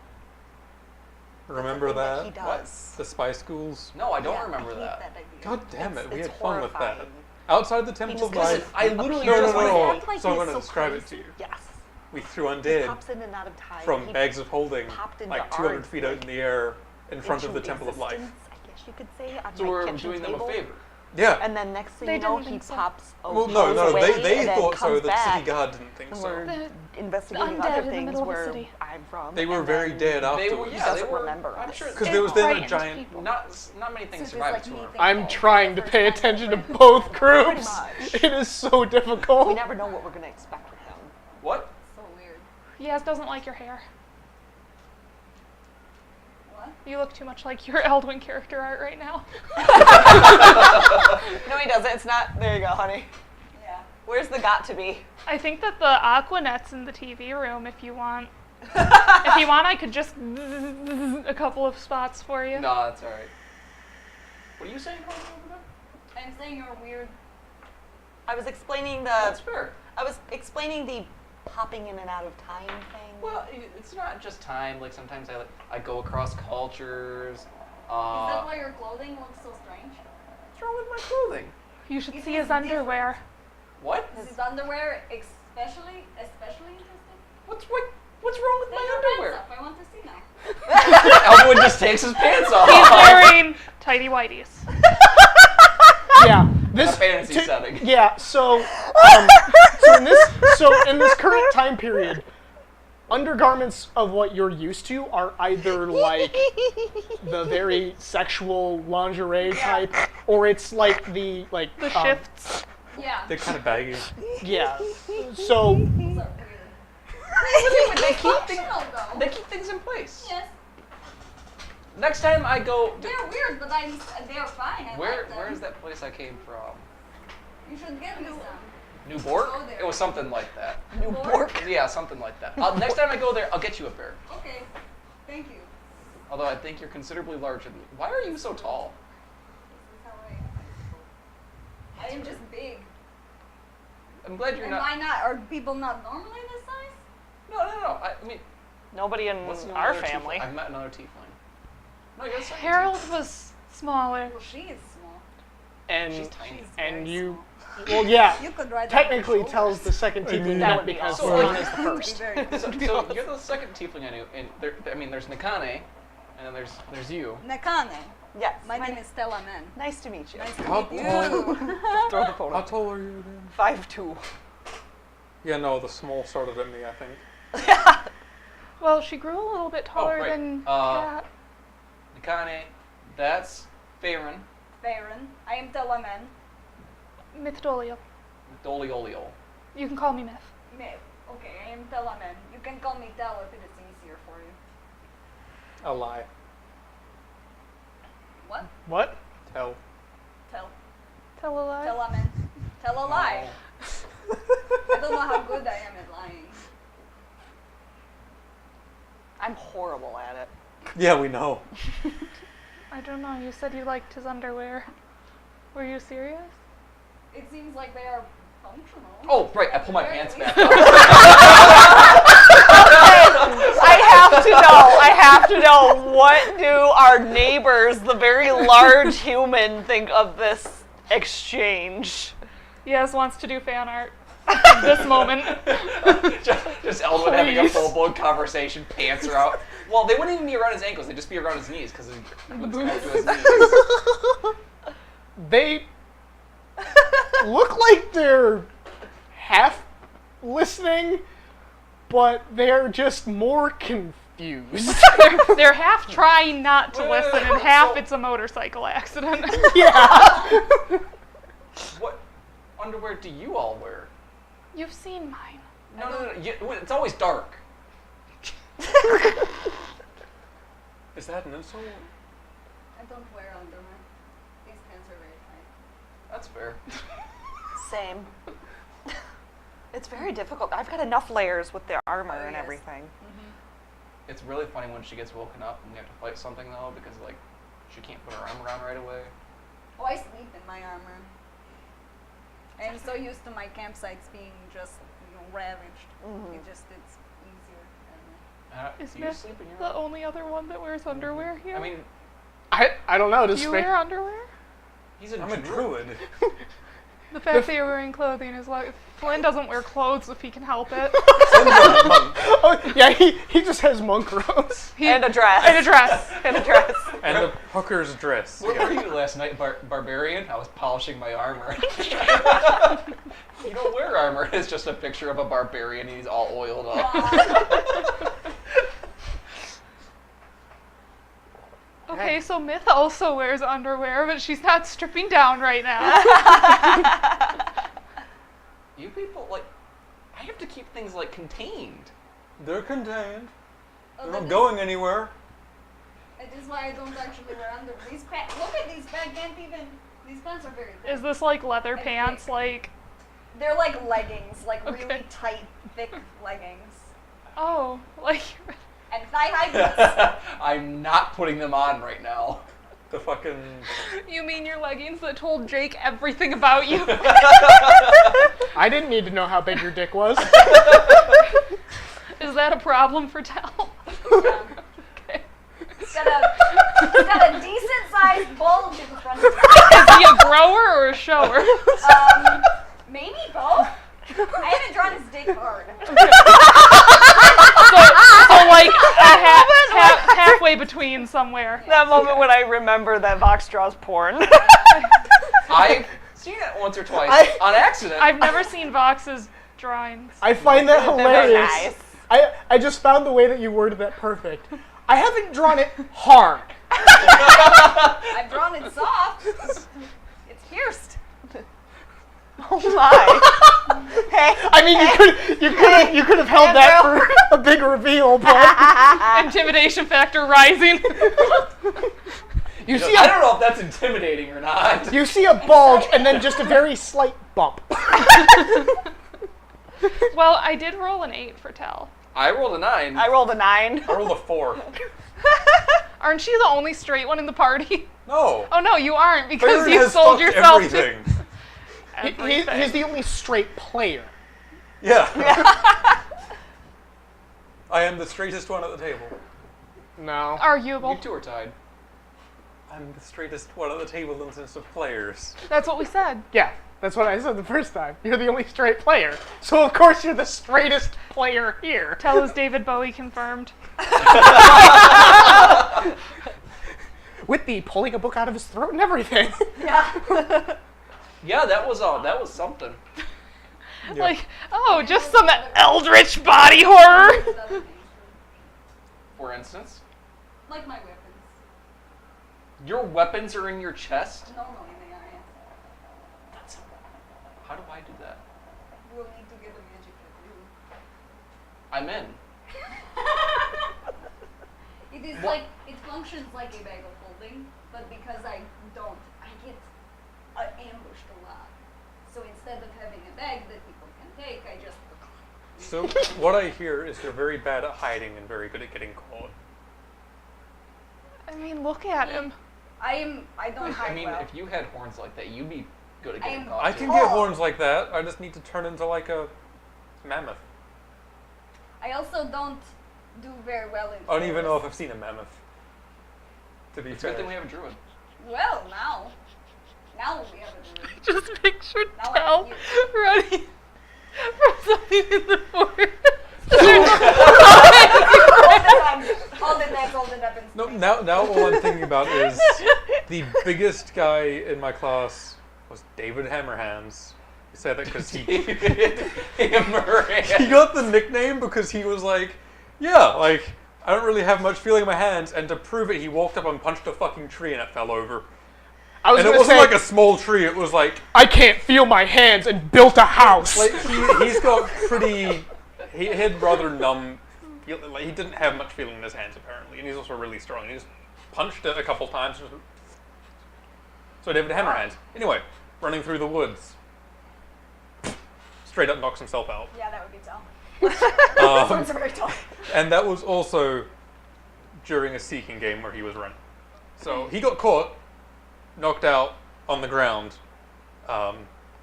Remember Thing that? he does. The spy schools? No, I don't Yeah, remember I hate that. idea. God damn it, we It's had fun with that. horrifying. Outside the Temple He of just Listen, Life, I literally No, just no, went. no. Act like So I'm he's gonna describe it crazy. to you. Yes. we threw He undead pops in and out of time. from He bags of holding, popped into like our, 200 feet out in the air in front of into the Temple of Life. existence, I guess you could say, on So my we're kitchen doing them table. a favor. Yeah. And then next thing They you know, didn't he think so. pops Well, no, away, they and then thought so. comes The back, city guard didn't think and so. we're investigating undead other in the things middle of the where city. I'm from. They were and very then dead They were, afterwards. yeah, they doesn't were. remember I'm us. sure. Because It there was then a frightens giant. people. Not many things This is survive like a me storm. thinking I'm of trying to the pay first time attention to I both heard groups. Pretty It is so difficult. We never know what we're going to expect with them. What? So weird. Yaz doesn't like your hair. You look too much like your Eldwin character art right now. No, he doesn't. It's not. There you go, honey. Yeah. Where's the got to be? I think that the Aquanet's in the TV room if you want. If you want, I could just a couple of spots for you. No, that's all right. What are you saying, Holly, over there? I'm saying you're weird. I was explaining That's fair. I was explaining the popping in and out of time thing. Well, it's not just time. Like sometimes I go across cultures. Is that why your clothing looks so strange? What's wrong with my clothing? You should It see is his underwear. What? Is his underwear especially interesting? What's wrong with Take my your underwear? pants off. I want to see now. Elwood just takes his pants off. He's wearing tidy whities. Yeah. A This fantasy setting. Yeah. So in this current time period, undergarments of what you're used to are either like the very sexual lingerie type, or it's like the Shifts. Yeah. They're kind of baggy. Yeah. So These are weird. They keep things. Functional, though. They keep things in place. Yes. Next time I go. They're weird, but they are fine. I like them. Where is that place I came from? You should get me some. Newbork? Go there. It was something like that. Newbork? Yeah, something like that. Next time I go there, I'll get you a pair. Okay. Thank you. Although I think you're considerably larger than me. Why are you so tall? This is how I am just big. I'm glad you're Am not. I not? Are people not normally this size? No. I mean, Nobody in what's the our other family. I've met another tiefling. No, you're the second Harold tiefling. was smaller. Well, she is small. and She's tiny. She's and very you, well, yeah, You could ride that on your technically shoulders. tells the second tiefling That that would be because awesome. Lauren is the That would be first. very cool. So you're the second tiefling I knew, and there's Nakane, and then there's you. Nakane. Yes. My name is Stella Man. Nice to meet you. Nice to How meet tall? you. Throw the photo. How tall are you again? 5'2". Yeah, no, the small started at me, I think. Well, she grew a little bit taller right. than Kat. Nakane, that's Farron, Baron. I am Stella Man. Mythdolio. Doliolio. You can call me Myth. Okay, I am Stella Man. You can call me Tel if it is easier for you. A lie. What? What? Tell. Tell. Tell a lie. Stella Man. Tell a lie. I don't know how good I am at lying. I'm horrible at it. Yeah, we know. I don't know. You said you liked his underwear. Were you serious? It seems like they are functional. Oh, right, I pull my Very pants weird. back up. I have to know, what do our neighbors, the very large human, think of this exchange? Yes, wants to do fan art. At this moment. just Elwood having a Please. full-blown conversation, pants are out. Well, they wouldn't even be around his ankles, they'd just be around his knees, because his knees. They look like they're half listening, but they're just more confused. They're half trying not to Wait, listen, wait, and half so- it's a motorcycle accident. Yeah. What underwear do you all wear? You've seen mine. No. It's always dark. Is that an insult? I don't wear underwear. These pants are very tight. That's fair. Same. It's very difficult. I've got enough layers with the armor Oh, and yes. everything. It's really funny when she gets woken up and we have to fight something though, because like she can't put her arm around right away. Oh, I sleep in my armor. I am so used to my campsites being just, ravaged. It's easier. I don't know. Is Do you Myth sleep in your the only other one that wears underwear here? I mean, I don't know. do Does you Fa- wear underwear? he's a I'm a druid. The fact that you're wearing clothing is like Flynn doesn't wear clothes if he can help it. Oh, yeah, he just has monk robes. And a dress. And a dress. And a dress. And a hooker's dress. Where were you last night, Barbarian? I was polishing my armor. You don't wear armor. It's just a picture of a barbarian and he's all oiled up. Okay, so Myth also wears underwear, but she's not stripping down right now. You people, like, I have to keep things, like, contained. They're contained. Oh, They're that not is- going anywhere. That is why I don't actually wear under these pants. Look at these pants. These pants are very thick. Is this like leather And pants? thick. Like, They're like leggings, like Okay. really tight, thick leggings. oh, like, And thigh-high boots. I'm not putting them on right now. The fucking. you mean your leggings that told Jake everything about you? I didn't need to know how big your dick was. Is that a problem for Tal? Yeah. Okay. He's got a decent-sized bulge in front of him. Is he a grower or a shower? Maybe both. I haven't drawn his dick hard. So like halfway between somewhere. That moment when I remember that Vox draws porn. I've seen it once or twice on accident. I've never seen Vox's drawings. I find that They're very hilarious. nice. I just found the way that you worded that perfect. I haven't drawn it hard. I've drawn it soft. It's pierced. Oh my. Hey. I mean, you could have held that for a big reveal, but Intimidation factor rising. you see I don't know if that's intimidating or not. you see a bulge and then just a very slight bump. Well, I did roll an 8 for Tal. I rolled a 9. I rolled a 9. I rolled a 4. Aren't you the only straight one in the party? No. Oh no, you aren't because Tavern you has sold fucked yourself everything. to He- everything. he's the only straight player. Yeah. I am the straightest one at the table. No. Arguable. You two are tied. I'm the straightest one at the table in the sense of players. That's what we said. Yeah, that's what I said the first time. You're the only straight player. So of course you're the straightest player here. Tell us David Bowie confirmed. With the pulling a book out of his throat and everything. Yeah. Yeah, that was something. Yeah. Like, oh, just some eldritch body horror. For instance, Like my weapons. your weapons are in your chest. No, they are. That's. How do I do that? We'll need to get a magic at I'm in. you. It is like, it functions like a bag of holding, but because I get ambushed a lot. So instead of having a bag that people can take, I just. So what I hear is you're very bad at hiding and very good at getting caught. I mean, look at him. I don't hide I mean, well. if you had horns like that, you'd be good at getting am- caught. I too. can get horns like that. I just need to turn into like a mammoth. I also don't do very well in. I don't even know if forest. I've seen a mammoth. To be It's a good fair. thing we have a druid. Well, now we have a druid. Just picture Now I Tal have running from something in the forest. All the time, all the happens. No, now all I'm thinking about is the biggest guy in my class was David Hammerhands. He said that because he got the nickname because he was like, yeah, like I don't really have much feeling in my hands, and to prove it, he walked up and punched a fucking tree and it fell over. I was And it gonna wasn't say, like a small tree. It was like I can't feel my hands and built a house. he's got pretty. He had rather numb. Like, he didn't have much feeling in his hands apparently, and he's also really strong. He just punched it a couple times. So David Hammerhands. Anyway, running through the woods, straight up knocks himself out. Yeah, that would be tall. Swords are very tall. And that was also during a seeking game where he was running. So he got caught, knocked out on the ground,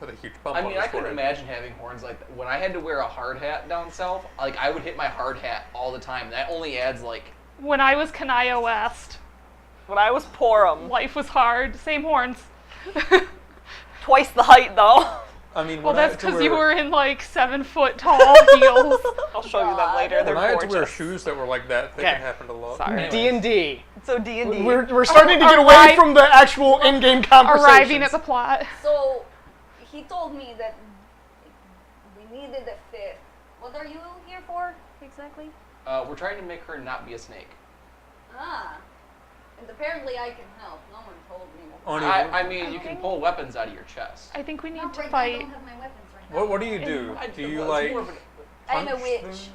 with a huge bump I on mean, his I can forehead. imagine having horns like that. When I had to wear a hard hat down south, like I would hit my hard hat all the time. That only adds like. When I was Kanaya West, When I was Porum, life was hard. Same horns. twice the height though. I mean, Well, when I that's had to because you wear- were in like 7 foot tall heels. I'll show you them later. They're When I had to wear gorgeous. shoes that were like that, thick, Okay. it happened a lot. Sorry. Anyways. D&D. So D&D. We're starting to get away Arri- from the actual in-game conversations. Arriving at the plot. So he told me that we needed a fifth. What are you here for exactly? We're trying to make her not be a snake. Ah, and apparently I can help. No one told me. Only- I mean, you can pull weapons out of your chest. I think we need Not to right now, I fight. don't have my weapons right now. What do you do? Do you It's like more of I'm a punch witch. them?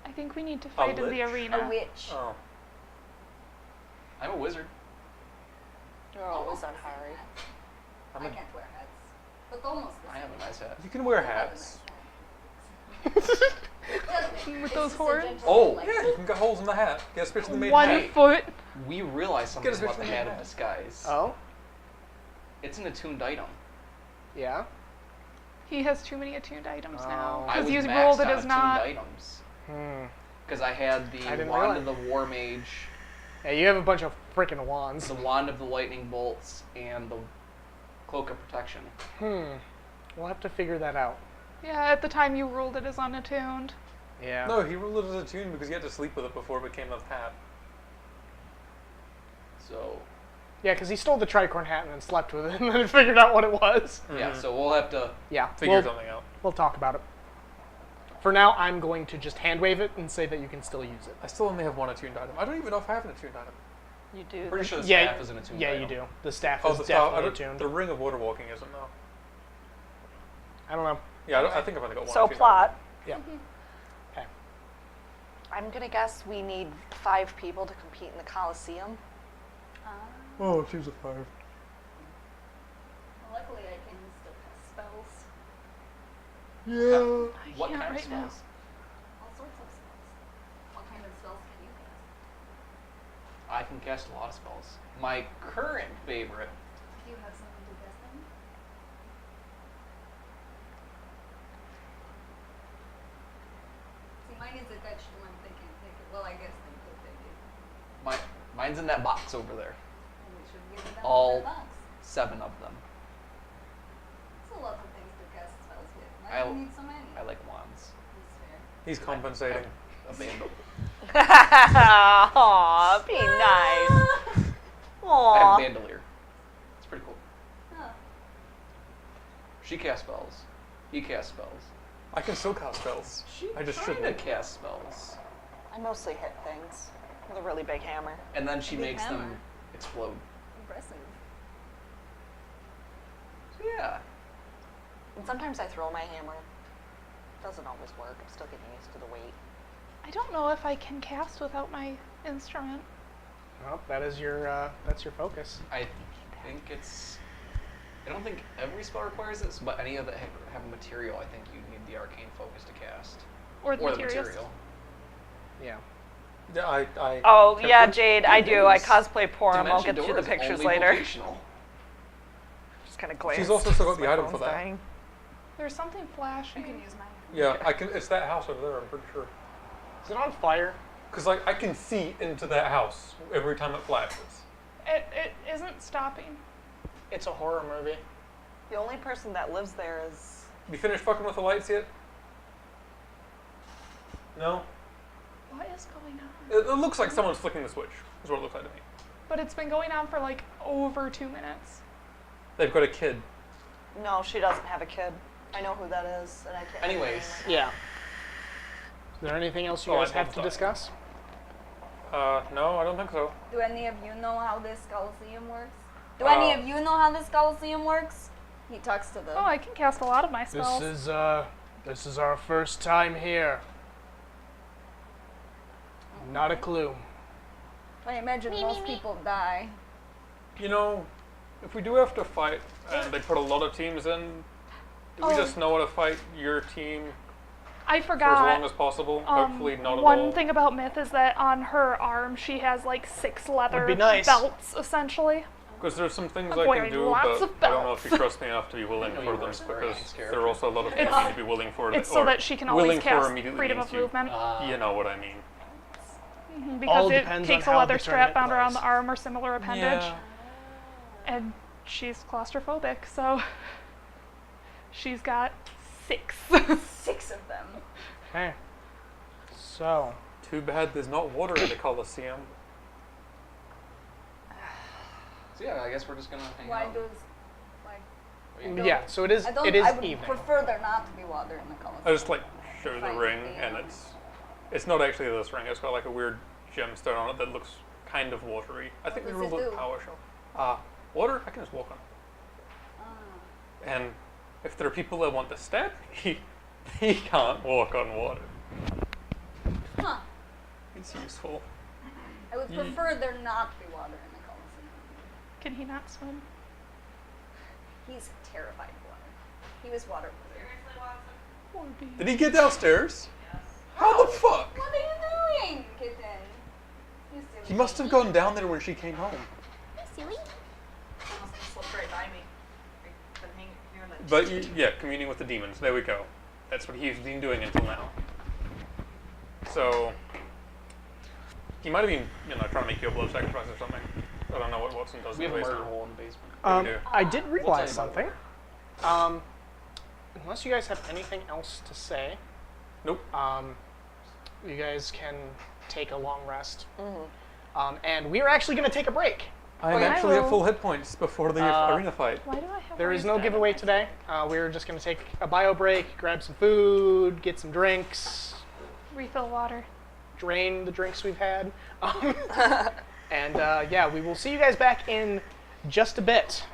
I think we need to fight in the lich? arena. A witch. Oh. I'm a wizard. You're always on Harry. I can't wear hats. But almost the I same. have a nice hat. You can wear hats. With those horns? Oh, Yeah, you can get holes in the hat. Get a specially made 1 hat. foot. We realized something Get a about the picture of hat the of hat. disguise. Oh, It's an attuned item. yeah. He has too many attuned items now. Oh. I Because was you maxed rolled it on as attuned not. items. Hmm. Because I had the I didn't Wand realize. of the War Mage, Yeah, you have a bunch of freaking wands. the Wand of the Lightning Bolts, and the Cloak of Protection. We'll have to figure that out. Yeah, at the time you ruled it as unattuned. Yeah. No, he ruled it as a tune because he had to sleep with it before it became a hat. So, Yeah, because he stole the tricorn hat and then slept with it and then figured out what it was. yeah, so we'll have to... Yeah, Figure we'll, something out. we'll talk about it. For now, I'm going to just hand wave it and say that you can still use it. I still only have one attuned item. I don't even know if I have an attuned item. You do. Pretty sure the Yeah, staff is an attuned yeah, item. you do. The staff Oh, is the staff. definitely attuned. The ring of water walking isn't though. I don't know. Yeah, I think I've only got one. So attuned plot. Yeah. Okay. I'm gonna guess we need 5 people to compete in the Coliseum. Item. Oh, she's a 5. Luckily, I can still cast spells. Yeah. I What can't kind of right now. spells? All sorts of spells. What kind of spells can you cast? I can cast a lot of spells. My current favorite... Do you have something to cast them? See, mine is attached to one. They can take it. Well, I guess they could take it. Mine's in that box over there. And we should give them All- their box. 7 of them. It's a lot of things to cast spells with. Why I- do you need so many? I like wands. That's fair. He's compensating. A bandle. Aw, be nice. I have Aw. a bandolier. It's pretty cool. Huh. She casts spells. He casts spells. I can still cast spells. She I just kinda shouldn't. cast spells. I mostly hit things with a really big hammer. And then she Big makes hammer. them explode. Impressive. So yeah. And sometimes I throw my hammer. Doesn't always work. I'm still getting used to the weight. I don't know if I can cast without my instrument. Well, that's your focus. I think it's... I don't think every spell requires this, but any of that have a material, I think you need the arcane focus to cast. Or the Or the materials. material. Yeah. Yeah, I Oh, kept yeah, it- Jade, I do. I Dimensions- cosplay Porum. I'll Dimension get you Door the is pictures only later. vocational. Just kind of glance. She's also still got the My item phone's for that. dying. There's something You flashing. can use mine. Yeah, I can. It's that house over there. I'm pretty sure. Is it on fire? Because like I can see into that house every time it flashes. It isn't stopping. It's a horror movie. The only person that lives there is. You finished fucking with the lights yet? No. What is going on? It looks like someone's flicking the switch. Is what it looks like to me. But it's been going on for like over 2 minutes. They've got a kid. No, she doesn't have a kid. I know who that is, and I can't. think of her Anyways. name right Yeah. Is there anything else you Oh, guys I have both to died. discuss? No, I don't think so. Do any of you know how this Coliseum works? Do any of you know how this Coliseum works? He talks to the. Oh, I can cast a lot of my spells. This is our first time here. Not a clue. I imagine most people die. You know, if we do have to fight, and they put a lot of teams in, do we Oh. just know how to fight your team I for forgot. as long as possible? Hopefully not at one all. thing about Myth is that on her arm she has like 6 leather be nice. belts, essentially. Because there's some things I'm I wearing can do, lots but of I don't know if you belts. trust me enough to be willing I know for you them, weren't very because nice there are also a lot of things It's- you need to be willing for. It's or so that she can always willing for cast immediately freedom of against you. movement. You know what I mean. Because All it depends takes on a how leather the strap tournament bound around plays. the arm or similar appendage. Yeah. And she's claustrophobic, so she's got 6. 6 of them. Okay. So, Too bad there's not water in the Coliseum. So yeah, I guess we're just gonna hang Why out. does? Why? don't- yeah, so it is I don't. it is I would evening. prefer there not to be water in the Coliseum. I just like show the Fine, ring, yeah. and it's not actually this ring. It's got like a weird gemstone on it that looks kind of watery. I think we What does ruled it it do? PowerShell. Water, I can just walk on. Ah. And if there are people that want to stab me, they can't walk on water. Huh. It's useful. I would prefer there not be water in the Colosseum. Can he not swim? He's terrified of water. He was water wizard. Seriously, Watson? Poor baby. Did he get downstairs? Yes. How the fuck? What are you doing, kitten? You silly He must have baby. gone down there when she came home. You silly. He must have slipped right by me. I've been hearing that. But yeah, communing with the demons. There we go. That's what he's been doing until now. So he might have been, trying to make you a blood sacrifice or something. I don't know what Watson does. We have a anyways murder now. hole in the basement. Yeah, we do. I did realize tell you something. Unless you guys have anything else to say, Nope. you guys can take a long rest. And we are actually going to take a break. I'm yeah. actually I at will- full hit points before the arena fight. Why do I have There is raised no eye giveaway on my today. We're just going to take a bio break, grab some food, get some drinks, Refill water. drain the drinks we've had. And yeah, we will see you guys back in just a bit.